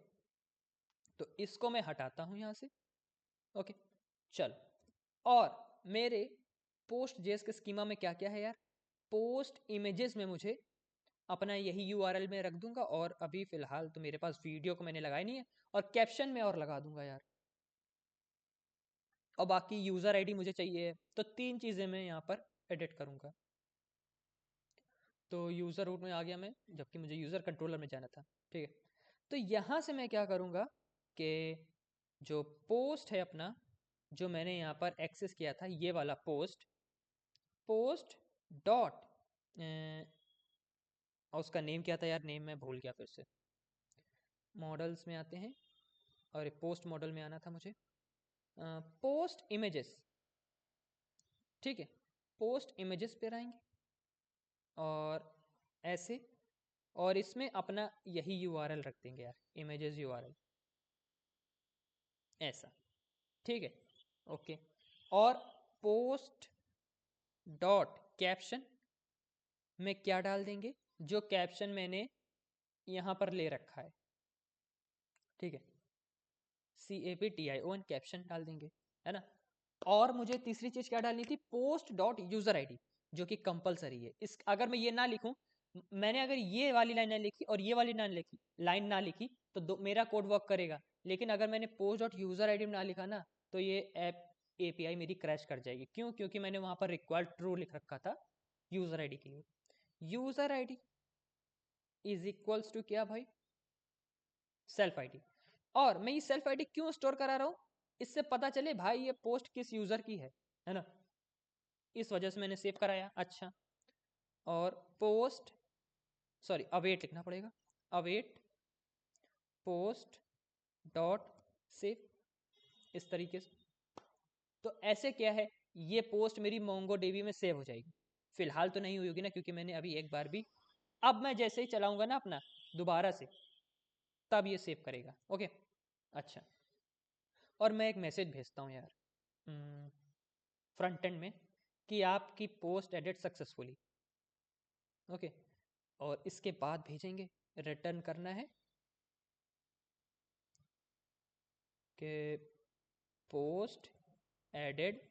तो इसको मैं हटाता हूं यहां से। ओके, चल, और मेरे पोस्ट जेएस के स्कीमा में क्या क्या है यार, पोस्ट इमेजेस में मुझे अपना यही यूआरएल में रख दूंगा, और अभी फिलहाल तो मेरे पास वीडियो को मैंने लगाई नहीं है, और कैप्शन में और लगा दूंगा यार। और बाकी यूजर आईडी मुझे चाहिए, तो 3 चीजें मैं यहाँ पर एडिट करूंगा। तो यूजर रूट में आ गया मैं, जबकि मुझे यूजर कंट्रोलर में जाना था। ठीक है, तो यहाँ से मैं क्या करूँगा कि जो पोस्ट है अपना, जो मैंने यहाँ पर एक्सेस किया था, ये वाला पोस्ट, पोस्ट डॉट, और उसका नेम क्या था यार, नेम मैं भूल गया। फिर से मॉडल्स में आते हैं, और पोस्ट मॉडल में आना था मुझे, पोस्ट इमेजेस। ठीक है, पोस्ट इमेजेस पे आएंगे और ऐसे, और इसमें अपना यही यूआरएल रख देंगे यार, इमेजेस यूआरएल ऐसा। ठीक है, ओके, और पोस्ट डॉट कैप्शन में क्या डाल देंगे, जो कैप्शन मैंने यहाँ पर ले रखा है। ठीक है, CAPTION कैप्शन डाल देंगे, है ना। और मुझे तीसरी चीज क्या डालनी थी, पोस्ट डॉट यूजर आईडी, जो कि कंपलसरी है। इस अगर मैं ये ना लिखूं, मैंने अगर ये वाली लाइन ना लिखी और ये वाली लाइन ना लिखी, तो मेरा कोड वर्क करेगा। लेकिन अगर मैंने पोस्ट डॉट यूजर आईडी में ना लिखा ना, तो ये ऐप API मेरी क्रैश कर जाएगी। क्यों? क्योंकि मैंने वहां पर रिक्वायर्ड ट्रू लिख रखा था यूजर आईडी के लिए। User ID is equals to क्या भाई, सेल्फ आईडी। और मैं ये सेल्फ आईडी क्यों स्टोर करा रहा हूं, इससे पता चले भाई ये पोस्ट किस यूजर की है ना, इस वजह से मैंने सेव कराया। अच्छा, और पोस्ट, सॉरी अवेट लिखना पड़ेगा, अवेट पोस्ट डॉट सेव, इस तरीके से। तो ऐसे क्या है, ये पोस्ट मेरी मोंगोडीबी में सेव हो जाएगी। फिलहाल तो नहीं हुई होगी ना, क्योंकि मैंने अभी एक बार भी, अब मैं जैसे ही चलाऊंगा ना अपना दोबारा से, तब ये सेव करेगा। ओके, अच्छा, और मैं एक मैसेज भेजता हूँ यार फ्रंट एंड में, कि आपकी पोस्ट एडिट सक्सेसफुली। ओके, और इसके बाद भेजेंगे, रिटर्न करना है कि पोस्ट एडेड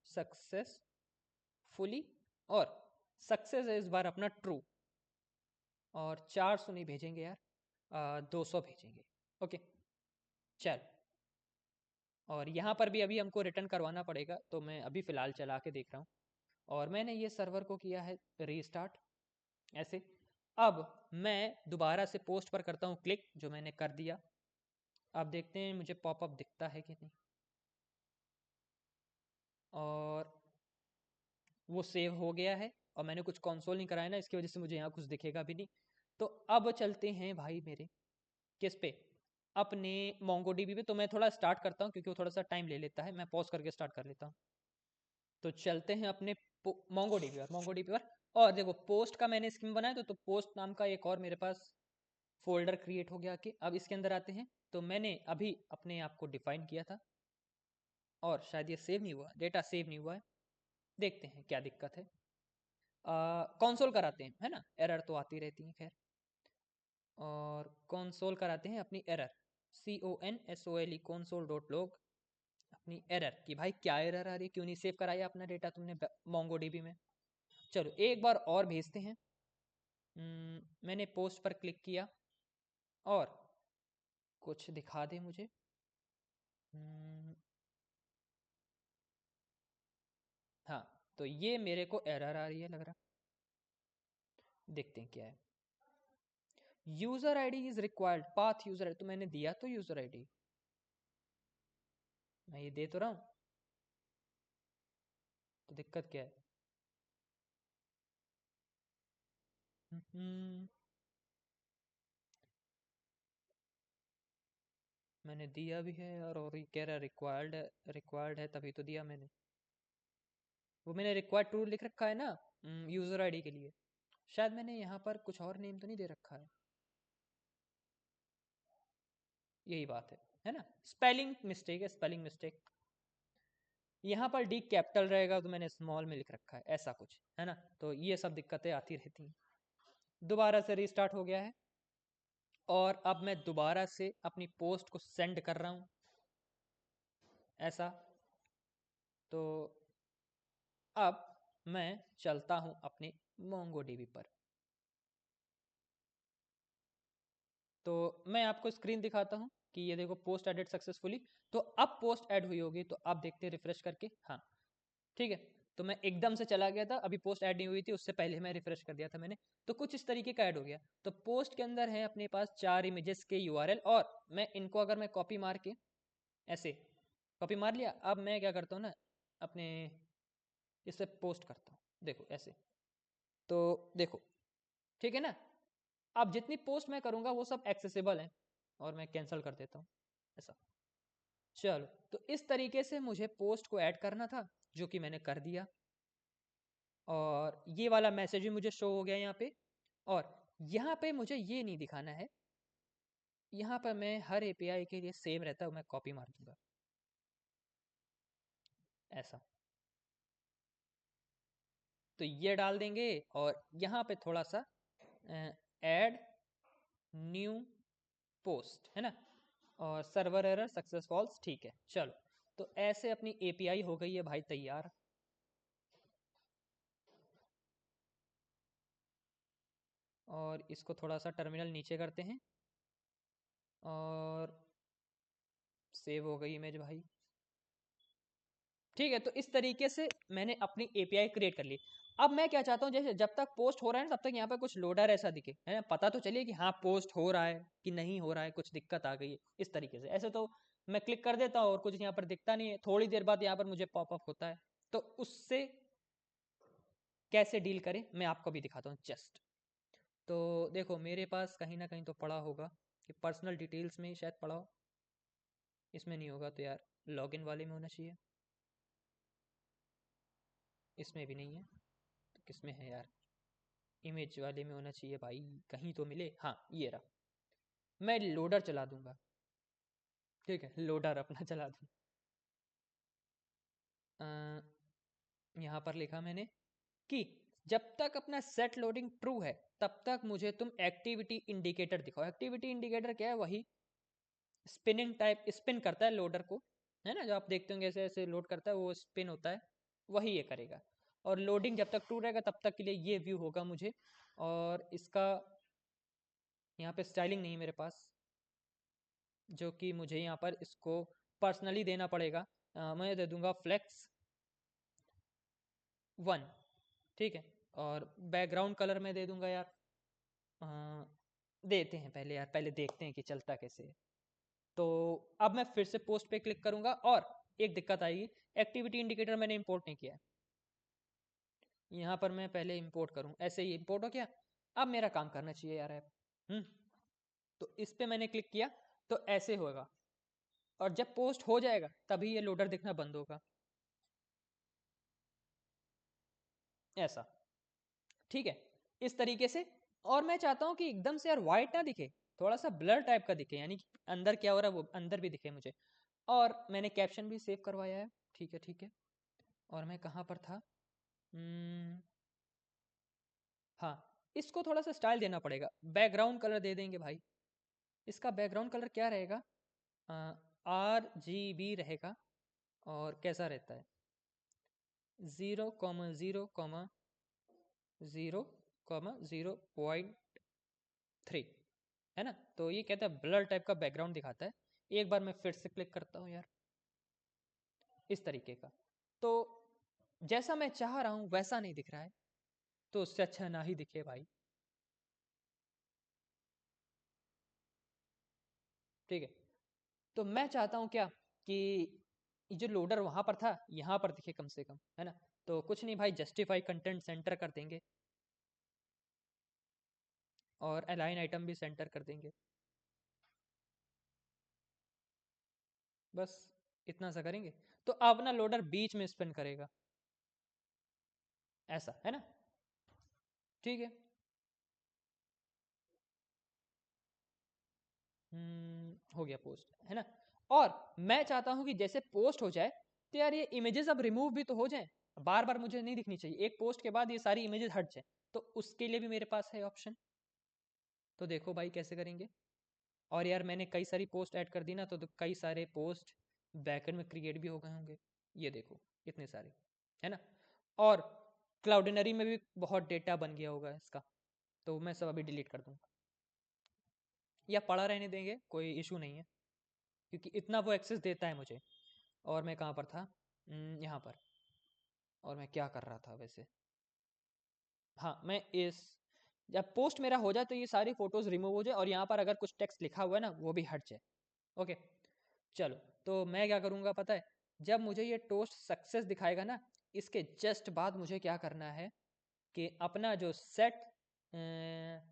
सक्सेसफुली, और सक्सेस है इस बार अपना ट्रू, और 400 नहीं भेजेंगे यार, 200 भेजेंगे। ओके, चल, और यहाँ पर भी अभी हमको रिटर्न करवाना पड़ेगा, तो मैं अभी फ़िलहाल चला के देख रहा हूँ। और मैंने ये सर्वर को किया है रीस्टार्ट ऐसे। अब मैं दोबारा से पोस्ट पर करता हूँ क्लिक, जो मैंने कर दिया। अब देखते हैं मुझे पॉपअप दिखता है कि नहीं, और वो सेव हो गया है। और मैंने कुछ कंसोल नहीं कराया ना, इसकी वजह से मुझे यहाँ कुछ दिखेगा भी नहीं। तो अब चलते हैं भाई मेरे किस पे, अपने मोंगोडीबी पे। तो मैं थोड़ा स्टार्ट करता हूँ क्योंकि वो थोड़ा सा टाइम ले लेता है, मैं पॉज करके स्टार्ट कर लेता हूँ। तो चलते हैं अपने मोंगोडीबी पर। और देखो पोस्ट का मैंने स्कीम बनाया, तो पोस्ट नाम का एक और मेरे पास फोल्डर क्रिएट हो गया। कि अब इसके अंदर आते हैं, तो मैंने अभी अपने आप को डिफाइन किया था, और शायद ये सेव नहीं हुआ, डेटा सेव नहीं हुआ है। देखते हैं क्या दिक्कत है। कंसोल कराते हैं, है ना, एरर तो आती रहती है खैर। और कंसोल कराते हैं अपनी एरर, CONSOLE console.log, अपनी एरर कि भाई क्या एरर आ रही है, क्यों नहीं सेव कराया अपना डेटा तुमने मोंगोडीबी में। चलो एक बार और भेजते हैं। मैंने पोस्ट पर क्लिक किया और कुछ दिखा दे मुझे। हाँ, तो ये मेरे को एरर आ रही है लग रहा। देखते हैं क्या है। User ID is required, path user, तो मैंने दिया तो यूजर आईडी, मैं ये दे तो रहा हूँ, तो दिक्कत क्या है। हम्म, मैंने दिया भी है और ये कह रहा रिक्वायर्ड है, रिक्वायर्ड है तभी तो दिया मैंने। वो मैंने रिक्वायर्ड टू लिख रखा है ना यूजर आईडी के लिए। शायद मैंने यहाँ पर कुछ और नेम तो नहीं दे रखा है, यही बात है ना, स्पेलिंग मिस्टेक है, स्पेलिंग मिस्टेक। यहाँ पर डी कैपिटल रहेगा तो मैंने स्मॉल में लिख रखा है, ऐसा कुछ है ना। तो ये सब दिक्कतें आती रहती हैं। दोबारा से रीस्टार्ट हो गया है, और अब मैं दोबारा से अपनी पोस्ट को सेंड कर रहा हूँ, ऐसा। तो अब मैं चलता हूँ अपने मोंगोडीबी पर। तो मैं आपको स्क्रीन दिखाता हूँ कि ये देखो पोस्ट एडेड सक्सेसफुली। तो अब पोस्ट ऐड हुई होगी, तो आप देखते हैं रिफ्रेश करके। हाँ ठीक है, तो मैं एकदम से चला गया था, अभी पोस्ट ऐड नहीं हुई थी, उससे पहले मैं रिफ्रेश कर दिया था मैंने। तो कुछ इस तरीके का ऐड हो गया। तो पोस्ट के अंदर है अपने पास 4 इमेजेस के यूआरएल, और मैं इनको अगर मैं कॉपी मार के ऐसे कॉपी मार लिया, अब मैं क्या करता हूँ ना, अपने इससे पोस्ट करता हूँ, देखो ऐसे। तो देखो ठीक है ना, अब जितनी पोस्ट मैं करूँगा वो सब एक्सेसिबल हैं, और मैं कैंसिल कर देता हूँ, ऐसा। चलो, तो इस तरीके से मुझे पोस्ट को ऐड करना था, जो कि मैंने कर दिया। और ये वाला मैसेज भी मुझे शो हो गया यहाँ पे। और यहाँ पे मुझे ये नहीं दिखाना है, यहाँ पर मैं हर एपीआई के लिए सेम रहता है, मैं कॉपी मार दूंगा, ऐसा। तो ये डाल देंगे, और यहाँ पे थोड़ा सा ऐड न्यू पोस्ट, है ना, और सर्वर एरर सक्सेस फॉल्स, ठीक है। चलो, तो ऐसे अपनी एपीआई हो गई है भाई तैयार। और इसको थोड़ा सा टर्मिनल नीचे करते हैं, और सेव हो गई इमेज भाई। ठीक है, तो इस तरीके से मैंने अपनी एपीआई क्रिएट कर ली। अब मैं क्या चाहता हूँ, जैसे जब तक पोस्ट हो रहा है ना, तब तक यहाँ पे कुछ लोडर ऐसा दिखे, है ना, पता तो चलिए कि हाँ पोस्ट हो रहा है कि नहीं हो रहा है, कुछ दिक्कत आ गई है, इस तरीके से। ऐसे तो मैं क्लिक कर देता हूँ और कुछ यहाँ पर दिखता नहीं है, थोड़ी देर बाद यहाँ पर मुझे पॉपअप होता है। तो उससे कैसे डील करें मैं आपको भी दिखाता हूँ जस्ट। तो देखो मेरे पास कहीं ना कहीं तो पड़ा होगा, कि पर्सनल डिटेल्स में ही शायद पड़ा हो। इसमें नहीं होगा तो यार लॉगिन वाले में होना चाहिए, इसमें भी नहीं है, तो किस में है यार, इमेज वाले में होना चाहिए भाई, कहीं तो मिले। हाँ ये रहा, मैं लोडर चला दूंगा। ठीक है, लोडर अपना चला दूँ। यहाँ पर लिखा मैंने कि जब तक अपना सेट लोडिंग ट्रू है, तब तक मुझे तुम एक्टिविटी इंडिकेटर दिखाओ। एक्टिविटी इंडिकेटर क्या है, वही स्पिनिंग टाइप, स्पिन करता है लोडर को, है ना, जो आप देखते होंगे ऐसे ऐसे लोड करता है, वो स्पिन होता है, वही ये करेगा। और लोडिंग जब तक ट्रू रहेगा तब तक के लिए ये व्यू होगा मुझे। और इसका यहाँ पे स्टाइलिंग नहीं है मेरे पास, जो कि मुझे यहाँ पर इसको पर्सनली देना पड़ेगा। मैं दे दूंगा फ्लेक्स 1, ठीक है। और बैकग्राउंड कलर में दे दूंगा यार देते हैं पहले यार, पहले देखते हैं कि चलता कैसे है। तो अब मैं फिर से पोस्ट पे क्लिक करूंगा और एक दिक्कत आएगी, एक्टिविटी इंडिकेटर मैंने इंपोर्ट नहीं किया है। यहाँ पर मैं पहले इंपोर्ट करूँ, ऐसे ही इंपोर्ट हो गया। अब मेरा काम करना चाहिए यार ऐप। तो इस पे मैंने क्लिक किया तो ऐसे होगा, और जब पोस्ट हो जाएगा तभी ये लोडर दिखना बंद होगा, ऐसा। ठीक है, इस तरीके से। और मैं चाहता हूँ कि एकदम से यार वाइट ना दिखे, थोड़ा सा ब्लर टाइप का दिखे, यानी कि अंदर क्या हो रहा है वो अंदर भी दिखे मुझे। और मैंने कैप्शन भी सेव करवाया है। ठीक है ठीक है। और मैं कहाँ पर था? हाँ, इसको थोड़ा सा स्टाइल देना पड़ेगा, बैकग्राउंड कलर दे देंगे भाई। इसका बैकग्राउंड कलर क्या रहेगा? RGB रहेगा। और कैसा रहता है? 0,0,0,0.3 है ना। तो ये कहता है ब्लर टाइप का बैकग्राउंड दिखाता है। एक बार मैं फिर से क्लिक करता हूँ यार, इस तरीके का। तो जैसा मैं चाह रहा हूँ वैसा नहीं दिख रहा है, तो उससे अच्छा ना ही दिखे भाई। ठीक है, तो मैं चाहता हूँ क्या कि जो लोडर वहां पर था यहाँ पर दिखे कम से कम, है ना। तो कुछ नहीं भाई, जस्टिफाई कंटेंट सेंटर कर देंगे और अलाइन आइटम भी सेंटर कर देंगे। बस इतना सा करेंगे तो अब ना लोडर बीच में स्पिन करेगा, ऐसा है ना। ठीक है। हो गया पोस्ट, है ना। और मैं चाहता हूं कि जैसे पोस्ट हो जाए तो यार ये इमेजेस अब रिमूव भी तो हो जाएं, बार बार मुझे नहीं दिखनी चाहिए, एक पोस्ट के बाद ये सारी इमेजेस हट जाए। तो उसके लिए भी मेरे पास है ऑप्शन। तो देखो भाई कैसे करेंगे। और यार मैंने कई सारी पोस्ट ऐड कर दी ना, तो कई सारे पोस्ट बैकएंड में क्रिएट भी हो गए होंगे। ये देखो इतने सारे, है ना। और क्लाउडिनरी में भी बहुत डेटा बन गया होगा इसका, तो मैं सब अभी डिलीट कर दूंगा, या पड़ा रहने देंगे, कोई इशू नहीं है, क्योंकि इतना वो एक्सेस देता है मुझे। और मैं कहाँ पर था? यहाँ पर। और मैं क्या कर रहा था वैसे? हाँ, मैं इस जब पोस्ट मेरा हो जाए तो ये सारी फोटोज रिमूव हो जाए, और यहाँ पर अगर कुछ टेक्स्ट लिखा हुआ है ना वो भी हट जाए। ओके, चलो। तो मैं क्या करूँगा पता है? जब मुझे ये टोस्ट सक्सेस दिखाएगा ना, इसके जस्ट बाद मुझे क्या करना है कि अपना जो set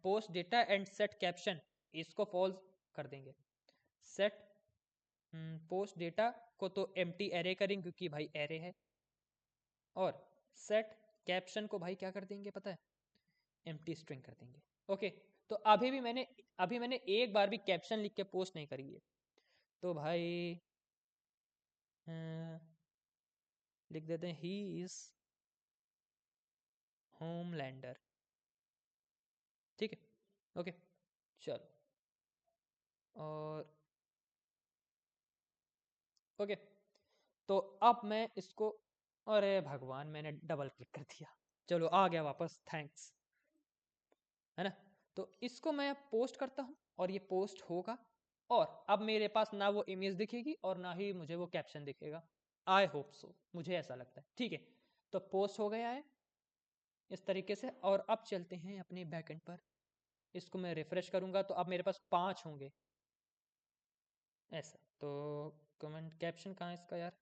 post data and set caption, इसको फॉल्स कर देंगे। सेट पोस्ट डेटा को तो एम्प्टी एरे करेंगे क्योंकि भाई एरे है, और सेट कैप्शन को भाई क्या कर देंगे पता है? एम्प्टी स्ट्रिंग कर देंगे। ओके, तो अभी मैंने एक बार भी कैप्शन लिख के पोस्ट नहीं करी है। तो भाई लिख देते हैं ही इज होमलैंडर। ठीक है, ओके, चलो। और ओके, तो अब मैं इसको, अरे भगवान मैंने डबल क्लिक कर दिया। चलो आ गया वापस, थैंक्स, है ना। तो इसको मैं पोस्ट करता हूँ और ये पोस्ट होगा, और अब मेरे पास ना वो इमेज दिखेगी और ना ही मुझे वो कैप्शन दिखेगा। आई होप सो, मुझे ऐसा लगता है। ठीक है, तो पोस्ट हो गया है इस तरीके से। और अब चलते हैं अपने बैकएंड पर। इसको मैं रिफ्रेश करूंगा तो अब मेरे पास 5 होंगे, ऐसा। तो कमेंट कैप्शन कहाँ है इसका यार?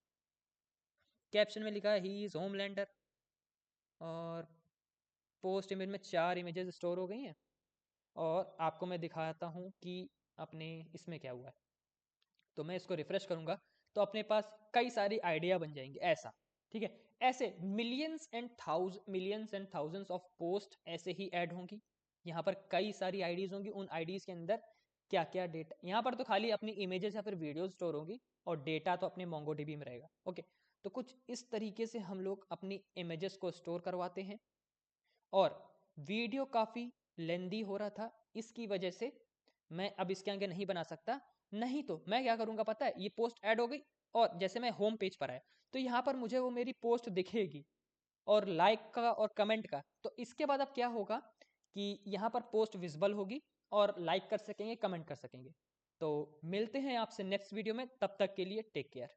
कैप्शन में लिखा है ही इज होमलैंडर, और पोस्ट इमेज में 4 इमेजेस स्टोर हो गई हैं। और आपको मैं दिखाता हूँ कि अपने इसमें क्या हुआ है। तो मैं इसको रिफ्रेश करूंगा तो अपने पास कई सारी आइडिया बन जाएंगी, ऐसा। ठीक है, ऐसे millions and thousands of post ऐसे ही ऐड होंगी। यहाँ पर कई सारी आईडीज होंगी, उन आईडीज के अंदर क्या क्या डेटा, यहाँ पर तो खाली अपनी इमेजेस या फिर वीडियो स्टोर होंगी, और डेटा तो अपने मोंगोडीबी में रहेगा। ओके, तो कुछ इस तरीके से हम लोग अपनी इमेजेस को स्टोर करवाते हैं। और वीडियो काफ़ी लेंदी हो रहा था, इसकी वजह से मैं अब इसके आगे नहीं बना सकता। नहीं तो मैं क्या करूंगा पता है? ये पोस्ट ऐड हो गई और जैसे मैं होम पेज पर आया तो यहाँ पर मुझे वो मेरी पोस्ट दिखेगी, और लाइक का और कमेंट का। तो इसके बाद अब क्या होगा कि यहाँ पर पोस्ट विजिबल होगी, और लाइक कर सकेंगे, कमेंट कर सकेंगे। तो मिलते हैं आपसे नेक्स्ट वीडियो में, तब तक के लिए टेक केयर।